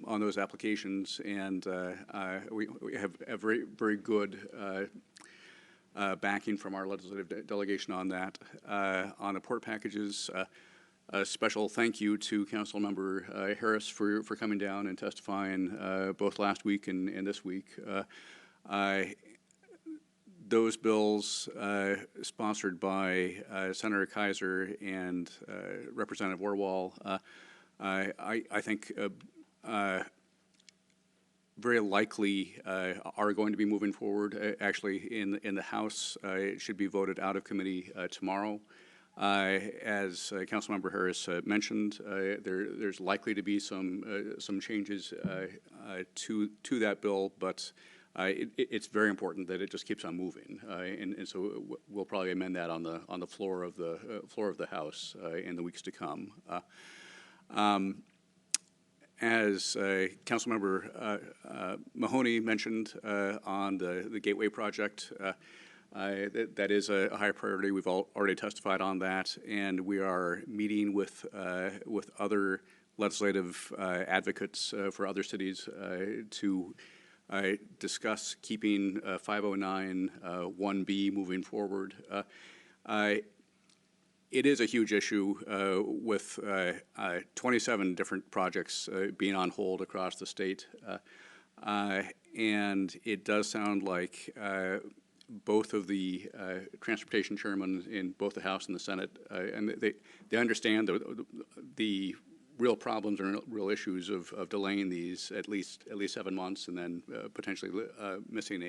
those applications, and we have a very good backing from our legislative delegation on that. On the port packages, a special thank you to Councilmember Harris for coming down and testifying both last week and this week. Those bills sponsored by Senator Kaiser and Representative Orwell, I think very likely are going to be moving forward. Actually, in the House, it should be voted out of committee tomorrow. As Councilmember Harris mentioned, there's likely to be some changes to that bill, but it's very important that it just keeps on moving, and so we'll probably amend that on the floor of the House in the weeks to come. As Councilmember Mahoney mentioned on the Gateway project, that is a high priority. We've already testified on that, and we are meeting with other legislative advocates for other cities to discuss keeping 509 1B moving forward. it is a huge issue with 27 different projects being on hold across the state. And it does sound like both of the transportation chairmen in both the House and the Senate, and they understand the real problems and real issues of delaying these at least 7 months, and then potentially missing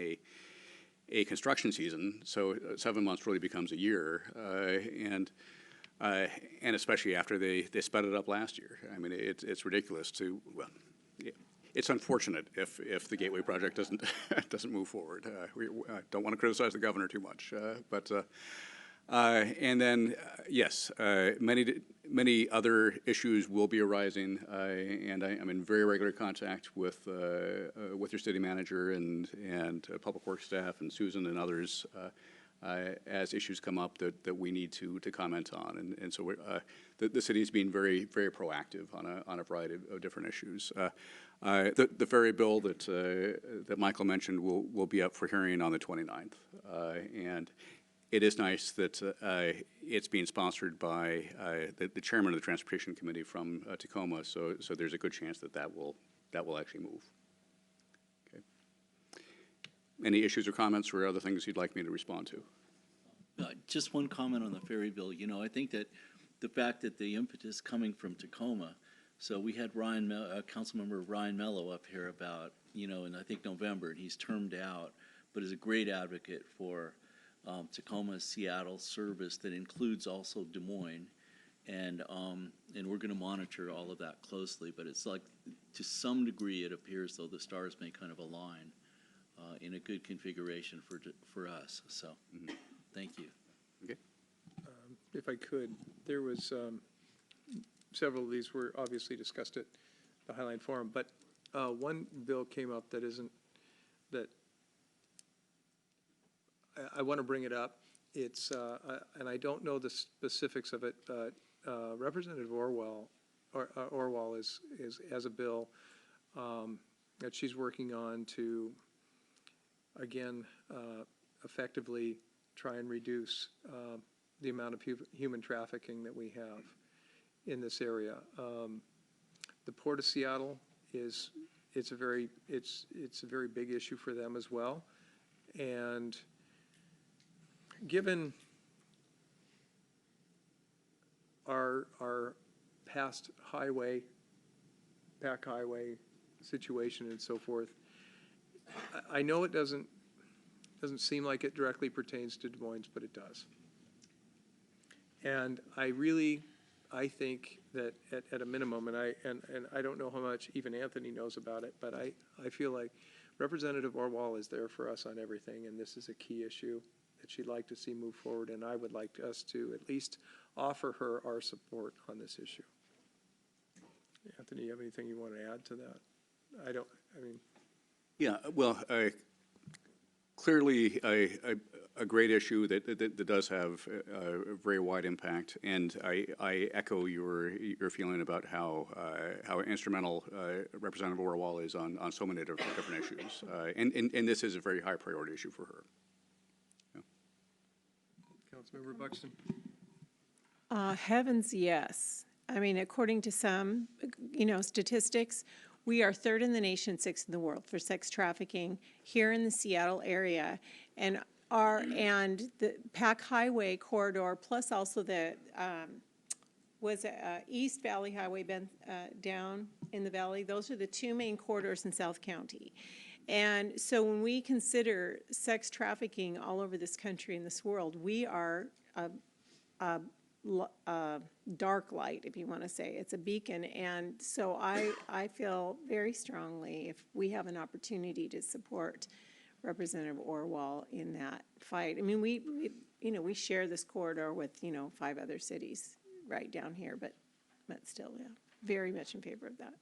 a construction season. So 7 months really becomes a year, and especially after they sped it up last year. I mean, it's ridiculous to, well, it's unfortunate if the Gateway project doesn't move forward. We don't want to criticize the governor too much, but and then yes, many other issues will be arising, and I'm in very regular contact with your city manager and public works staff and Susan and others as issues come up that we need to comment on, and so the city is being very, very proactive on a variety of different issues. The ferry bill that Michael mentioned will be up for hearing on the 29th, and it is nice that it's being sponsored by the chairman of the Transportation Committee from Tacoma, so there's a good chance that will actually move. Okay. Any issues or comments or other things you'd like me to respond to? Just one comment on the ferry bill. You know, I think that the fact that the impetus coming from Tacoma, so we had Councilmember Ryan Mello up here about, in I think November, and he's termed out, but is a great advocate for Tacoma, Seattle service that includes also Des Moines, and we're going to monitor all of that closely. But it's like, to some degree, it appears though the stars may kind of align in a good configuration for us. So, thank you. Okay. If I could, there was several of these were obviously discussed at the Highline Forum, but one bill came up that I want to bring it up. It's, and I don't know the specifics of it, but Representative Orwell has a bill that she's working on to, again, effectively try and reduce the amount of human trafficking that we have in this area. The Port of Seattle it's a very big issue for them as well, and given our past pack highway situation and so forth, I know it doesn't seem like it directly pertains to Des Moines, but it does. And I think that at a minimum, and I don't know how much even Anthony knows about it, but I feel like Representative Orwell is there for us on everything, and this is a key issue that she'd like to see move forward, and I would like us to at least offer her our support on this issue. Anthony, you have anything you want to add to that? Yeah, well, clearly a great issue that does have a very wide impact, and I echo your feeling about how instrumental Representative Orwell is on so many different issues, and this is a very high priority issue for her. Yeah. Councilmember Buxton. Heavens, yes. I mean, according to some, statistics, we are third in the nation, sixth in the world for sex trafficking here in the Seattle area, and the Pack Highway corridor, plus also the East Valley Highway down in the valley. Those are the two main corridors in South County. And so when we consider sex trafficking all over this country and this world, we are a dark light, if you want to say. It's a beacon. And so I feel very strongly if we have an opportunity to support Representative Orwell in that fight. I mean, we share this corridor with, 5 other cities right down here, but still, yeah, very much in favor of that.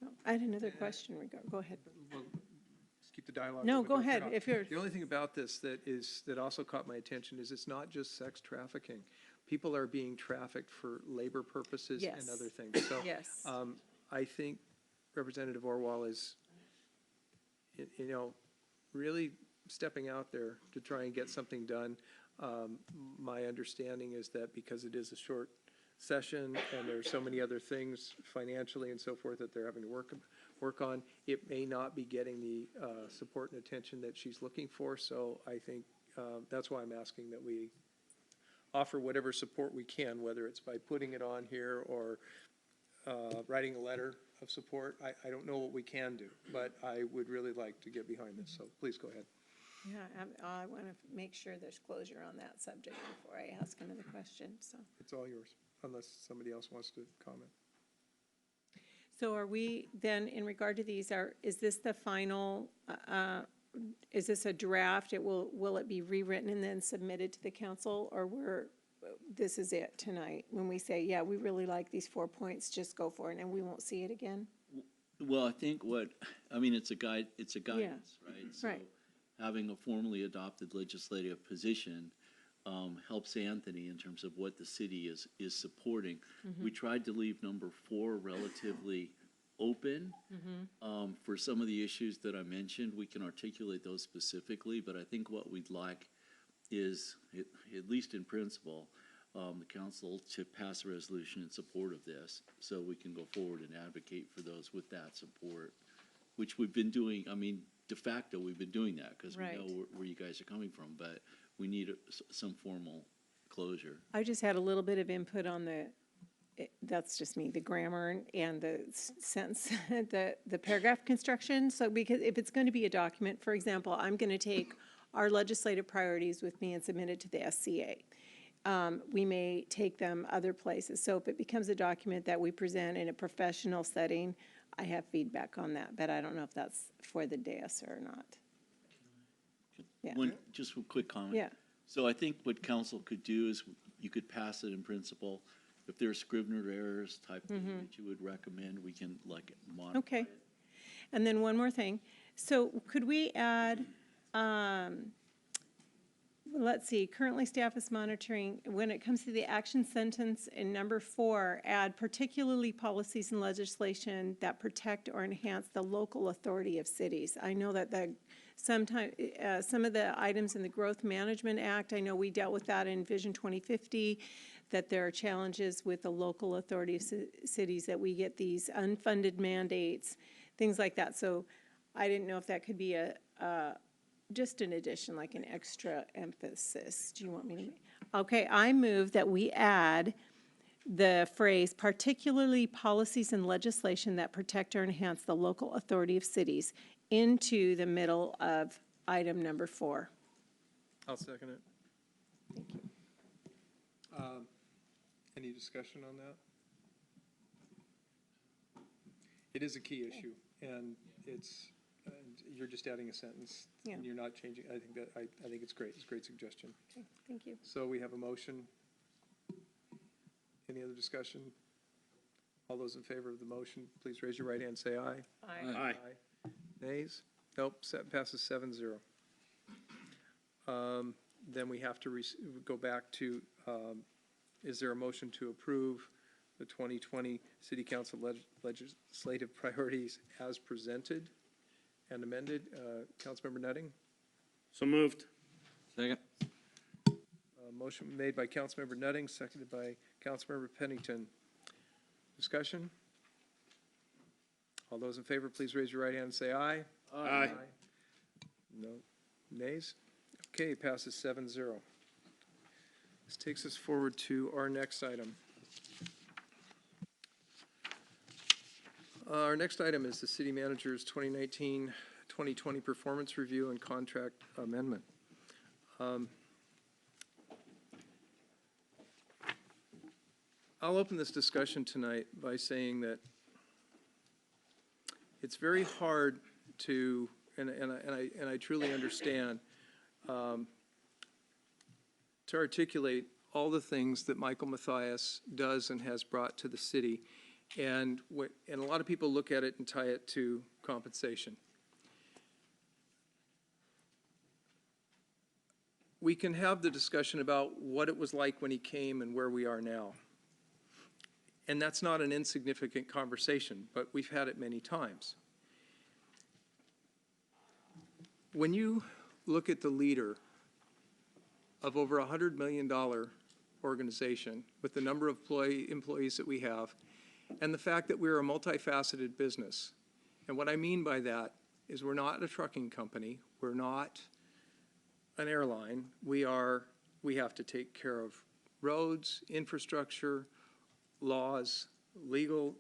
So I had another question. Go ahead. Well, let's keep the dialogue. No, open. go Don't ahead. cut off. If you're The only thing about this that also caught my attention is it's not just sex trafficking. People are being trafficked for labor purposes and Yes. other things. So Yes. I think Representative Orwell is, really stepping out there to try and get something done. My understanding is that because it is a short session and there's so many other things financially and so forth that they're having to work on, it may not be getting the support and attention that she's looking for. So I think that's why I'm asking that we offer whatever support we can, whether it's by putting it on here or writing a letter of support. I don't know what we can do, but I would really like to get behind this, so please go ahead. Yeah, I want to make sure there's closure on that subject before I ask another question, so. It's all yours, unless somebody else wants to comment. So are we then, in regard to these, is this the final, is this a draft? Will it be rewritten and then submitted to the council, or this is it tonight? When we say, yeah, we really like these 4 points, just go for it, and we won't see it again? Well, I think it's a guidance, right? So right. having a formally adopted legislative position helps Anthony in terms of what the city is supporting. We tried to leave number 4 relatively open for some of the issues that I mentioned. We can articulate those specifically, but I think what we'd like is, at least in principle, the council to pass a resolution in support of this, so we can go forward and advocate for those with that support, which we've been doing. I mean, de facto, we've been doing that because we know where you guys are coming from, but we need some formal closure. I just had a little bit of input on that's just me, the grammar and the sentence, the paragraph construction. So because if it's going to be a document, for example, I'm going to take our legislative priorities with me and submit it to the SCA. We may take them other places. So if it becomes a document that we present in a professional setting, I have feedback on that, but I don't know if that's for the dais or not. Yeah. Just a quick comment. Yeah. So I think what council could do is you could pass it in principle. If there are Scrivener errors type thing that you would recommend, we can modify Okay. it. And then one more thing. So could we add, let's see, currently staff is monitoring, when it comes to the action sentence in number 4, add particularly policies and legislation that protect or enhance the local authority of cities. I know that some of the items in the Growth Management Act, I know we dealt with that in Vision 2050, that there are challenges with the local authority of cities, that we get these unfunded mandates, things like that. So I didn't know if that could be just an addition, like an extra emphasis. Do you want me to? Okay, I move that we add the phrase, particularly policies and legislation that protect or enhance the local authority of cities, into the middle of item number 4. I'll second it. Thank you. Any discussion on that? It is a key issue, and you're just adding a sentence. Yeah. And you're not changing. I think it's great. It's a great suggestion. Okay, thank you. So we have a motion. Any other discussion? All those in favor of the motion, please raise your right hand and say aye. Aye. Aye. Nays? Nope, passes 7-0. Then we have to go back to, is there a motion to approve the 2020 City Council legislative priorities as presented and amended? Councilmember Nutting? So moved. Second. Motion made by Councilmember Nutting, seconded by Councilmember Pennington. Discussion? All those in favor, please raise your right hand and say aye. Aye. No nays? Okay, passes 7-0. This takes us forward to our next item. Our next item is the city manager's 2019-2020 performance review and contract amendment. I'll open this discussion tonight by saying that it's very hard to, and I truly understand, to articulate all the things that Michael Mathias does and has brought to the city. And a lot of people look at it and tie it to compensation. We can have the discussion about what it was like when he came and where we are now. And that's not an insignificant conversation, but we've had it many times. When you look at the leader of over $100 million organization with the number of employees that we have, and the fact that we're a multifaceted business. And what I mean by that is we're not a trucking company, we're not an airline. We have to take care of roads, infrastructure, laws, legal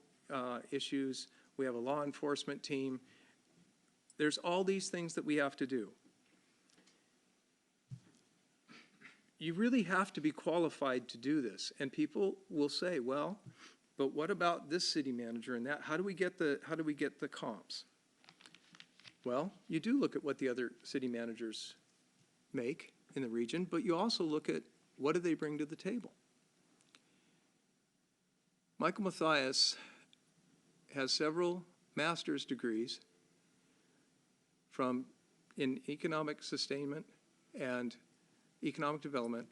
issues. We have a law enforcement team. There's all these things that we have to do. You really have to be qualified to do this. And people will say, well, but what about this city manager and that? How do we get the comps? Well, you do look at what the other city managers make in the region, but you also look at what do they bring to the table. Michael Mathias has several master's degrees in economic sustainment and economic development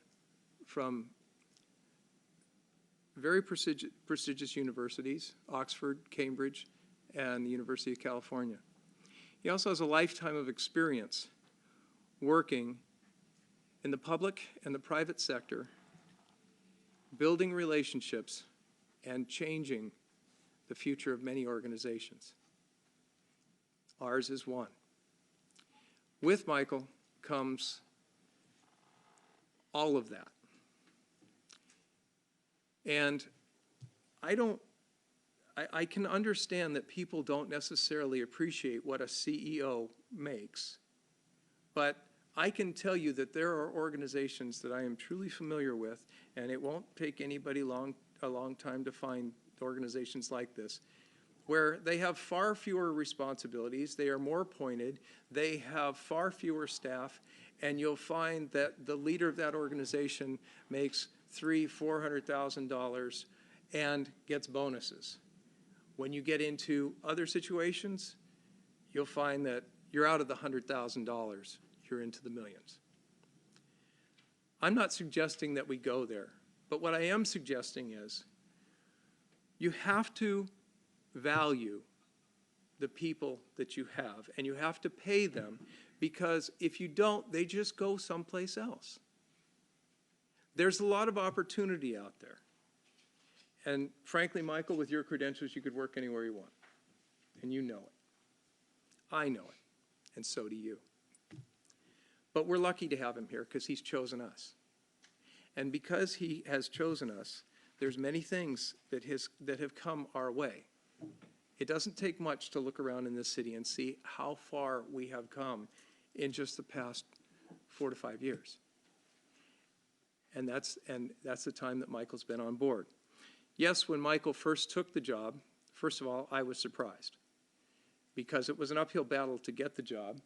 from very prestigious universities, Oxford, Cambridge, and the University of California. He also has a lifetime of experience working in the public and the private sector, building relationships and changing the future of many organizations. Ours is one. With Michael comes all of that. And I can understand that people don't necessarily appreciate what a CEO makes, but I can tell you that there are organizations that I am truly familiar with, and it won't take anybody a long time to find organizations like this, where they have far fewer responsibilities, they are more pointed, they have far fewer staff, and you'll find that the leader of that organization makes $300,000-$400,000 and gets bonuses. When you get into other situations, you'll find that you're out of the $100,000, you're into the millions. I'm not suggesting that we go there, but what I am suggesting is you have to value the people that you have, and you have to pay them, because if you don't, they just go someplace else. There's a lot of opportunity out there. And frankly, Michael, with your credentials, you could work anywhere you want. And you know it. I know it. And so do you. But we're lucky to have him here because he's chosen us. And because he has chosen us, there's many things that have come our way. It doesn't take much to look around in this city and see how far we have come in just the past 4 to 5 years. And that's the time that Michael's been on board. Yes, when Michael first took the job, first of all, I was surprised because it was an uphill battle to get the job,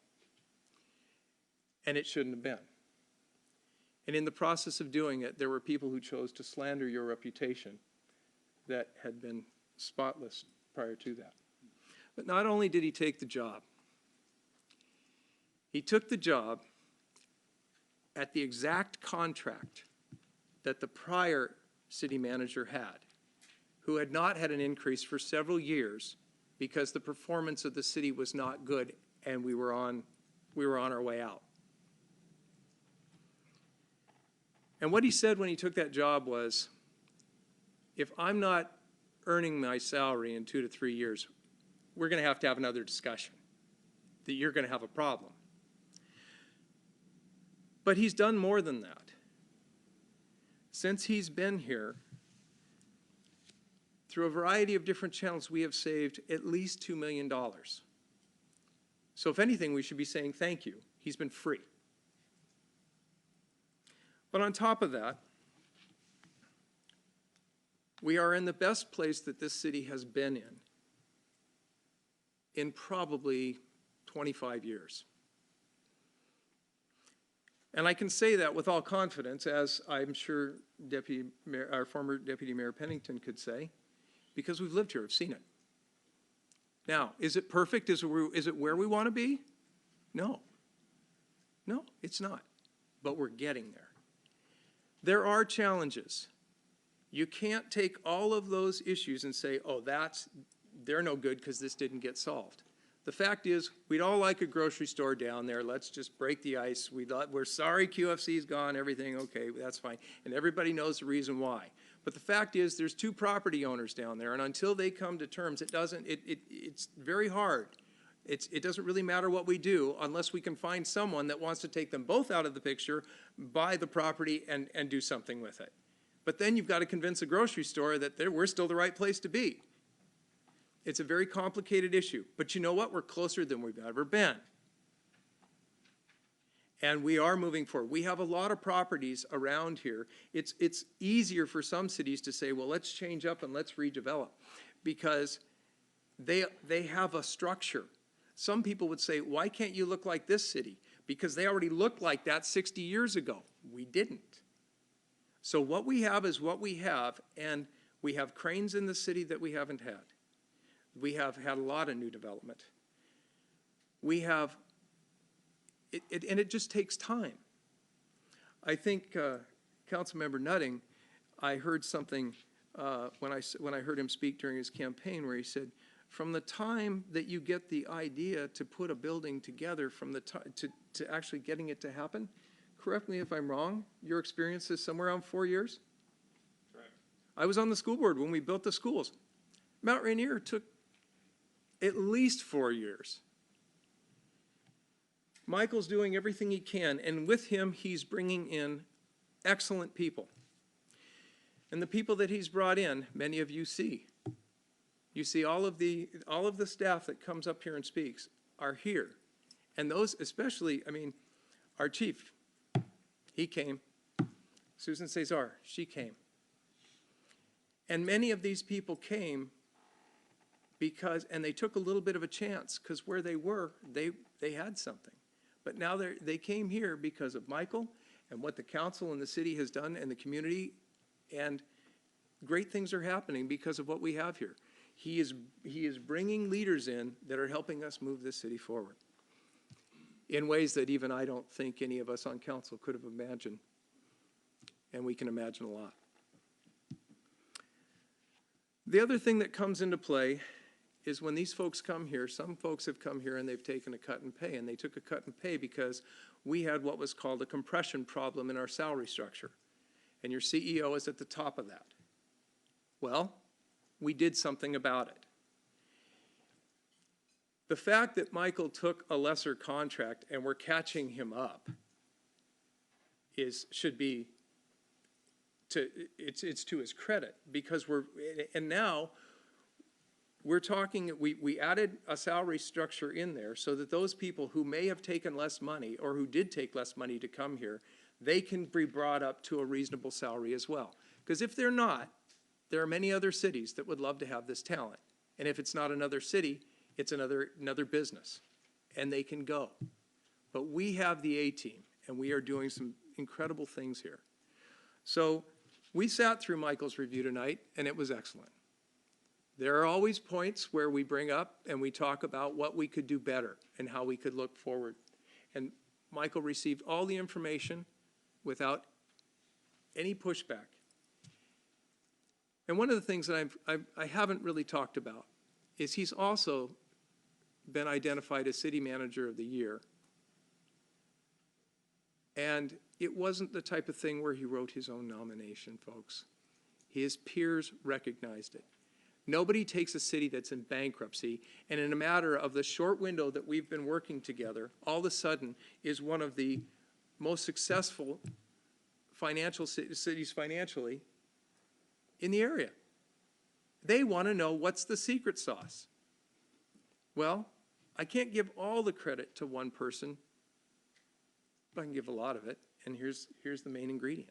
and it shouldn't have been. And in the process of doing it, there were people who chose to slander your reputation that had been spotless prior to that. But not only did he take the job, he took the job at the exact contract that the prior city manager had, who had not had an increase for several years because the performance of the city was not good and we were on our way out. And what he said when he took that job was, if I'm not earning my salary in 2 to 3 years, we're going to have another discussion, that you're going to have a problem. But he's done more than that. Since he's been here, through a variety of different channels, we have saved at least $2 million. So if anything, we should be saying thank you. He's been free. But on top of that, we are in the best place that this city has been in probably 25 years. And I can say that with all confidence, as I'm sure our former Deputy Mayor Pennington could say, because we've lived here, I've seen it. Now, is it perfect? Is it where we want to be? No. No, it's not. But we're getting there. There are challenges. You can't take all of those issues and say, oh, they're no good because this didn't get solved. The fact is, we'd all like a grocery store down there. Let's just break the ice. We're sorry QFC's gone, everything, okay, that's fine. And everybody knows the reason why. But the fact is, there's two property owners down there, and until they come to terms, it's very hard. It doesn't really matter what we do unless we can find someone that wants to take them both out of the picture, buy the property, and do something with it. But then you've got to convince a grocery store that we're still the right place to be. It's a very complicated issue, but you know what? We're closer than we've ever been. And we are moving forward. We have a lot of properties around here. It's easier for some cities to say, well, let's change up and let's redevelop, because they have a structure. Some people would say, why can't you look like this city? Because they already looked like that 60 years ago. We didn't. So what we have is what we have, and we have cranes in the city that we haven't had. We have had a lot of new development. We have, and it just takes time. I think Councilmember Nutting, I heard something when I heard him speak during his campaign where he said, from the time that you get the idea to put a building together, from the time to actually getting it to happen, correct me if I'm wrong, your experience is somewhere around 4 years? Correct. I was on the school board when we built the schools. Mount Rainier took at least 4 years. Michael's doing everything he can, and with him, he's bringing in excellent people. And the people that he's brought in, many of you see. You see all of the staff that comes up here and speaks are here. And those especially, I mean, our chief, he came. Susan Cesar, she came. And many of these people came and they took a little bit of a chance, because where they were, they had something. But now they came here because of Michael and what the council and the city has done and the community, and great things are happening because of what we have here. He is bringing leaders in that are helping us move this city forward in ways that even I don't think any of us on council could have imagined, and we can imagine a lot. The other thing that comes into play is when these folks come here, some folks have come here and they've taken a cut and pay, and they took a cut and pay because we had what was called a compression problem in our salary structure, and your CEO is at the top of that. Well, we did something about it. The fact that Michael took a lesser contract and we're catching him up should be it's to his credit, because now we're talking, we added a salary structure in there so that those people who may have taken less money or who did take less money to come here, they can be brought up to a reasonable salary as well. Because if they're not, there are many other cities that would love to have this talent. And if it's not another city, it's another business, and they can go. But we have the A-team, and we are doing some incredible things here. So we sat through Michael's review tonight, and it was excellent. There are always points where we bring up and we talk about what we could do better and how we could look forward. And Michael received all the information without any pushback. And one of the things that I haven't really talked about is he's also been identified as City Manager of the Year. And it wasn't the type of thing where he wrote his own nomination, folks. His peers recognized it. Nobody takes a city that's in bankruptcy and in a matter of the short window that we've been working together, all of a sudden is one of the most successful cities financially in the area. They want to know what's the secret sauce. Well, I can't give all the credit to one person, but I can give a lot of it, and here's the main ingredient.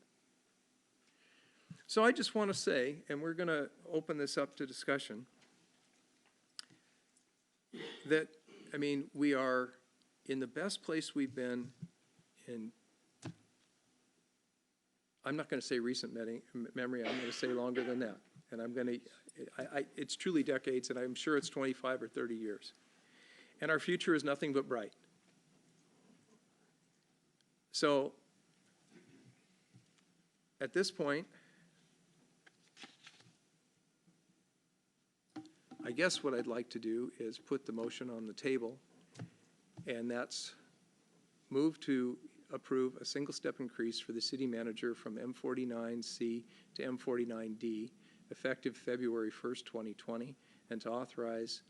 So I just want to say, and we're going to open this up to discussion, that, I mean, we are in the best place we've been in, I'm not going to say recent memory, I'm going to say longer than that. And I'm going to, it's truly decades, and I'm sure it's 25 or 30 years. And our future is nothing but bright. So, at this point, guess what I'd like to do is put the motion on the table, and that's move to approve a single-step increase for the city manager from M49C to M49D, effective February 1st, 2020, and to authorize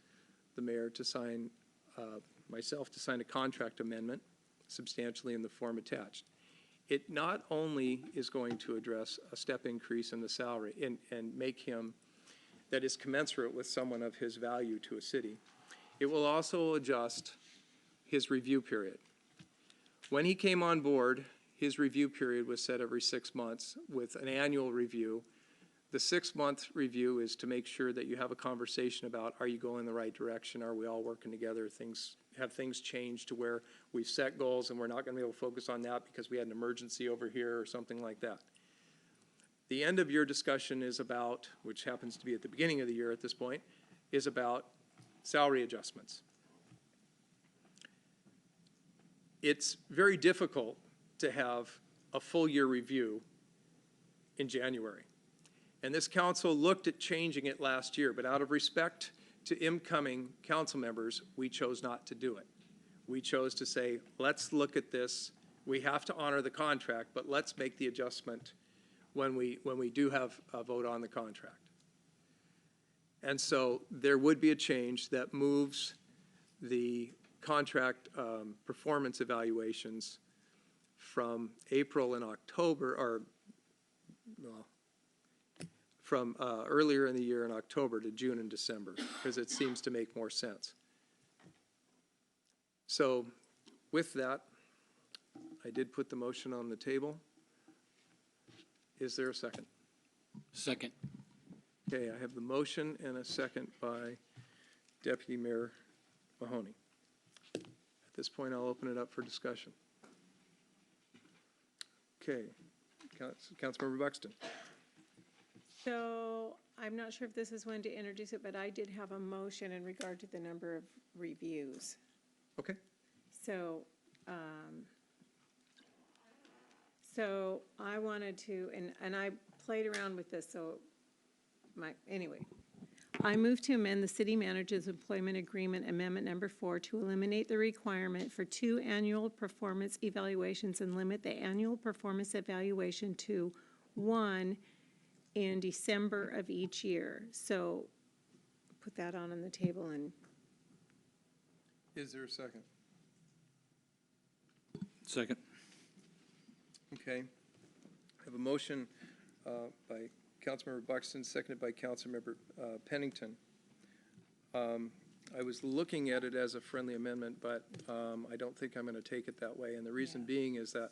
the mayor to sign, myself to sign a contract amendment substantially in the form attached. It not only is going to address a step increase in the salary and make him, that is commensurate with someone of his value to a city, it will also adjust his review period. When he came on board, his review period was set every 6 months with an annual review. The 6-month review is to make sure that you have a conversation about, are you going in the right direction? Are we all working together? Have things changed to where we've set goals and we're not going to be able to focus on that because we had an emergency over here or something like that. The end of your discussion is about, which happens to be at the beginning of the year at this point, is about salary adjustments. It's very difficult to have a full year review in January. And this council looked at changing it last year, but out of respect to incoming council members, we chose not to do it. We chose to say, let's look at this. We have to honor the contract, but let's make the adjustment when we do have a vote on the contract. And so there would be a change that moves the contract performance evaluations from April and October, or well, from earlier in the year in October to June and December, because it seems to make more sense. So with that, I did put the motion on the table. Is there a second? Second. Okay, I have the motion and a second by Deputy Mayor Mahoney. At this point, I'll open it up for discussion. Okay, Councilmember Buxton. So I'm not sure if this is when to introduce it, but I did have a motion in regard to the number of reviews. Okay. So, so I wanted to, and I played around with this, so anyway. I move to amend the city manager's employment agreement amendment number 4 to eliminate the requirement for 2 annual performance evaluations and limit the annual performance evaluation to 1 in December of each year. So put that on the table. And Is there a second? Second. Okay. I have a motion by Councilmember Buxton, seconded by Councilmember Pennington. I was looking at it as a friendly amendment, but I don't think I'm going to take it that way. And the reason being is that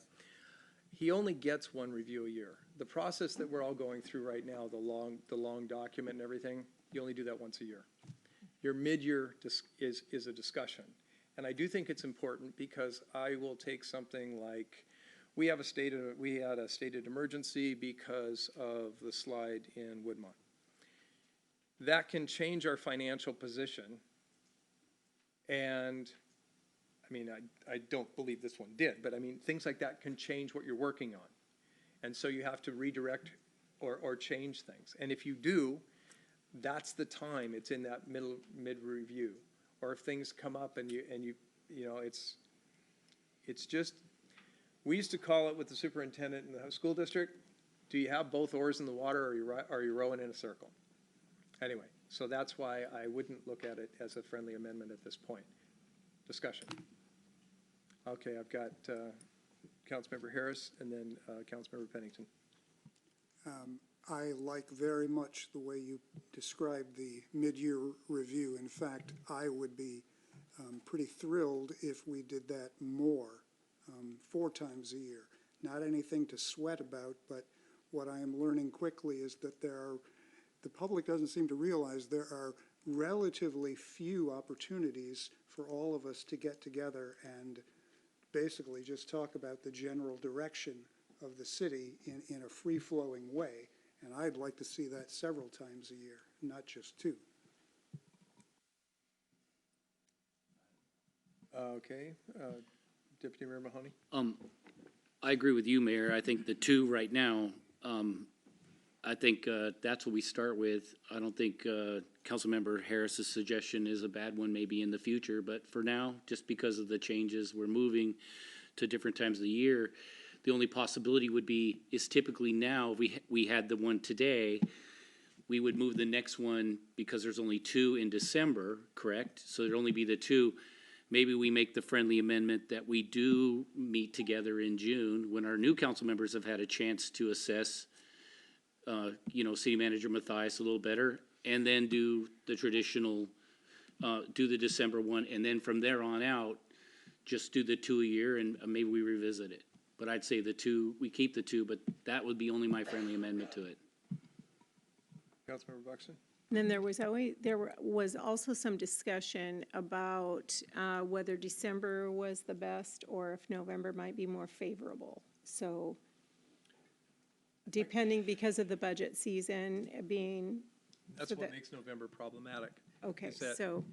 he only gets 1 review a year. The process that we're all going through right now, the long document and everything, you only do that once a year. Your mid-year is a discussion. And I do think it's important because I will take something like, we had a stated emergency because of the slide in Woodmont. That can change our financial position. And I mean, I don't believe this one did, but I mean, things like that can change what you're working on. And so you have to redirect or change things. And if you do, that's the time it's in that mid-review. Or if things come up and you know, it's just, we used to call it with the superintendent in the school district, do you have both oars in the water or are you rowing in a circle? Anyway, so that's why I wouldn't look at it as a friendly amendment at this point. Discussion. Okay, I've got Councilmember Harris and then Councilmember Pennington. I like very much the way you described the mid-year review. In fact, I would be pretty thrilled if we did that more, 4 times a year. Not anything to sweat about, but what I am learning quickly is that the public doesn't seem to realize there are relatively few opportunities for all of us to get together and basically just talk about the general direction of the city in a free-flowing way. And I'd like to see that several times a year, not just 2. Okay, Deputy Mayor Mahoney? I agree with you, Mayor. I think the 2 right now, I think that's what we start with. I don't think Councilmember Harris's suggestion is a bad one maybe in the future, but for now, just because of the changes, we're moving to different times of the year. The only possibility would be, is typically now, if we had the one today, we would move the next one because there's only 2 in December, correct? So there'd only be the 2. Maybe we make the friendly amendment that we do meet together in June when our new council members have had a chance to assess, City Manager Matthias a little better, and then do the traditional, do the December one, and then from there on out, just do the 2 a year and maybe we revisit it. But I'd say the 2, we keep the 2, but that would be only my friendly amendment to it. Councilmember Buxton? Then there was also some discussion about whether December was the best or if November might be more favorable. So depending, because of the budget season being. That's so what that- makes November problematic. Okay, is that so,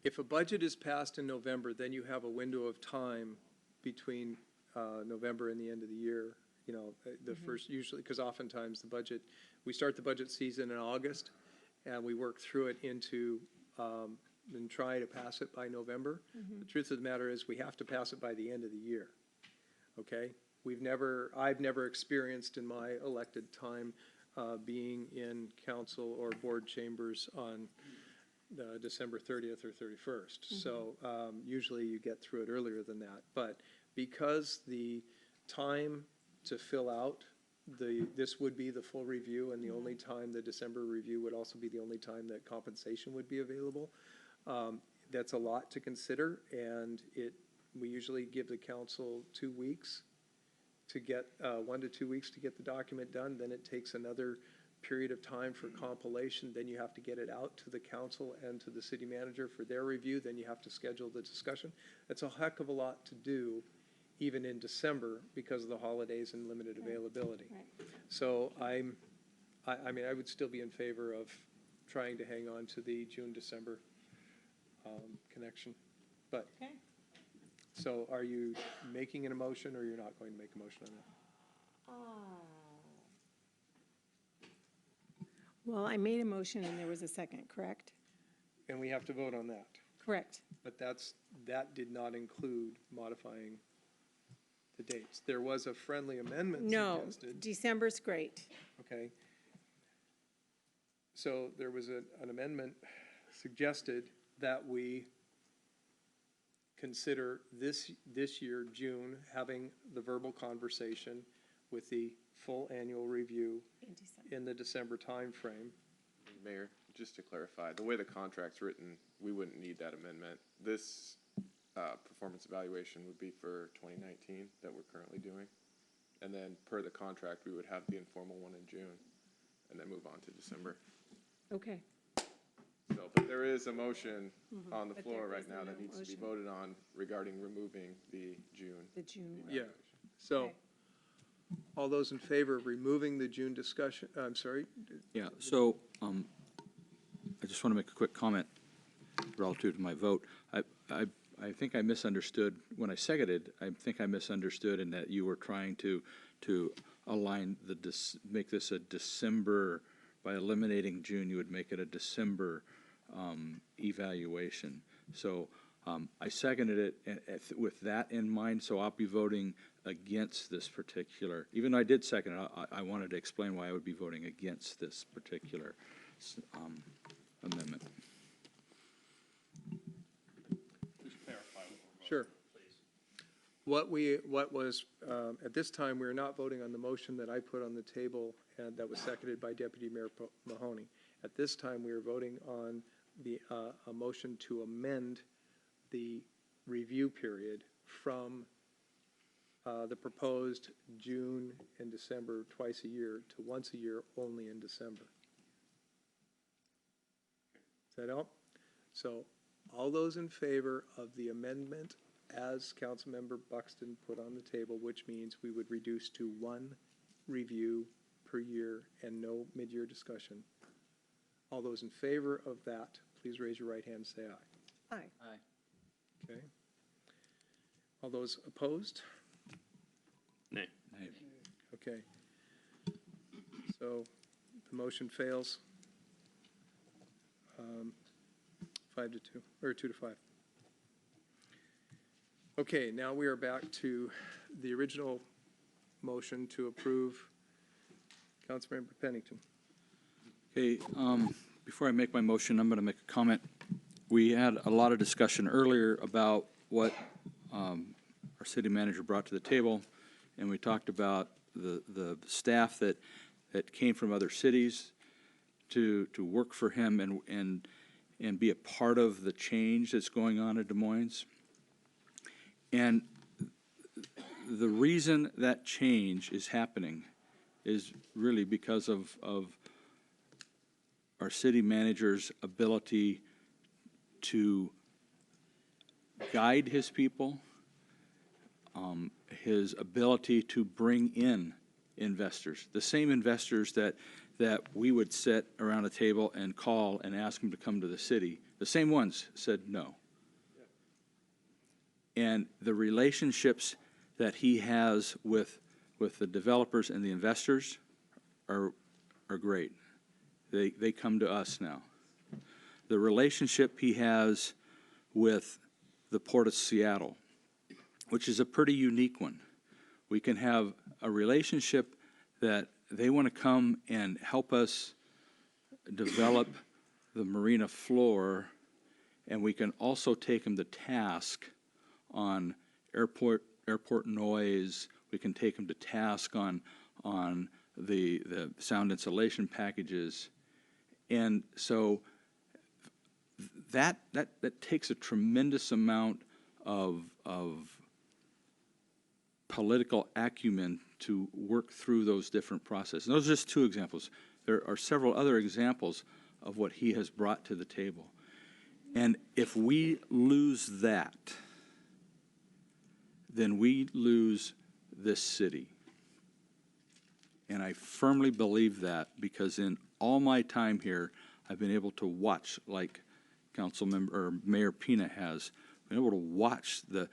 If a budget is passed in November, then you have a window of time between November and the end of the year. You know, the first, usually, because oftentimes the budget, we start the budget season in August, and we work through it into, and try to pass it by November. The truth of the matter is, we have to pass it by the end of the year, okay? I've never experienced in my elected time being in council or board chambers on December 30th or 31st. So usually you get through it earlier than that. But because the time to fill out this would be the full review, and the only time the December review would also be the only time that compensation would be available. That's a lot to consider, and we usually give the council 2 weeks to get, 1 to 2 weeks to get the document done. Then it takes another period of time for compilation. Then you have to get it out to the council and to the city manager for their review. Then you have to schedule the discussion. It's a heck of a lot to do, even in December, because of the holidays and limited availability. So I mean, I would still be in favor of trying to hang on to the June-December connection. But, so are you making an emotion, or you're not going to make a motion on that? well, I made a motion and there was a second, correct? And we have to vote on that. Correct. But that did not include modifying the dates. There was a friendly amendment No, suggested. December's great. Okay. So there was an amendment suggested that we consider this year, June, having the verbal conversation with the full annual review in the December timeframe. Mayor, just to clarify, the way the contract's written, we wouldn't need that amendment. This performance evaluation would be for 2019 that we're currently doing. And then per the contract, we would have the informal one in June and then move on to December. Okay. So, but there is a motion on the But floor there right is now no that needs to be motion. voted on regarding removing the June. The June one. Yeah, so Okay. all those in favor of removing the June discussion, I'm sorry? Yeah, so I just want to make a quick comment relative to my vote. I think I misunderstood when I seconded. I think I misunderstood in that you were trying to align make this a December, by eliminating June, you would make it a December evaluation. So I seconded it with that in mind, so I'll be voting against this particular, even though I did second it, I wanted to explain why I would be voting against this particular amendment. Sure. What was, at this time, we are not voting on the motion that I put on the table and that was seconded by Deputy Mayor Mahoney. At this time, we are voting on a motion to amend the review period from the proposed June and December twice a year to once a year only in December. Does that help? So all those in favor of the amendment as Councilmember Buxton put on the table, which means we would reduce to 1 review per year and no mid-year discussion. All those in favor of that, please raise your right hand and say aye. Aye. Aye. Okay. All those opposed? Nay. Okay. So the motion fails. 5 to 2, or 2 to 5. Okay, now we are back to the original motion to approve. Councilmember Pennington. Okay, before I make my motion, I'm going to make a comment. We had a lot of discussion earlier about what our city manager brought to the table, and we talked about the staff that came from other cities to work for him and be a part of the change that's going on in Des Moines. And the reason that change is happening is really because of our city manager's ability to guide his people, his ability to bring in investors, the same investors that we would sit around a table and call and ask them to come to the city. The same ones said no. And the relationships that he has with the developers and the investors are great. They come to us now. The relationship he has with the Port of Seattle, which is a pretty unique one. We can have a relationship that they want to come and help us develop the marina floor, and we can also take them to task on airport noise. We can take them to task on the sound insulation packages. And so that takes a tremendous amount of political acumen to work through those different processes. And those are just two examples. There are several other examples of what he has brought to the table. And if we lose that, then we lose this city. And I firmly believe that because in all my time here, I've been able to watch, like Mayor Pina has, been able to watch the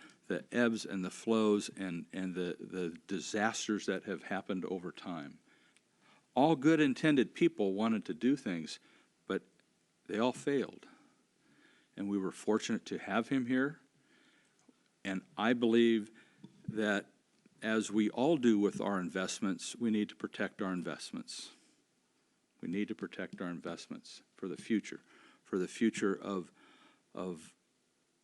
ebbs and the flows and the disasters that have happened over time. All good intended people wanted to do things, but they all failed. And we were fortunate to have him here. And I believe that as we all do with our investments, we need to protect our investments. We need to protect our investments for the future of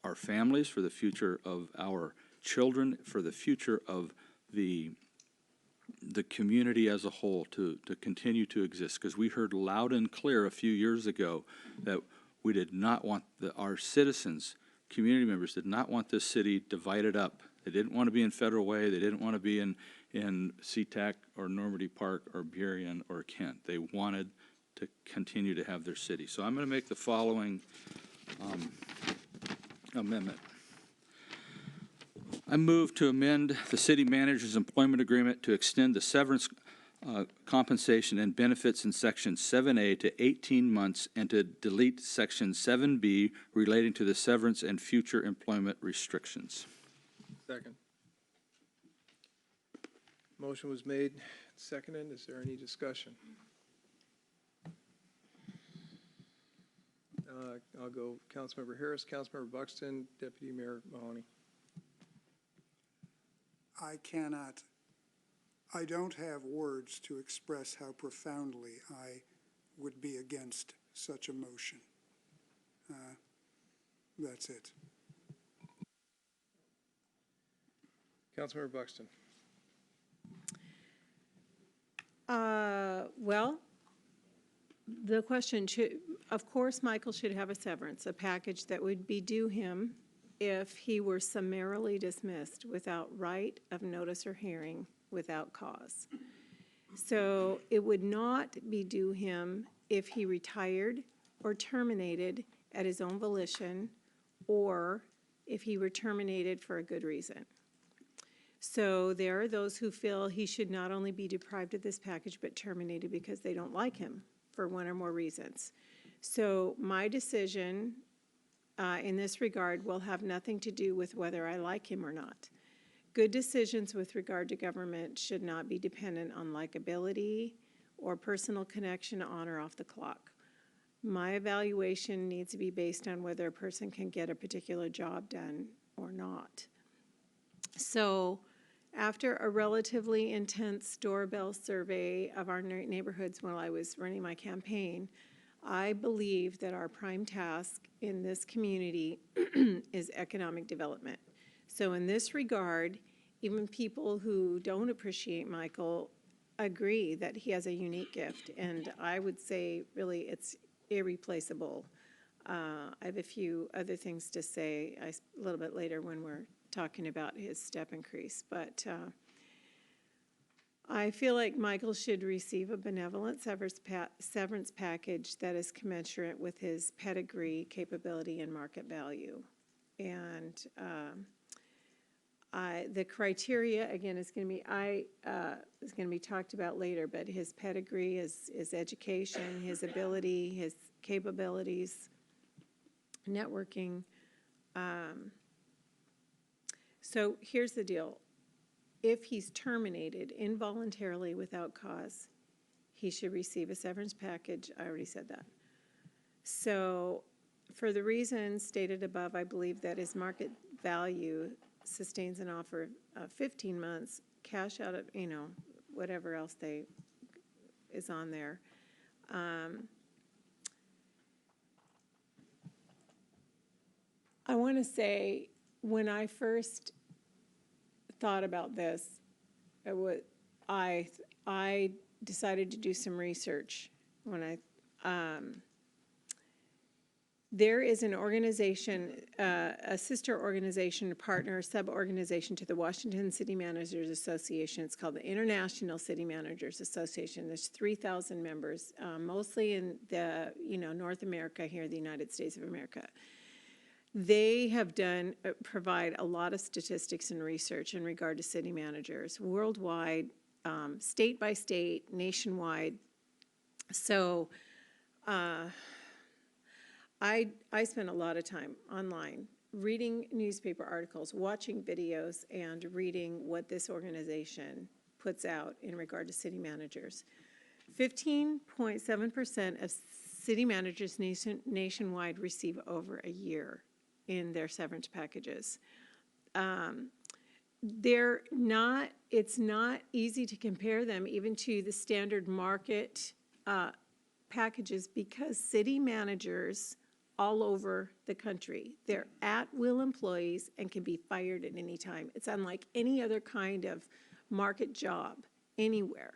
our families, for the future of our children, for the future of the community as a whole to continue to exist. Because we heard loud and clear a few years ago that we did not want our citizens, community members, did not want this city divided up. They didn't want to be in Federal Way. They didn't want to be in SeaTac or Normandy Park or Burien or Kent. They wanted to continue to have their city. So I'm going to make the following amendment. I move to amend the city manager's employment agreement to extend the severance compensation and benefits in Section 7A to 18 months and to delete Section 7B relating to the severance and future employment restrictions. Second. Motion was made, seconded. Is there any discussion? I'll go Councilmember Harris, Councilmember Buxton, Deputy Mayor Mahoney. I don't have words to express how profoundly I would be against such a motion. That's it. Councilmember Buxton. Well, the question should, of course, Michael should have a severance, a package that would be due him if he were summarily dismissed without right of notice or hearing, without cause. So it would not be due him if he retired or terminated at his own volition, or if he were terminated for a good reason. So there are those who feel he should not only be deprived of this package, but terminated because they don't like him for one or more reasons. So my decision in this regard will have nothing to do with whether I like him or not. Good decisions with regard to government should not be dependent on likability or personal connection on or off the clock. My evaluation needs to be based on whether a person can get a particular job done or not. So after a relatively intense doorbell survey of our neighborhoods while I was running my campaign, I believe that our prime task in this community is economic development. So in this regard, even people who don't appreciate Michael agree that he has a unique gift, and I would say really it's irreplaceable. I have a few other things to say a little bit later when we're talking about his step increase, but I feel like Michael should receive a benevolent severance package that is commensurate with his pedigree, capability, and market value. And the criteria, again, is going to be talked about later, but his pedigree, his education, his ability, his capabilities, networking. So here's the deal. If he's terminated involuntarily without cause, he should receive a severance package. I already said that. So for the reasons stated above, I believe that his market value sustains an offer of 15 months, cash out of, whatever else is on there. I want to say, when I first thought about this, I decided to do some research. There is an organization, a sister organization, a partner, sub-organization to the Washington City Managers Association. It's called the International City Managers Association. There's 3,000 members, mostly in the North America, here in the United States of America. They have provide a lot of statistics and research in regard to city managers, worldwide, state by state, nationwide. So I spend a lot of time online reading newspaper articles, watching videos, and reading what this organization puts out in regard to city managers. 15.7% of city managers nationwide receive over a year in their severance packages. It's not easy to compare them even to the standard market packages, because city managers all over the country, they're at-will employees and can be fired at any time. It's unlike any other kind of market job anywhere.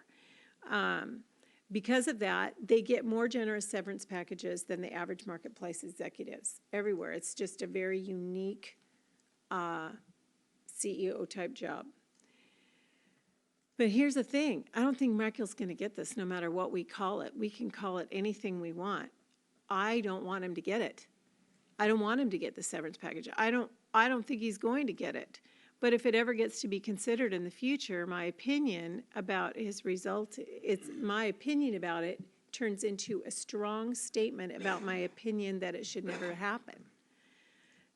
Because of that, they get more generous severance packages than the average marketplace executives everywhere. It's just a very unique CEO type job. But here's the thing. I don't think Michael's going to get this no matter what we call it. We can call it anything we want. I don't want him to get it. I don't want him to get the severance package. I don't think he's going to get it. But if it ever gets to be considered in the future, my opinion about his result, my opinion about it turns into a strong statement about my opinion that it should never happen.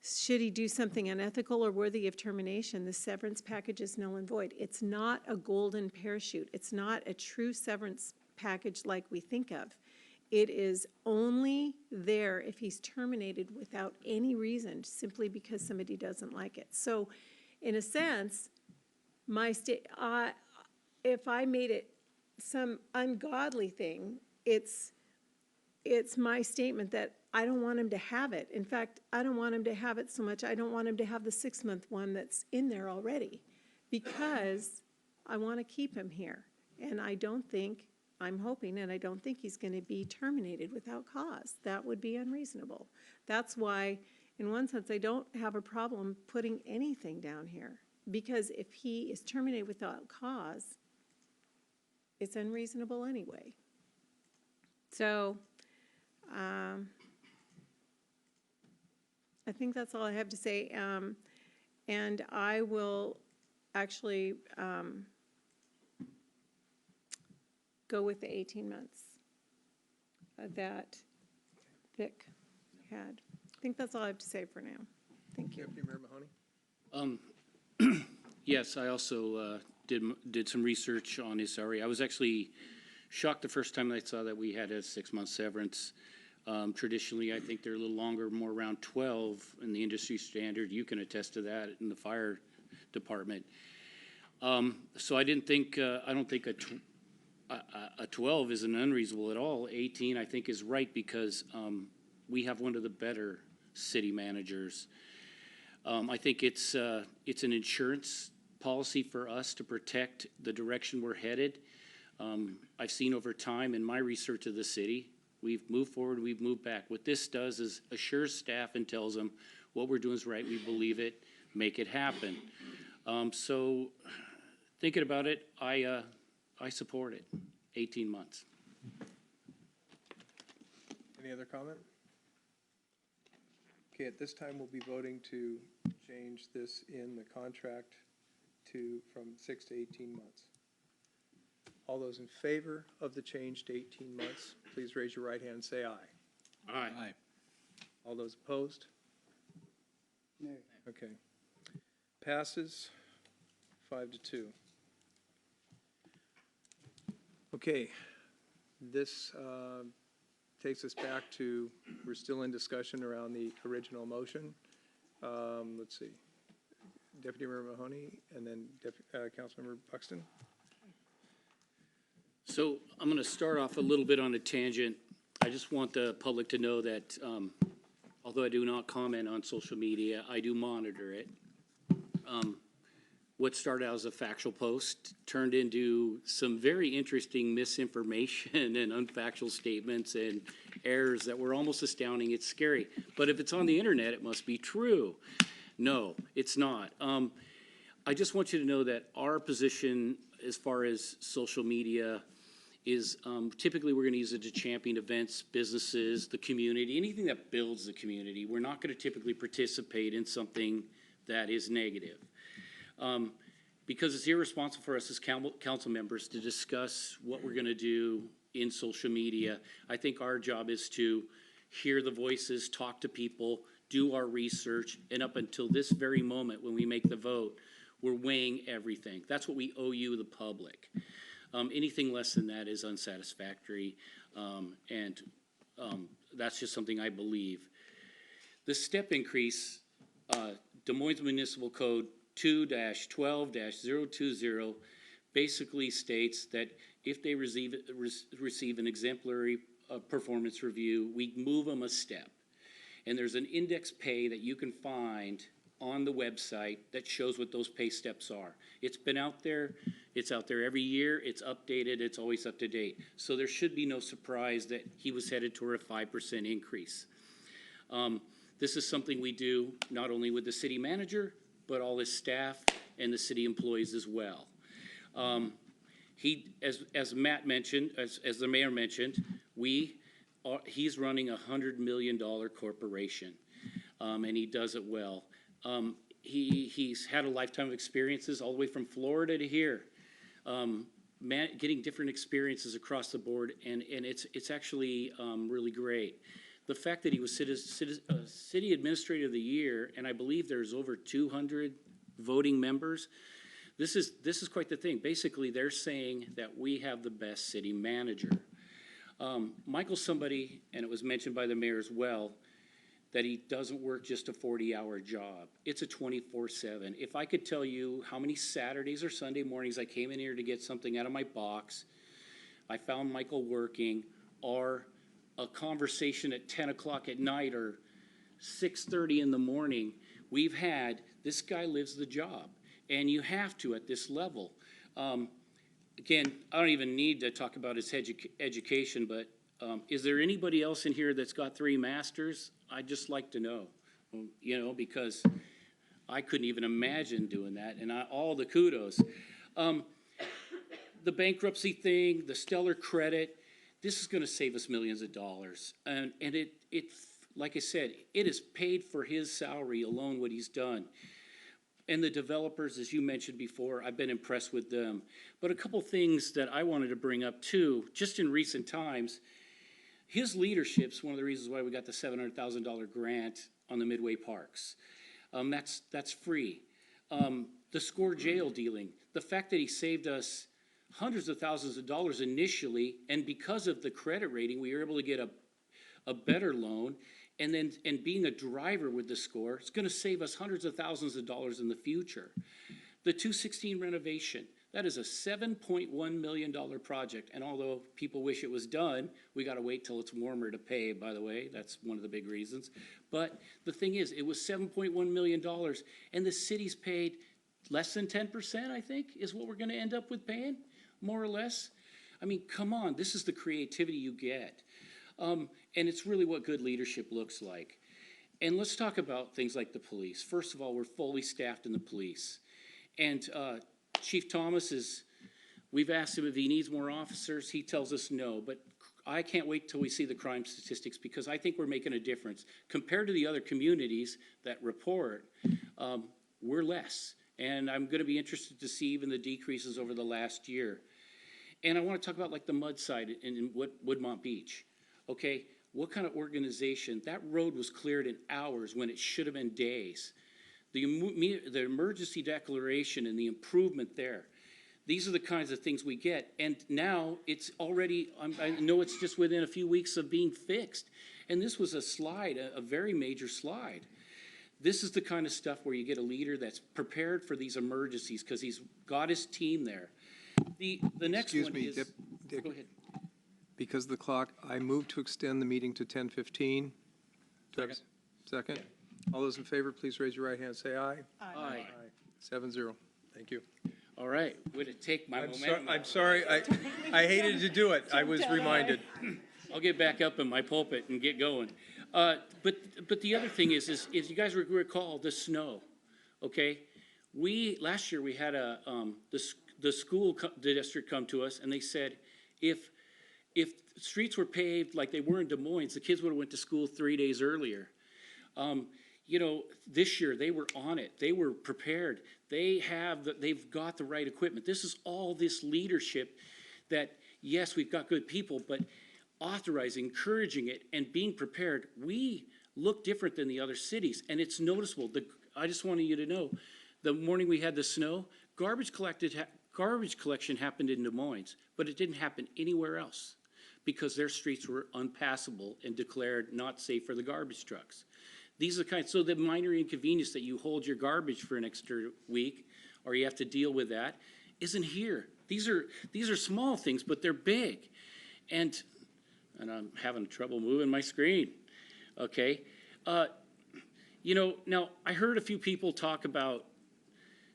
Should he do something unethical or worthy of termination, the severance package is null and void. It's not a golden parachute. It's not a true severance package like we think of. It is only there if he's terminated without any reason, simply because somebody doesn't like it. So, in a sense, if I made it some ungodly thing, it's my statement that I don't want him to have it. In fact, I don't want him to have it so much. I don't want him to have the 6-month one that's in there already, because I want to keep him here. And I'm hoping, and I don't think he's going to be terminated without cause. That would be unreasonable. That's why, in one sense, I don't have a problem putting anything down here, because if he is terminated without cause, it's unreasonable anyway. So, I think that's all I have to say. And I will actually go with the 18 months that Vic had. I think that's all I have to say for now. Thank you. Deputy Mayor Mahoney? Yes, I also did some research on his salary. I was actually shocked the first time I saw that we had a 6-month severance. Traditionally, I think they're a little longer, more around 12 in the industry standard. You can attest to that in the fire department. So I don't think a 12 isn't unreasonable at all. 18, I think, is right because we have one of the better city managers. I think it's an insurance policy for us to protect the direction we're headed. I've seen over time in my research of the city, we've moved forward, we've moved back. What this does is assures staff and tells them what we're doing is right, we believe it, make it happen. So thinking about it, I support it, 18 months. Any other comment? Okay, at this time, we'll be voting to change this in the contract from 6 to 18 months. All those in favor of the change to 18 months, please raise your right hand and say aye. Aye. All those opposed? No. Okay. Passes 5-2. Okay, this takes us back to, we're still in discussion around the original motion. Let's see. Deputy Member Mahoney and then Councilmember Buxton. So I'm going to start off a little bit on a tangent. I just want the public to know that although I do not comment on social media, I do monitor it. What started out as a factual post turned into some very interesting misinformation and unfactual statements and errors that were almost astounding. It's scary. But if it's on the internet, it must be true. No, it's not. I just want you to know that our position as far as social media is typically we're going to use it to champion events, businesses, the community, anything that builds the community. We're not going to typically participate in something that is negative. Because it's irresponsible for us as council members to discuss what we're going to do in social media. I think our job is to hear the voices, talk to people, do our research, and up until this very moment when we make the vote, we're weighing everything. That's what we owe you, the public. Anything less than that is unsatisfactory, and that's just something I believe. The step increase, Des Moines Municipal Code 2-12-020 basically states that if they receive an exemplary performance review, we move them a step. And there's an index pay that you can find on the website that shows what those pay steps are. It's been out there. It's out there every year. It's updated. It's always up to date. So there should be no surprise that he was headed toward a 5% increase. This is something we do not only with the city manager, but all his staff and the city employees as well. As Matt mentioned, as the mayor mentioned, he's running a $100 million corporation, and he does it well. He's had a lifetime of experiences all the way from Florida to here, getting different experiences across the board, and it's actually really great. The fact that he was City Administrator of the Year, and I believe there's over 200 voting members, this is quite the thing. Basically, they're saying that we have the best city manager. Michael's somebody, and it was mentioned by the mayor as well, that he doesn't work just a 40-hour job. It's a 24/7. If I could tell you how many Saturdays or Sunday mornings I came in here to get something out of my box, I found Michael working, or a conversation at 10 o'clock at night or 6:30 in the morning, we've had, this guy lives the job. And you have to at this level. Again, I don't even need to talk about his education, but is there anybody else in here that's got 3 masters? I'd just like to know, because I couldn't even imagine doing that, and all the kudos. The bankruptcy thing, the stellar credit, this is going to save us millions of dollars. And it, like I said, it is paid for his salary alone, what he's done. And the developers, as you mentioned before, I've been impressed with them. But a couple things that I wanted to bring up too, just in recent times, his leadership's one of the reasons why we got the $700,000 grant on the Midway Parks. That's free. The SCORE jail dealing, the fact that he saved us hundreds of thousands of dollars initially, and because of the credit rating, we were able to get a better loan, and being a driver with the score, it's gonna save us hundreds of thousands of dollars in the future. The 216 renovation, that is a $7.1 million project, and although people wish it was done, we gotta wait till it's warmer to pay, by the way, that's one of the big reasons. But the thing is, it was $7.1 million, and the city's paid less than 10%, I think, is what we're gonna end up with paying, more or less. I mean, come on, this is the creativity you get. And it's really what good leadership looks like. And let's talk about things like the police. First of all, we're fully staffed in the police. And Chief Thomas we've asked him if he needs more officers. He tells us no, but I can't wait till we see the crime statistics because I think we're making a difference. Compared to the other communities that report, we're less. And I'm gonna be interested to see even the decreases over the last year. And I wanna talk about like the mud side in Woodmont Beach. Okay, what kind of organization? That road was cleared in hours when it should have been days. The emergency declaration and the improvement there. These are the kinds of things we get. And now it's already, I know it's just within a few weeks of being fixed. And this was a slide, a very major slide. This is the kind of stuff where you get a leader that's prepared for these emergencies because he's got his team there. The next Excuse one me, is, Dick. go ahead. Because of the clock, I move to extend the meeting to 10:15. Second. Second? All those in favor, please raise your right hand, say aye. Aye. 7-0. Thank you. All right, way to take my momentum. I'm sorry, I hated to do it. I was reminded. I'll get back up in my pulpit and get going. But the other thing is you guys recall the snow, okay? Last year we had the school district come to us and they said, if streets were paved like they were in Des Moines, the kids would have went to school 3 days earlier. You know, this year they were on it. They were prepared. They've got the right equipment. This is all this leadership that, yes, we've got good people, but authorizing, encouraging it, and being prepared. We look different than the other cities, and it's noticeable. I just wanted you to know, the morning we had the snow, garbage collection happened in Des Moines, but it didn't happen anywhere else because their streets were unpassable and declared not safe for the garbage trucks. These are the kinds, so the minor inconvenience that you hold your garbage for an extra week, or you have to deal with that, isn't here. These are small things, but they're big. And I'm having trouble moving my screen, okay? You know, now I heard a few people talk about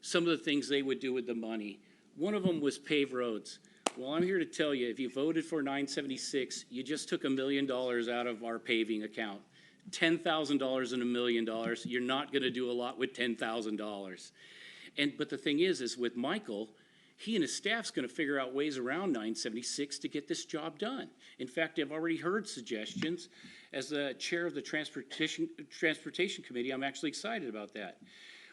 some of the things they would do with the money. One of them was pave roads. Well, I'm here to tell you, if you voted for 976, you just took $1 million out of our paving account. $10,000 and $1 million, you're not gonna do a lot with $10,000. But the thing is with Michael, he and his staff's gonna figure out ways around 976 to get this job done. In fact, I've already heard suggestions. As the chair of the Transportation Committee, I'm actually excited about that.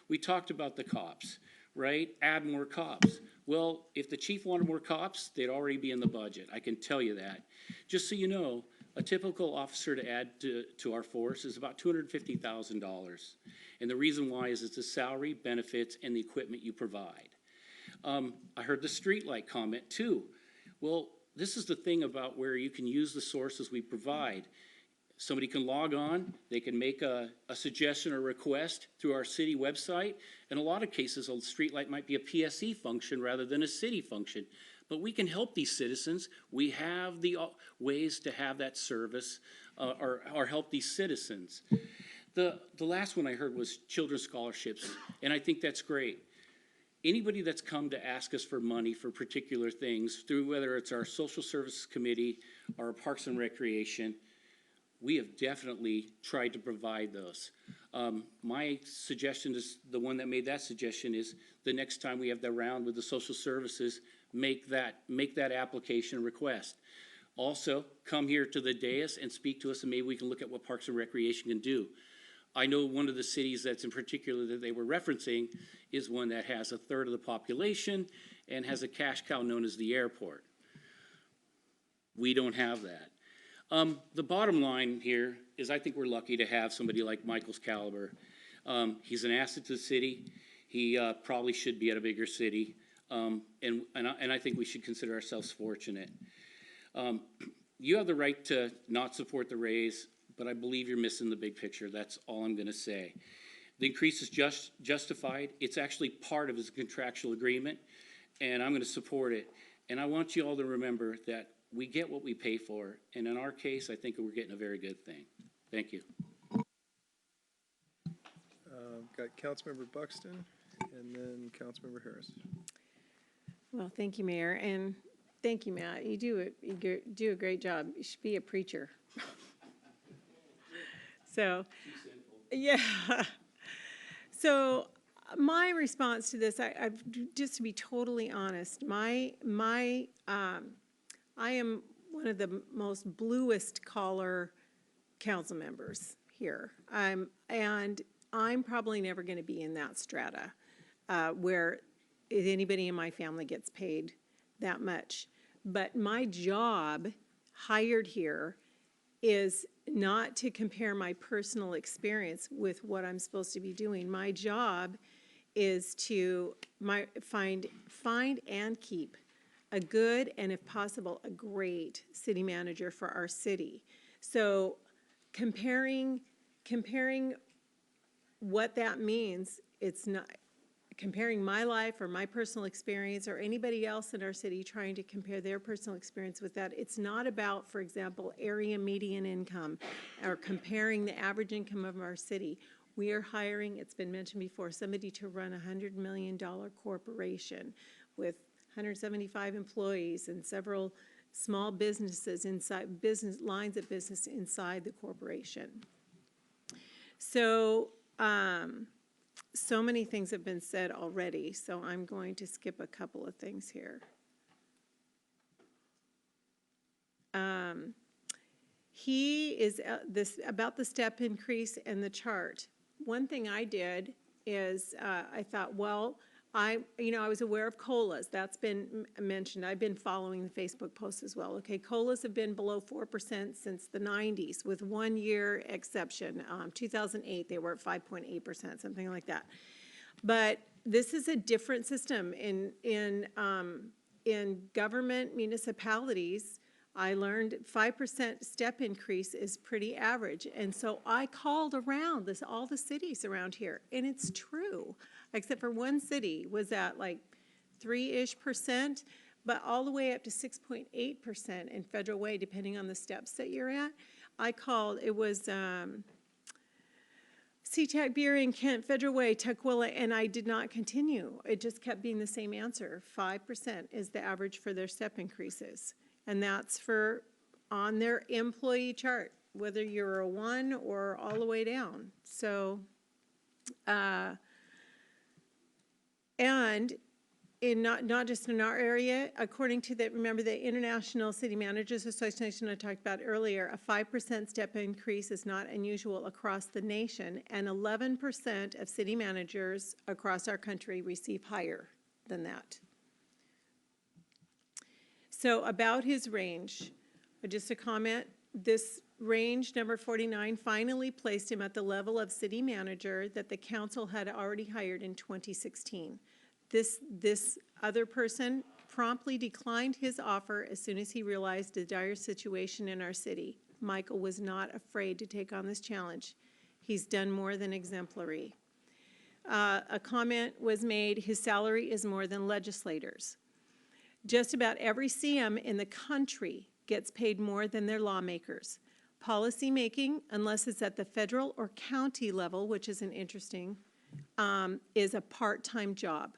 We talked about the cops, right? Add more cops. Well, if the chief wanted more cops, they'd already be in the budget. I can tell you that. Just so you know, a typical officer to add to our force is about $250,000. And the reason why is it's the salary, benefits, and the equipment you provide. I heard the streetlight comment too. Well, this is the thing about where you can use the sources we provide. Somebody can log on, they can make a suggestion or request through our city website. In a lot of cases, a streetlight might be a PSE function rather than a city function. But we can help these citizens. We have the ways to have that service or help these citizens. The last one I heard was children's scholarships, and I think that's great. Anybody that's come to ask us for money for particular things, through whether it's our social services committee or our Parks and Recreation, we have definitely tried to provide those. My suggestion is, the one that made that suggestion is, the next time we have the round with the social services, make that application request. Also, come here to the dais and speak to us, and maybe we can look at what Parks and Recreation can do. I know one of the cities that's in particular that they were referencing is one that has 1/3 of the population and has a cash cow known as the airport. We don't have that. The bottom line here is I think we're lucky to have somebody like Michael's caliber. He's an asset to the city. He probably should be at a bigger city. And I think we should consider ourselves fortunate. you have the right to not support the raise, but I believe you're missing the big picture. That's all I'm gonna say. The increase is justified. It's actually part of his contractual agreement, and I'm gonna support it. And I want you all to remember that we get what we pay for, and in our case, I think we're getting a very good thing. Thank you. Got Councilmember Buxton and then Councilmember Harris. Well, thank you, Mayor, and thank you, Matt. You do a great job. You should be a preacher. So, yeah. So my response to this, I've just to be totally honest, I am one of the most bluest collar council members here. And I'm probably never going to be in that strata where anybody in my family gets paid that much. But my job hired here is not to compare my personal experience with what I'm supposed to be doing. My job is to find and keep a good and, if possible, a great city manager for our city. So comparing what that means, it's not comparing my life or my personal experience or anybody else in our city trying to compare their personal experience with that. It's not about, for example, area median income or comparing the average income of our city. We are hiring, it's been mentioned before, somebody to run a $100 million corporation with 175 employees and several small businesses inside, lines of business inside the corporation. So, so many things have been said already, so I'm going to skip a couple of things here. He is about the step increase and the chart. One thing I did is I thought, well, I was aware of COLAs. That's been mentioned. I've been following the Facebook posts as well. Okay, COLAs have been below 4% since the 90s, with 1 year exception. 2008, they were at 5.8%, something like that. But this is a different system in government municipalities. I learned 5% step increase is pretty average. And so I called around all the cities around here, and it's true, except for one city was at like 3-ish%, but all the way up to 6.8% in Federal Way, depending on the steps that you're at. I called, it was SeaTac, Burien, Kent, Federal Way, Tukwila, and I did not continue. It just kept being the same answer. 5% is the average for their step increases. And that's for on their employee chart, whether you're a 1 or all the way down. So, and in not just in our area, according to remember the International City Managers Association I talked about earlier, a 5% step increase is not unusual across the nation, and 11% of city managers across our country receive higher than that. So about his range, just a comment, this range, number 49, finally placed him at the level of city manager that the council had already hired in 2016. This other person promptly declined his offer as soon as he realized the dire situation in our city. Michael was not afraid to take on this challenge. He's done more than exemplary. A comment was made, his salary is more than legislators. Just about every CM in the country gets paid more than their lawmakers. Policy making, unless it's at the federal or county level, which is an interesting, is a part-time job.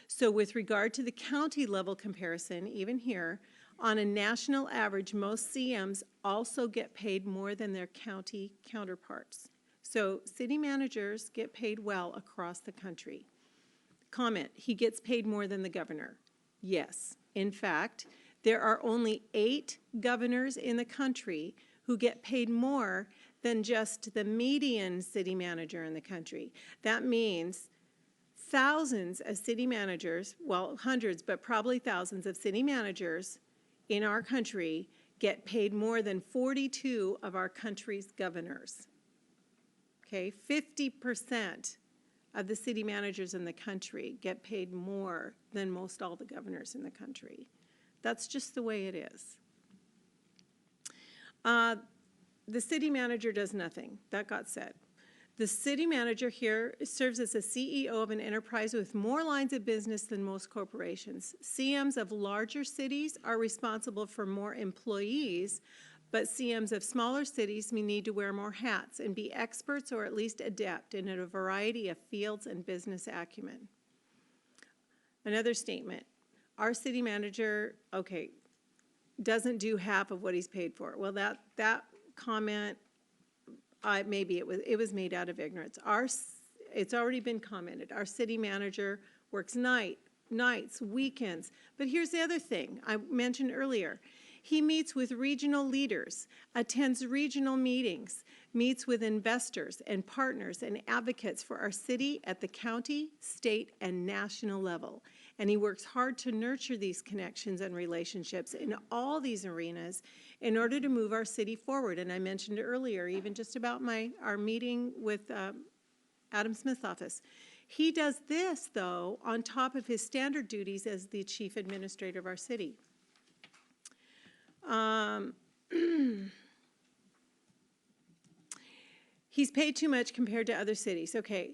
So with regard to the county level comparison, even here, on a national average, most CMs also get paid more than their county counterparts. So city managers get paid well across the country. Comment, he gets paid more than the governor. Yes. In fact, there are only 8 governors in the country who get paid more than just the median city manager in the country. That means thousands of city managers, well, hundreds, but probably thousands of city managers in our country get paid more than 42 of our country's governors. Okay, 50% of the city managers in the country get paid more than most all the governors in the country. That's just the way it is. The city manager does nothing. That got said. The city manager here serves as a CEO of an enterprise with more lines of business than most corporations. CMs of larger cities are responsible for more employees, but CMs of smaller cities may need to wear more hats and be experts or at least adept in a variety of fields and business acumen. Another statement, our city manager, okay, doesn't do half of what he's paid for. Well, that comment, maybe it was made out of ignorance. It's already been commented. Our city manager works nights, weekends. But here's the other thing I mentioned earlier. He meets with regional leaders, attends regional meetings, meets with investors and partners and advocates for our city at the county, state, and national level. And he works hard to nurture these connections and relationships in all these arenas in order to move our city forward. And I mentioned earlier, even just about our meeting with Adam Smith's office. He does this, though, on top of his standard duties as the chief administrator of our city. He's paid too much compared to other cities. Okay.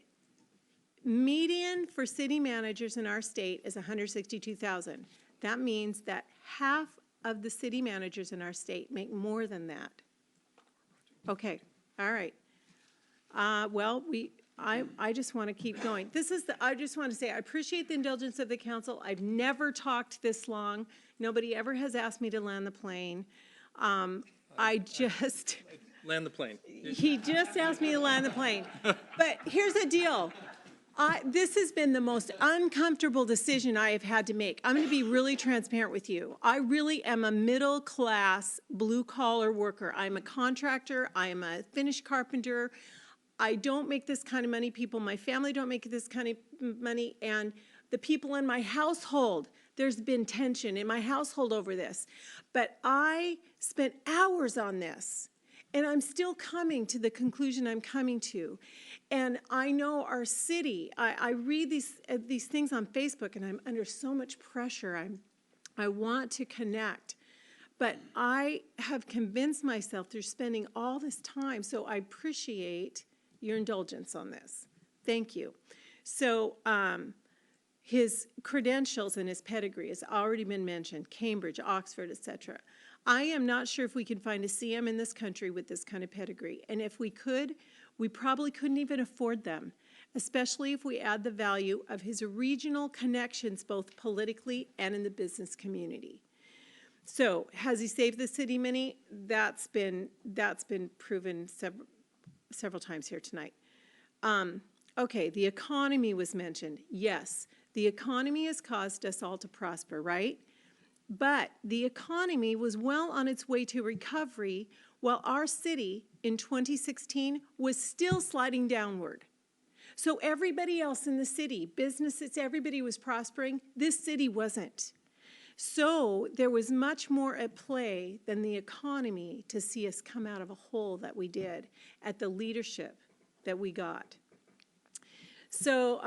Median for city managers in our state is $162,000. That means that half of the city managers in our state make more than that. Okay, all right. Well, I just want to keep going. I just want to say I appreciate the indulgence of the council. I've never talked this long. Nobody ever has asked me to land the plane. Land the plane. He just asked me to land the plane. But here's the deal. This has been the most uncomfortable decision I have had to make. I'm going to be really transparent with you. I really am a middle-class, blue-collar worker. I'm a contractor. I am a finished carpenter. I don't make this kind of money. People in my family don't make this kind of money. And the people in my household, there's been tension in my household over this. But I spent hours on this. And I'm still coming to the conclusion I'm coming to. And I know our city, I read these things on Facebook, and I'm under so much pressure. I want to connect. But I have convinced myself through spending all this time, so I appreciate your indulgence on this. Thank you. So his credentials and his pedigree has already been mentioned, Cambridge, Oxford, etc. I am not sure if we can find a CM in this country with this kind of pedigree. And if we could, we probably couldn't even afford them, especially if we add the value of his regional connections, both politically and in the business community. So has he saved the city money? That's been proven several times here tonight. Okay, the economy was mentioned. Yes, the economy has caused us all to prosper, right? But the economy was well on its way to recovery while our city in 2016 was still sliding downward. So everybody else in the city, businesses, everybody was prospering. This city wasn't. So there was much more at play than the economy to see us come out of a hole that we did at the leadership that we got. So,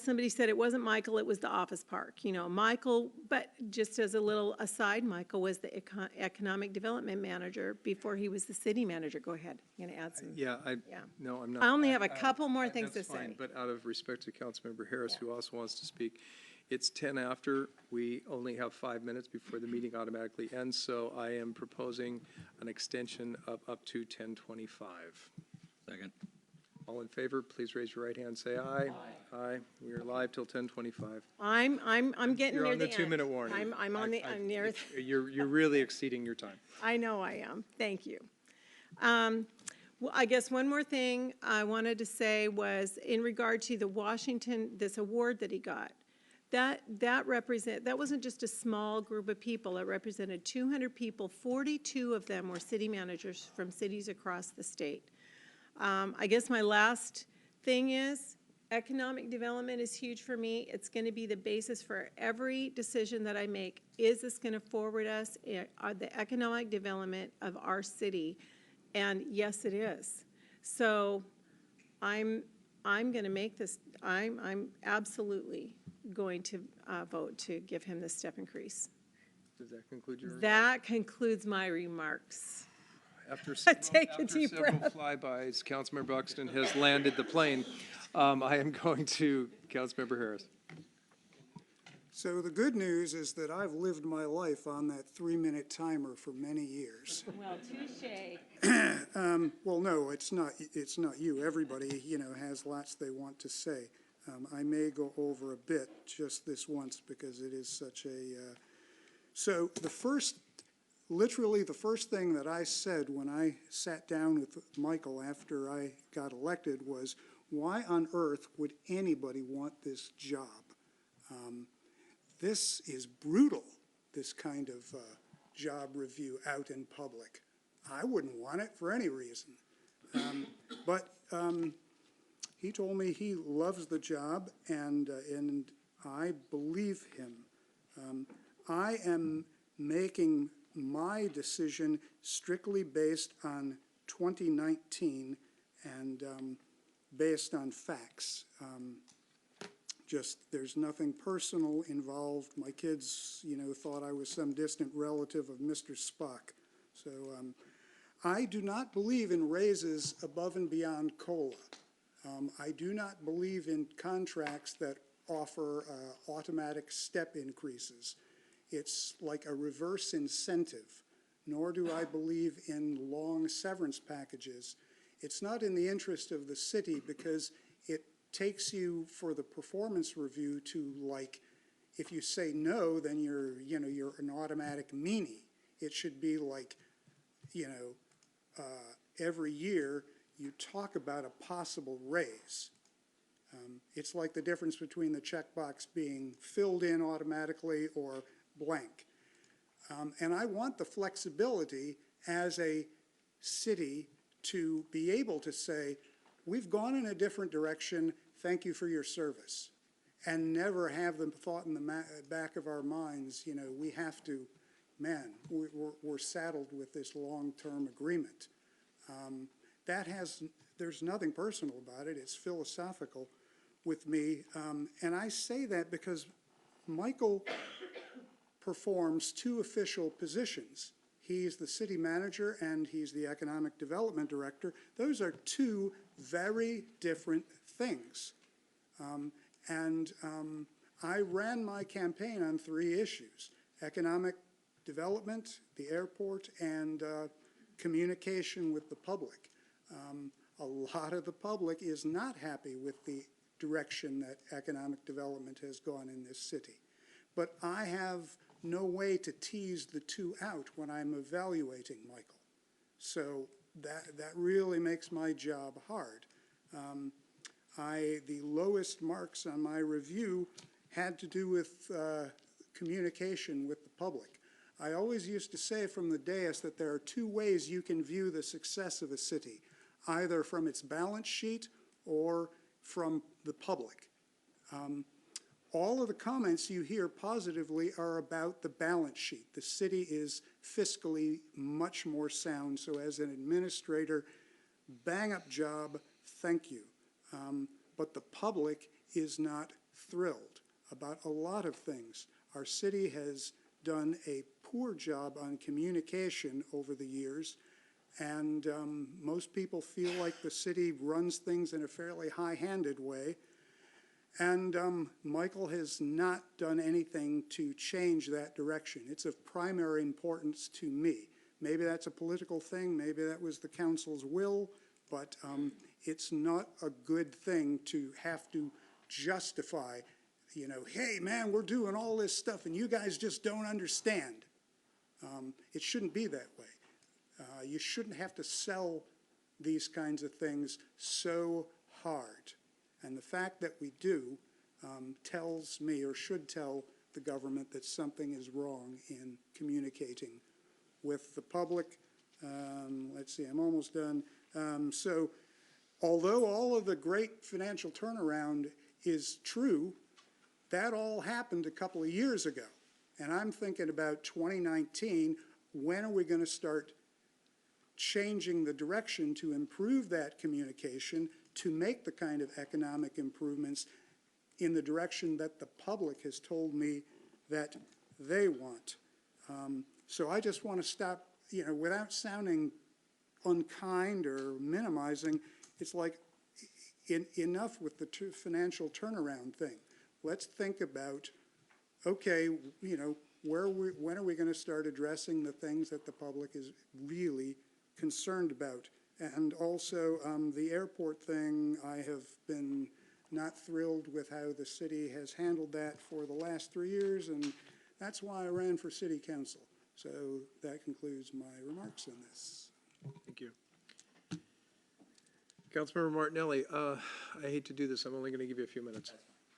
somebody said it wasn't Michael, it was the office park. You know, Michael, but just as a little aside, Michael was the economic development manager before he was the city manager. Go ahead, you're going to add some. No, I'm not. I only have a couple more things to say. Fine, but out of respect to Councilmember Harris, who also wants to speak, it's 10 after. We only have 5 minutes before the meeting automatically ends, so I am proposing an extension of up to 10:25. Second. All in favor, please raise your right hand and say aye. Aye. We are live till 10:25. I'm getting You're near on the end. 2-minute warning. I'm near. You're really exceeding your time. I know I am. Thank you. Well, I guess one more thing I wanted to say was in regard to the Washington, this award that he got. That wasn't just a small group of people. It represented 200 people. 42 of them were city managers from cities across the state. I guess my last thing is economic development is huge for me. It's going to be the basis for every decision that I make. Is this going to forward us the economic development of our city? And yes, it is. So I'm going to make this. I'm absolutely going to vote to give him this step increase. Does that conclude your? That concludes my remarks. After Take a deep several breath. flybys, Councilmember Buxton has landed the plane. I am going to Councilmember Harris. So the good news is that I've lived my life on that 3-minute timer for many years. Well, touche. Well, no, it's not you. Everybody, has lots they want to say. I may go over a bit just this once because it is such a, so literally the first thing that I said when I sat down with Michael after I got elected was, why on earth would anybody want this job? This is brutal, this kind of job review out in public. I wouldn't want it for any reason. But he told me he loves the job, and I believe him. I am making my decision strictly based on 2019 and based on facts. There's nothing personal involved. My kids, thought I was some distant relative of Mr. Spock. So I do not believe in raises above and beyond COLA. I do not believe in contracts that offer automatic step increases. It's like a reverse incentive, nor do I believe in long severance packages. It's not in the interest of the city because it takes you for the performance review to, like, if you say no, then you're an automatic meanie. It should be like, every year you talk about a possible raise. It's like the difference between the checkbox being filled in automatically or blank. And I want the flexibility as a city to be able to say, we've gone in a different direction, thank you for your service. And never have the thought in the back of our minds, we have to, we're saddled with this long-term agreement. There's nothing personal about it, it's philosophical with me. And I say that because Michael performs two official positions. He's the city manager and he's the economic development director. Those are two very different things. I ran my campaign on 3 issues: economic development, the airport, and communication with the public. A lot of the public is not happy with the direction that economic development has gone in this city. But I have no way to tease the two out when I'm evaluating Michael. So that really makes my job hard. The lowest marks on my review had to do with communication with the public. I always used to say from the dais that there are 2 ways you can view the success of a city, either from its balance sheet or from the public. All of the comments you hear positively are about the balance sheet. The city is fiscally much more sound, so as an administrator, bang up job, thank you. But the public is not thrilled about a lot of things. Our city has done a poor job on communication over the years, and most people feel like the city runs things in a fairly high-handed way. And Michael has not done anything to change that direction. It's of primary importance to me. Maybe that's a political thing, maybe that was the council's will, but it's not a good thing to have to justify, hey man, we're doing all this stuff and you guys just don't understand. It shouldn't be that way. You shouldn't have to sell these kinds of things so hard. And the fact that we do tells me, or should tell the government, that something is wrong in communicating with the public. Let's see, I'm almost done. So although all of the great financial turnaround is true, that all happened a couple of years ago. And I'm thinking about 2019, when are we going to start changing the direction to improve that communication, to make the kind of economic improvements in the direction that the public has told me that they want. So I just want to stop, without sounding unkind or minimizing. It's like, enough with the financial turnaround thing. Let's think about, okay, you know, when are we going to start addressing the things that the public is really concerned about? And also, the airport thing, I have been not thrilled with how the city has handled that for the last 3 years, and that's why I ran for city council. So that concludes my remarks on this. Thank you. Councilmember Martinelli, I hate to do this, I'm only going to give you a few minutes.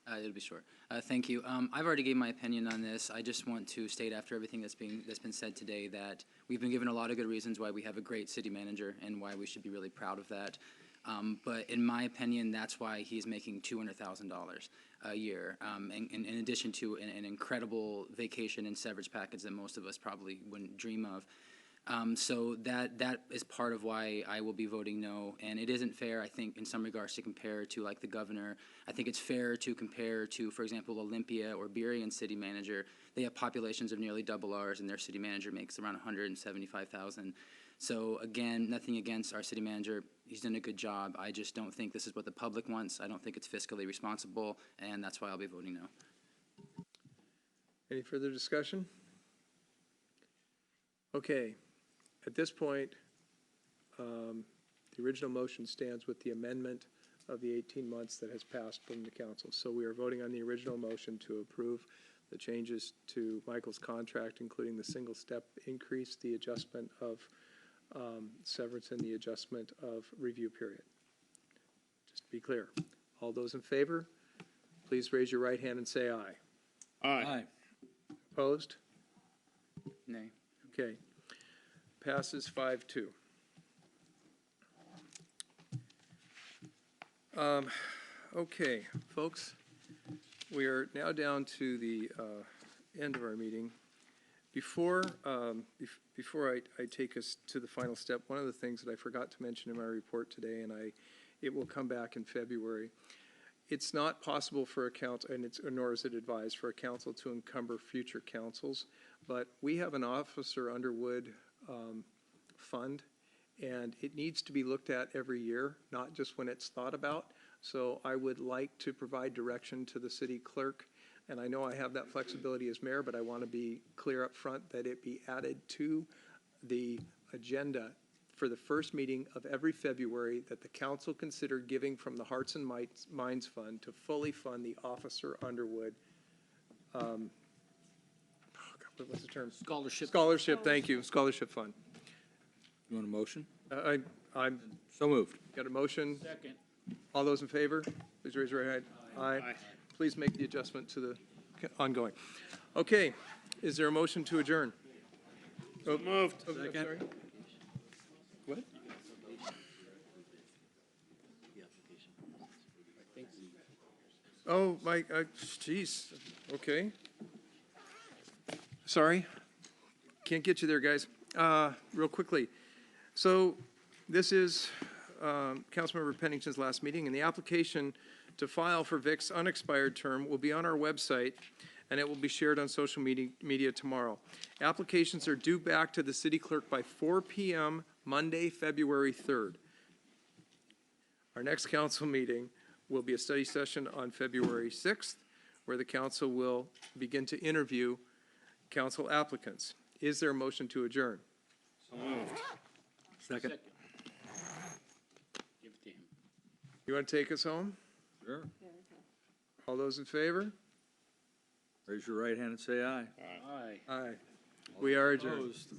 It'll be short. Thank you. I've already gave my opinion on this. I just want to state after everything that's been said today that we've been given a lot of good reasons why we have a great city manager and why we should be really proud of that. But in my opinion, that's why he's making $200,000 a year, in addition to an incredible vacation and severance package that most of us probably wouldn't dream of. So that is part of why I will be voting no. And it isn't fair, I think, in some regards to compare to like the governor. I think it's fair to compare to, for example, Olympia or Burien city manager. They have populations of nearly double ours, and their city manager makes around $175,000. So again, nothing against our city manager. He's done a good job. I just don't think this is what the public wants. I don't think it's fiscally responsible, and that's why I'll be voting no. Any further discussion? Okay. At this point, the original motion stands with the amendment of the 18 months that has passed from the council. So we are voting on the original motion to approve the changes to Michael's contract, including the single-step increase, the adjustment of severance, and the adjustment of review period. Just to be clear, all those in favor, please raise your right hand and say aye. Aye. Opposed? Nay. Okay. Passes 5-2. Okay, folks, we are now down to the end of our meeting. Before I take us to the final step, one of the things that I forgot to mention in my report today, and it will come back in February, it's not possible for a council, nor is it advised for a council to encumber future councils, but we have an Officer Underwood fund, and it needs to be looked at every year, not just when it's thought about. So I would like to provide direction to the city clerk, and I know I have that flexibility as mayor, but I want to be clear up front that it be added to the agenda for the first meeting of every February, that the council consider giving from the Hearts and Minds Fund to fully fund the Officer Underwood what's the term? Scholarship. Scholarship, thank you, scholarship fund. You want a motion? I'm. So moved. Got a motion? Second. All those in favor, please raise your right hand. Aye. Please make the adjustment to the ongoing. Okay, is there a motion to adjourn? So moved. I'm sorry. What? Oh, my, geez, okay. Sorry, can't get you there, guys. Real quickly. So this is Councilmember Pennington's last meeting, and the application to file for Vic's unexpired term will be on our website, and it will be shared on social media tomorrow. Applications are due back to the city clerk by 4 p.m. Monday, February 3rd. Our next council meeting will be a study session on February 6th, where the council will begin to interview council applicants. Is there a motion to adjourn? So moved. Second. Give it to him. You want to take us home? Sure. All those in favor? Raise your right hand and say aye. Aye. Aye. We are adjourned. Opposed?